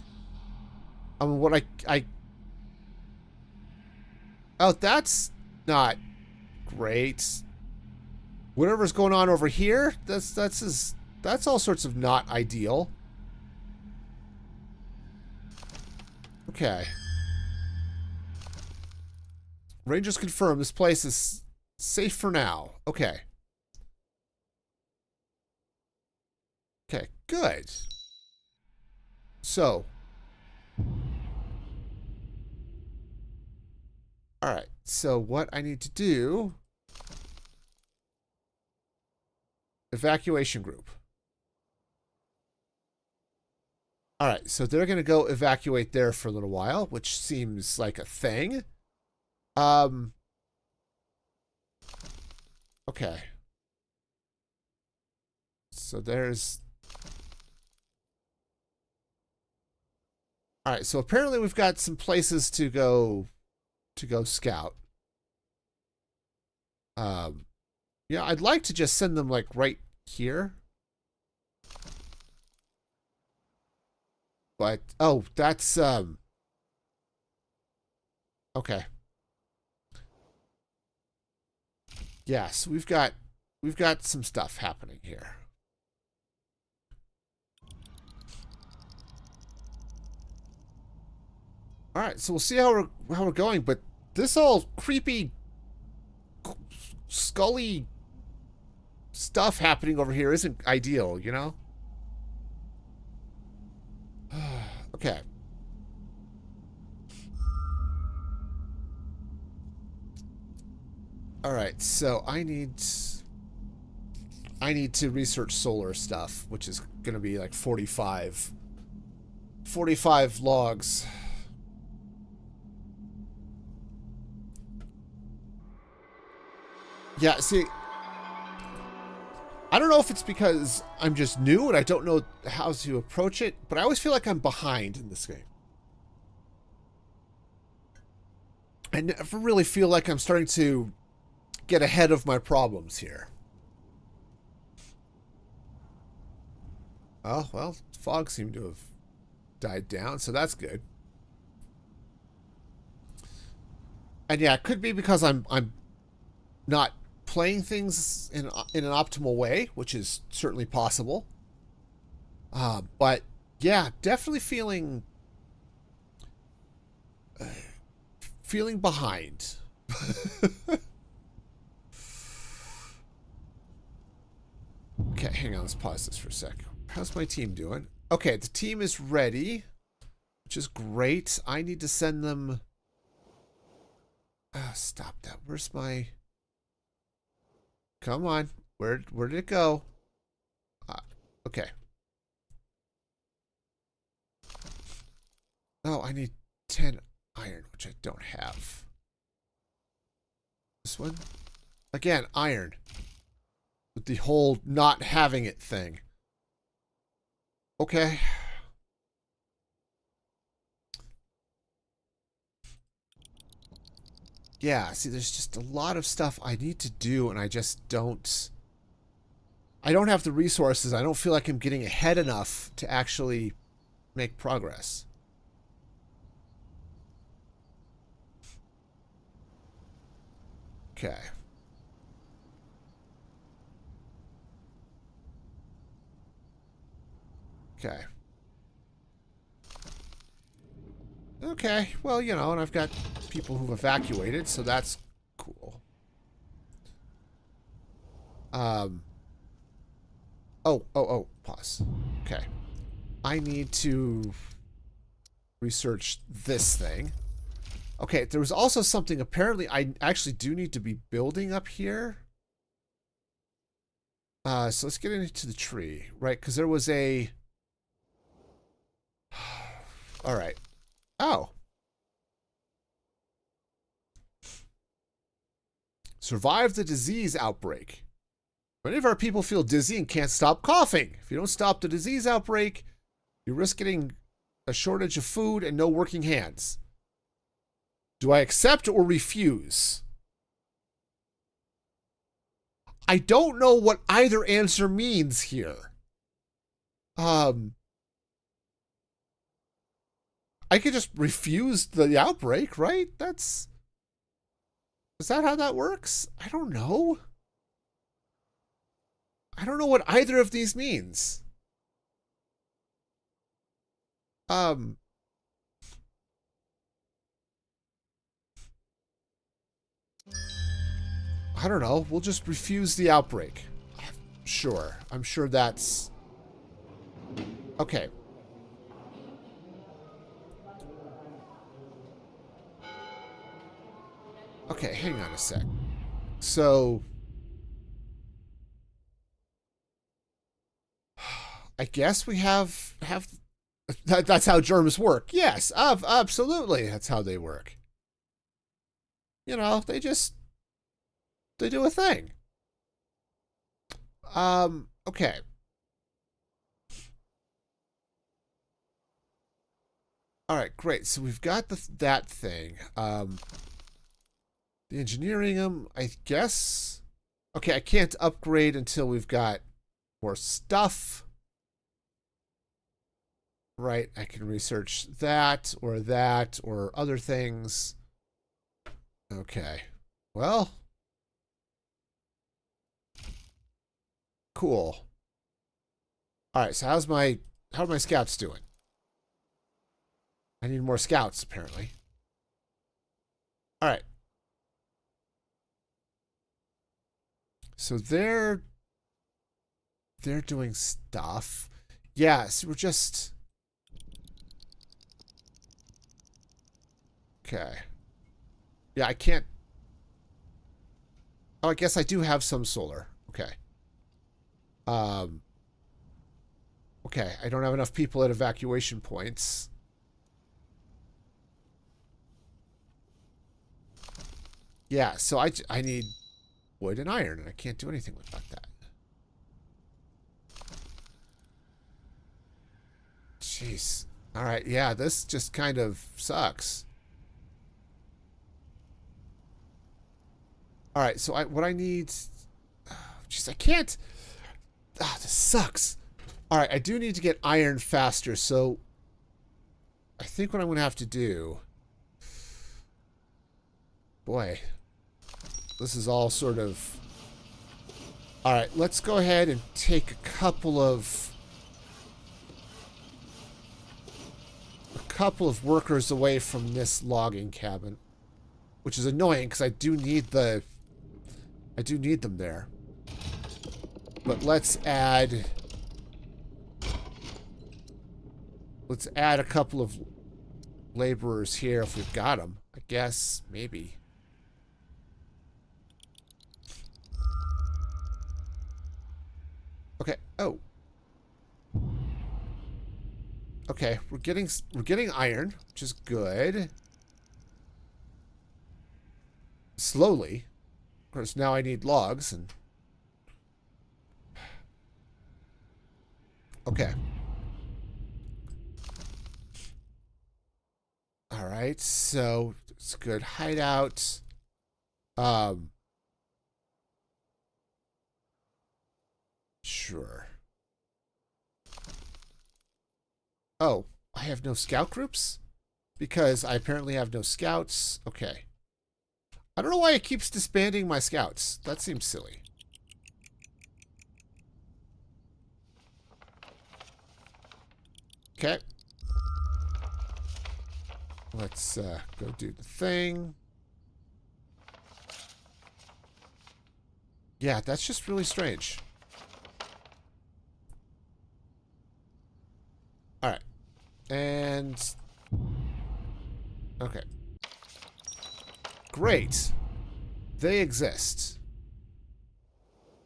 I mean, what I... Oh, that's not great. Whatever's going on over here, that's all sorts of not ideal. Okay. Rangers confirm this place is safe for now. Okay. Okay, good. So. Alright, so what I need to do... Evacuation group. Alright, so they're going to go evacuate there for a little while, which seems like a thing. Okay. So there's... Alright, so apparently we've got some places to go scout. Yeah, I'd like to just send them like right here. But oh, that's okay. Yes, we've got some stuff happening here. All right, so we'll see how we're going, but this all creepy scully stuff happening over here isn't ideal, you know? Okay. All right, so I need to research solar stuff, which is going to be like 45 logs. Yeah, see, I don't know if it's because I'm just new and I don't know how to approach it, but I always feel like I'm behind in this game. I never really feel like I'm starting to get ahead of my problems here. Oh, well, fog seemed to have died down, so that's good. And yeah, it could be because I'm not playing things in an optimal way, which is certainly possible. But yeah, definitely feeling behind. Okay, hang on, let's pause this for a sec. How's my team doing? Okay, the team is ready, which is great. I need to send them... stop that. Where's my... Come on. Where did it go? Okay. Oh, I need 10 iron, which I don't have. This one? Again, iron. With the whole not having it thing. Okay. Yeah, see, there's just a lot of stuff I need to do, and I just don't... I don't have the resources. I don't feel like I'm getting ahead enough to actually make progress. Okay. Okay. Okay, well, you know, and I've got people who've evacuated, so that's cool. Oh, pause. Okay. I need to research this thing. Okay, there was also something, apparently I actually do need to be building up here. So let's get into the tree, right? Because there was a... All right. Oh. Survive the disease outbreak. Many of our people feel dizzy and can't stop coughing. If you don't stop the disease outbreak, you risk getting a shortage of food and no working hands. Do I accept or refuse? I don't know what either answer means here. I could just refuse the outbreak, right? Is that how that works? I don't know. I don't know what either of these means. I don't know. We'll just refuse the outbreak. Sure. I'm sure that's... Okay. Okay, hang on a sec. So... I guess we have that's how germs work. Yes, absolutely, that's how they work. You know, they do a thing. Okay. All right, great. So we've got that thing. The engineering I guess. Okay, I can't upgrade until we've got more stuff. Right, I can research that or other things. Okay. Well. Cool. Alright, so how are my scouts doing? I need more scouts, apparently. Alright. So they're doing stuff. Yes, we're just... Okay. Yeah, I can't... Oh, I guess I do have some solar. Okay. Okay, I don't have enough people at evacuation points. Yeah, so I need wood and iron, and I can't do anything about that. Jeez. Alright, yeah, this just kind of sucks. Alright, so what I need... Jeez, I can't... this sucks. Alright, I do need to get iron faster, so... I think what I'm going to have to do... Boy. This is all sort of... Alright, let's go ahead and take a couple of workers away from this logging cabin. Which is annoying, because I do need them there. But let's add a couple of laborers here if we've got them. I guess, maybe. Okay. Oh. Okay, we're getting iron, which is good. Slowly. Of course, now I need logs and... Okay. Alright, so it's a good hideout. Sure. Oh, I have no scout groups? Because I apparently have no scouts. Okay. I don't know why it keeps disbanding my scouts. That seems silly. Okay. Let's go do the thing. Yeah, that's just really strange. Alright. And... Okay. Great. They exist.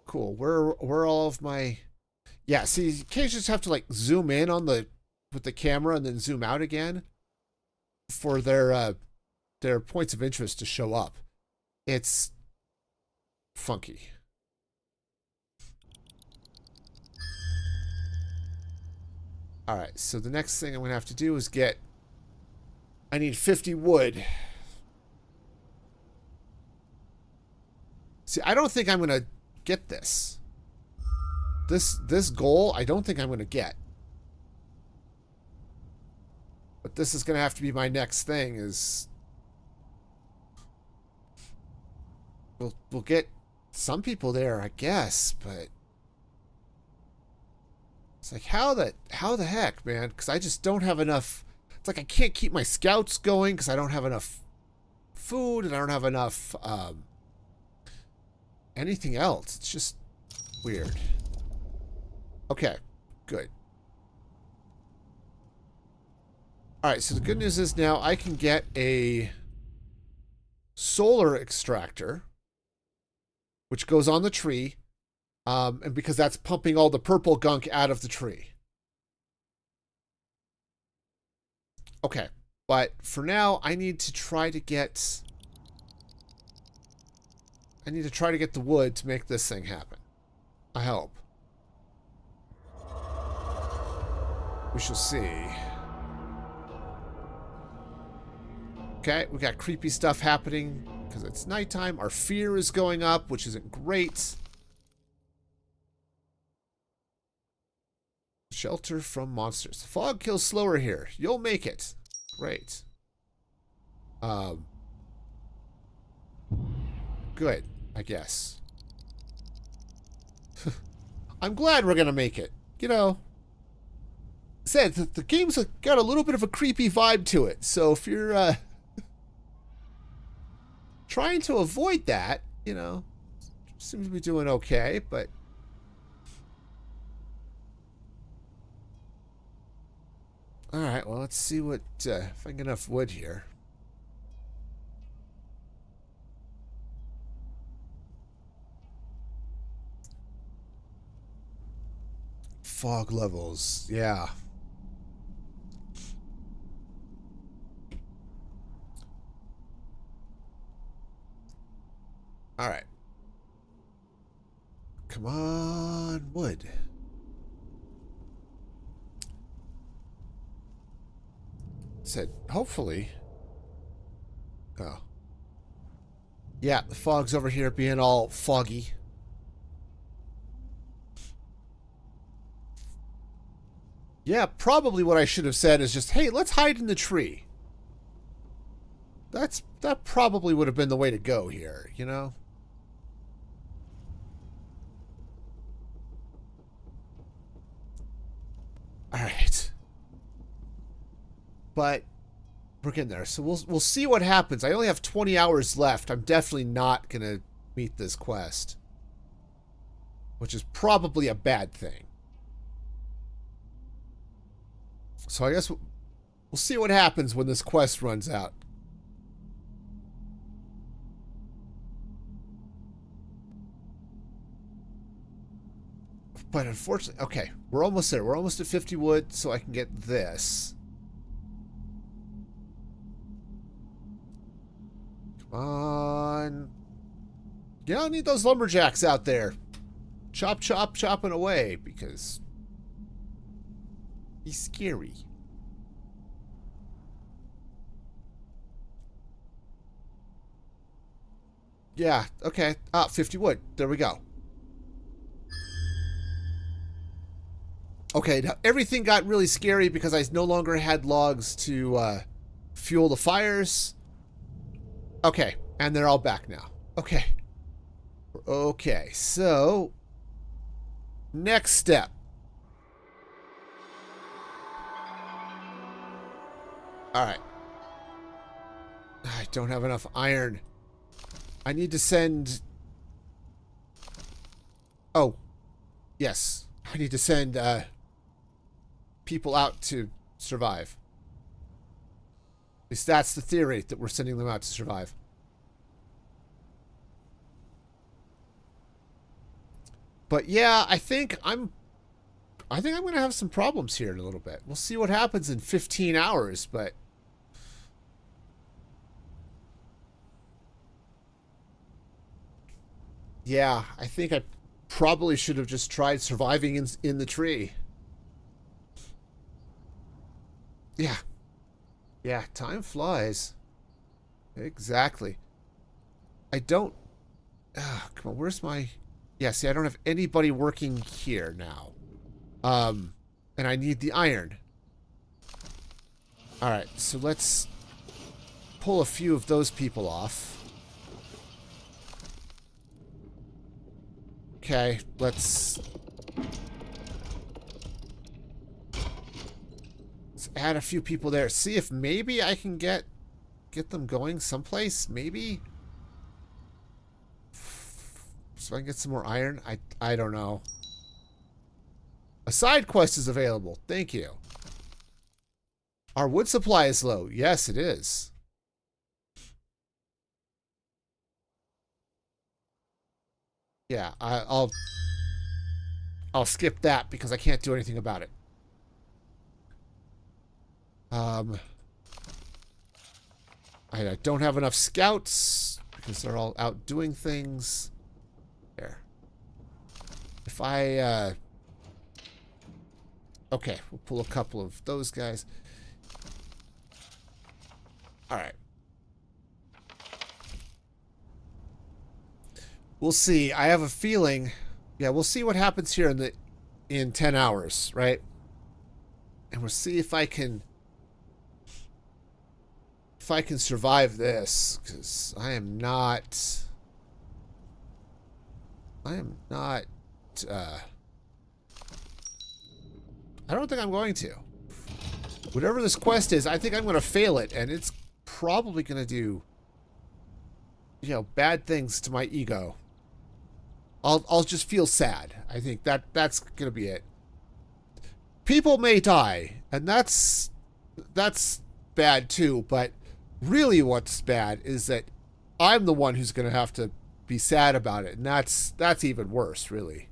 Cool. Where are all of my... Yeah, see, you can't just have to, like, zoom in on with the camera and then zoom out again for their points of interest to show up. It's funky. Alright, so the next thing I'm going to have to do is get... I need 50 wood. See, I don't think I'm going to get this. This goal, I don't think I'm going to get. But this is going to have to be my next thing is... We'll get some people there, I guess, but... It's like, how the heck, man? Because I just don't have enough... It's like I can't keep my scouts going because I don't have enough food and I don't have enough anything else. It's just weird. Okay, good. Alright, so the good news is now I can get a solar extractor, which goes on the tree, and because that's pumping all the purple gunk out of the tree. Okay, but for now, I need to try to get... the wood to make this thing happen. I hope. We shall see. Okay, we got creepy stuff happening because it's nighttime. Our fear is going up, which isn't great. Shelter from monsters. The fog kills slower here. You'll make it. Great. Good, I guess. I'm glad we're gonna make it. You know, said that the game's got a little bit of a creepy vibe to it. So if you're trying to avoid that, you know, seems to be doing okay, but alright, well, let's see what if I can get enough wood here. Fog levels, yeah. Alright. Come on, wood. Said, hopefully. Oh. Yeah, the fog's over here being all foggy. Yeah, probably what I should have said is just, hey, let's hide in the tree. That probably would have been the way to go here, you know? Alright. But we're getting there. So we'll see what happens. I only have 20 hours left. I'm definitely not going to meet this quest. Which is probably a bad thing. So I guess we'll see what happens when this quest runs out. But unfortunately, okay, we're almost there. We're almost at 50 wood, so I can get this. Come on. You don't need those lumberjacks out there. Chop, chop, chopping away, because he's scary. Yeah, okay. 50 wood. There we go. Okay, now everything got really scary because I no longer had logs to fuel the fires. Okay, and they're all back now. Okay. Okay, so next step. Alright. I don't have enough iron. I need to send... Oh. Yes. I need to send people out to survive. At least that's the theory, that we're sending them out to survive. But yeah, I think I'm going to have some problems here in a little bit. We'll see what happens in 15 hours, but yeah, I think I probably should have just tried surviving in the tree. Yeah. Yeah, time flies. Exactly. I don't... come on, where's my... Yeah, see, I don't have anybody working here now. And I need the iron. Alright, so let's pull a few of those people off. Okay, let's add a few people there. See if maybe I can get them going someplace, maybe? So I can get some more iron? I don't know. A side quest is available. Thank you. Our wood supply is low. Yes, it is. Yeah, I'll skip that because I can't do anything about it. I don't have enough scouts because they're all out doing things. There. If I, okay, we'll pull a couple of those guys. Alright. We'll see. I have a feeling... Yeah, we'll see what happens here in 10 hours, right? And we'll see if I can... If I can survive this, because I am not... I don't think I'm going to. Whatever this quest is, I think I'm going to fail it, and it's probably going to do, you know, bad things to my ego. I'll just feel sad. I think that's going to be it. People may die, and that's bad too, but really what's bad is that I'm the one who's going to have to be sad about it, and that's even worse, really.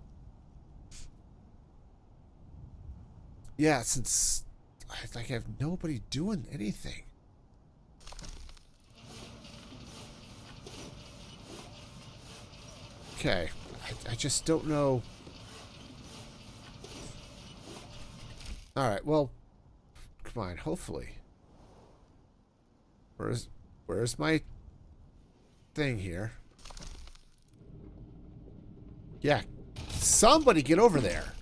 Yeah, since I have nobody doing anything. Okay, I just don't know. Alright, well, come on, hopefully. Where's my thing here? Yeah, somebody get over there.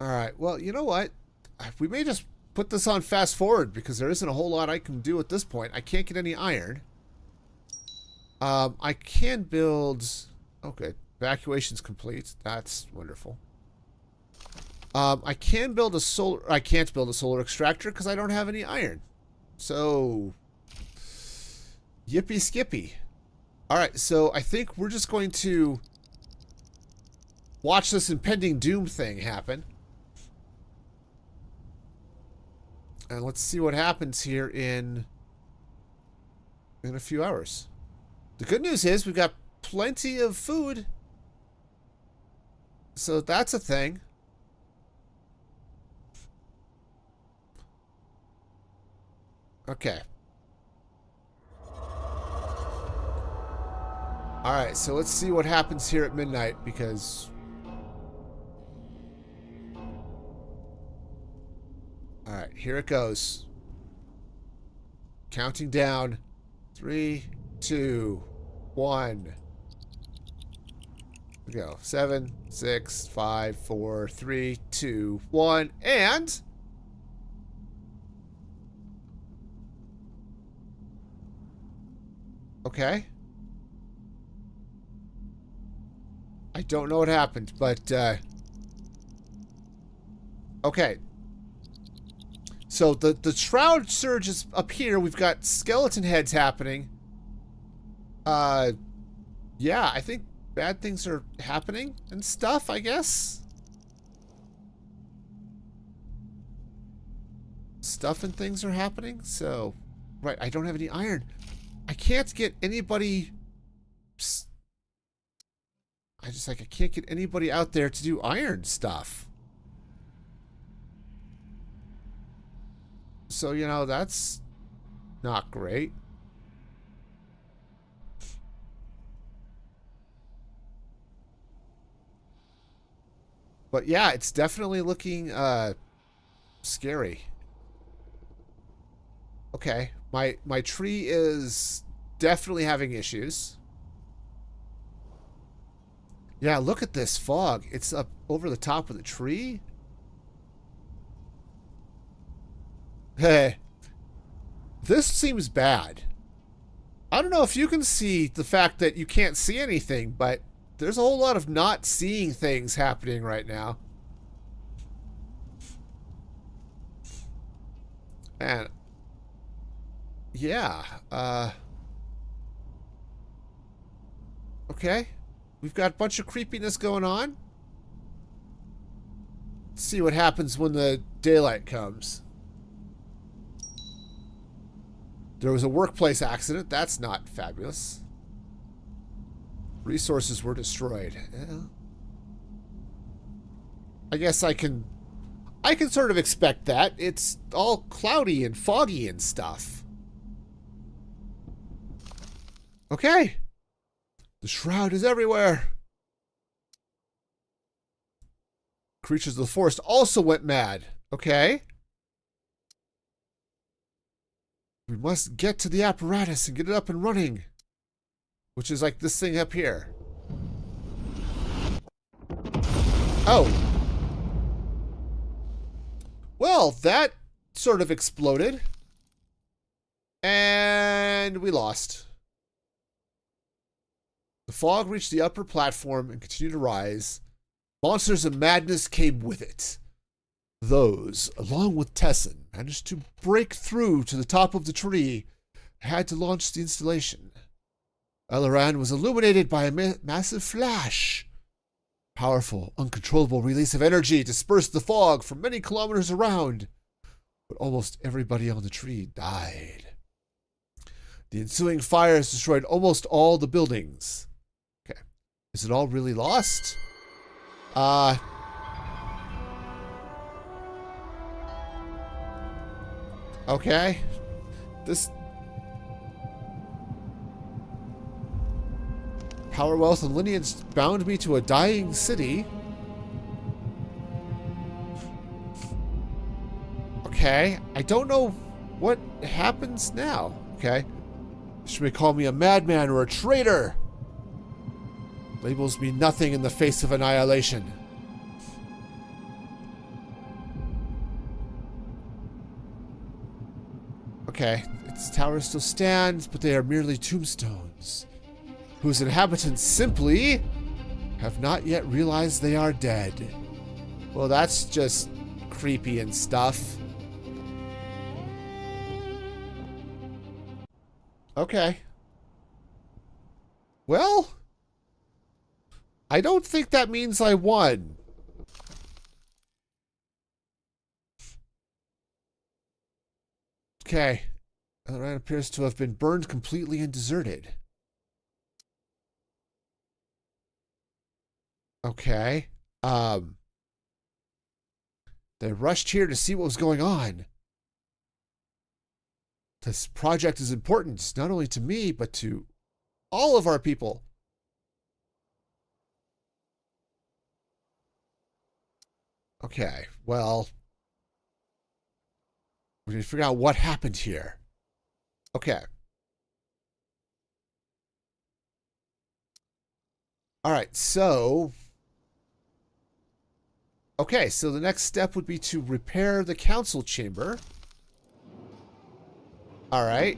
Alright, well, you know what? We may just put this on fast forward because there isn't a whole lot I can do at this point. I can't get any iron. I can build... Oh, good. Evacuation's complete. That's wonderful. I can build a solar... I can't build a solar extractor because I don't have any iron. So... Yippee skippy. Alright, so I think we're just going to watch this impending doom thing happen. And let's see what happens here in a few hours. The good news is we've got plenty of food. So that's a thing. Okay. Alright, so let's see what happens here at midnight, because... Alright, here it goes. Counting down. 3, 2, 1. We go. 7, 6, 5, 4, 3, 2, 1, and... Okay. I don't know what happened, but, okay. So, the shroud surge is up here. We've got skeleton heads happening. Yeah, I think bad things are happening and stuff, I guess. Stuff and things are happening, so... Right, I don't have any iron. I can't get anybody... I can't get anybody out there to do iron stuff. So, you know, that's not great. But yeah, it's definitely looking scary. Okay, my tree is definitely having issues. Yeah, look at this fog. It's up over the top of the tree. Hey, this seems bad. I don't know if you can see the fact that you can't see anything, but there's a whole lot of not seeing things happening right now. And yeah, okay. We've got a bunch of creepiness going on. Let's see what happens when the daylight comes. There was a workplace accident. That's not fabulous. Resources were destroyed. Yeah. I guess I can sort of expect that. It's all cloudy and foggy and stuff. Okay. The shroud is everywhere. Creatures of the forest also went mad. Okay. We must get to the apparatus and get it up and running. Which is like this thing up here. Oh. Well, that sort of exploded. And we lost. The fog reached the upper platform and continued to rise. Monsters of madness came with it. Those, along with Tessin, managed to break through to the top of the tree and had to launch the installation. Alaran was illuminated by a massive flash. Powerful, uncontrollable release of energy dispersed the fog for many kilometers around, but almost everybody on the tree died. The ensuing fires destroyed almost all the buildings. Okay. Is it all really lost? Okay. This power, wealth, and lineage bound me to a dying city. Okay. I don't know what happens now. Okay. She may call me a madman or a traitor. Labels mean nothing in the face of annihilation. Okay, its towers still stand, but they are merely tombstones, whose inhabitants simply have not yet realized they are dead. Well, that's just creepy and stuff. Okay. Well, I don't think that means I won. Okay. The land appears to have been burned completely and deserted. Okay. They rushed here to see what was going on. This project is important, not only to me, but to all of our people. Okay, well, we need to figure out what happened here. Okay. All right, so... Okay, so the next step would be to repair the council chamber. All right.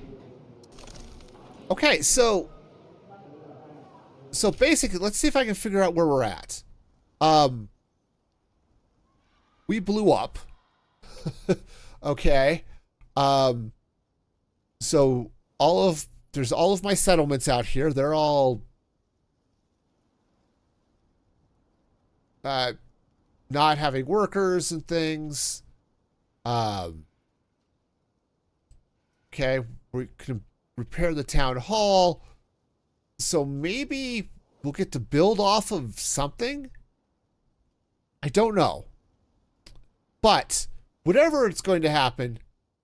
Okay, so basically, let's see if I can figure out where we're at. We blew up. Okay. So there's all of my settlements out here. They're all not having workers and things. Okay, we can repair the town hall. So maybe we'll get to build off of something? I don't know. But whatever it's going to happen,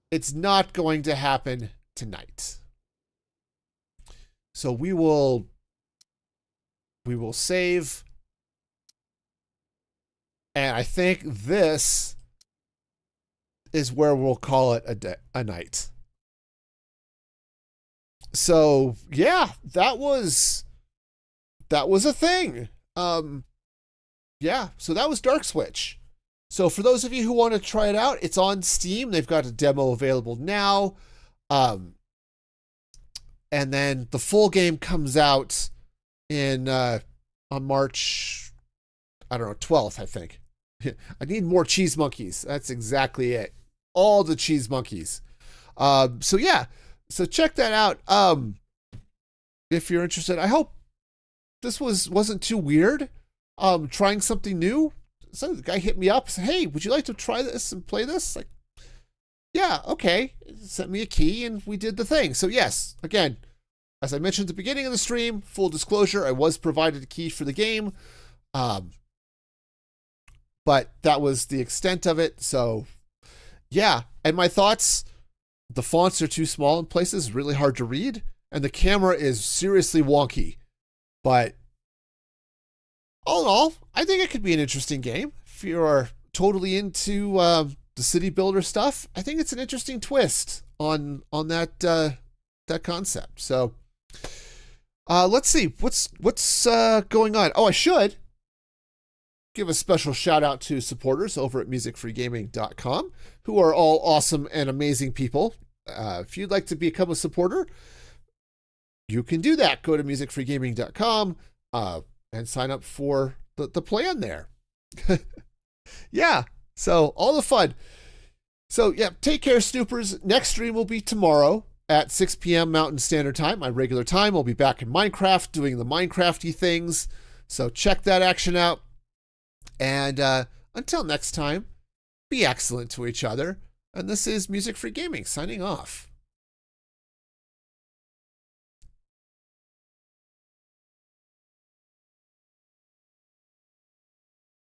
it's not going to happen tonight. So we will save. And I think this is where we'll call it a night. So yeah, that was a thing. Yeah, so that was DarkSwitch. So for those of you who want to try it out, it's on Steam. They've got a demo available now. And then the full game comes out in on March, I don't know, 12th, I think. I need more cheese monkeys. That's exactly it. All the cheese monkeys. So yeah, so check that out. If you're interested, I hope this wasn't too weird. Trying something new. So the guy hit me up and said, "Hey, would you like to try this and play this?" Like, yeah, okay. Sent me a key and we did the thing. So yes, again, as I mentioned at the beginning of the stream, full disclosure, I was provided a key for the game. But that was the extent of it. So yeah, and my thoughts, the fonts are too small in places, really hard to read, and the camera is seriously wonky. But all in all, I think it could be an interesting game. If you're totally into the city builder stuff, I think it's an interesting twist on that concept. So let's see what's going on. Oh, I should give a special shout out to supporters over at musicfreegaming.com, who are all awesome and amazing people. If you'd like to become a supporter, you can do that. Go to musicfreegaming.com and sign up for the plan there. Yeah, so all the fun. So yeah, take care, Snoopers. Next stream will be tomorrow at 6 p.m. Mountain Standard Time, my regular time. I'll be back in Minecraft doing the Minecrafty things. So check that action out. And until next time, be excellent to each other. And this is Music Free Gaming signing off.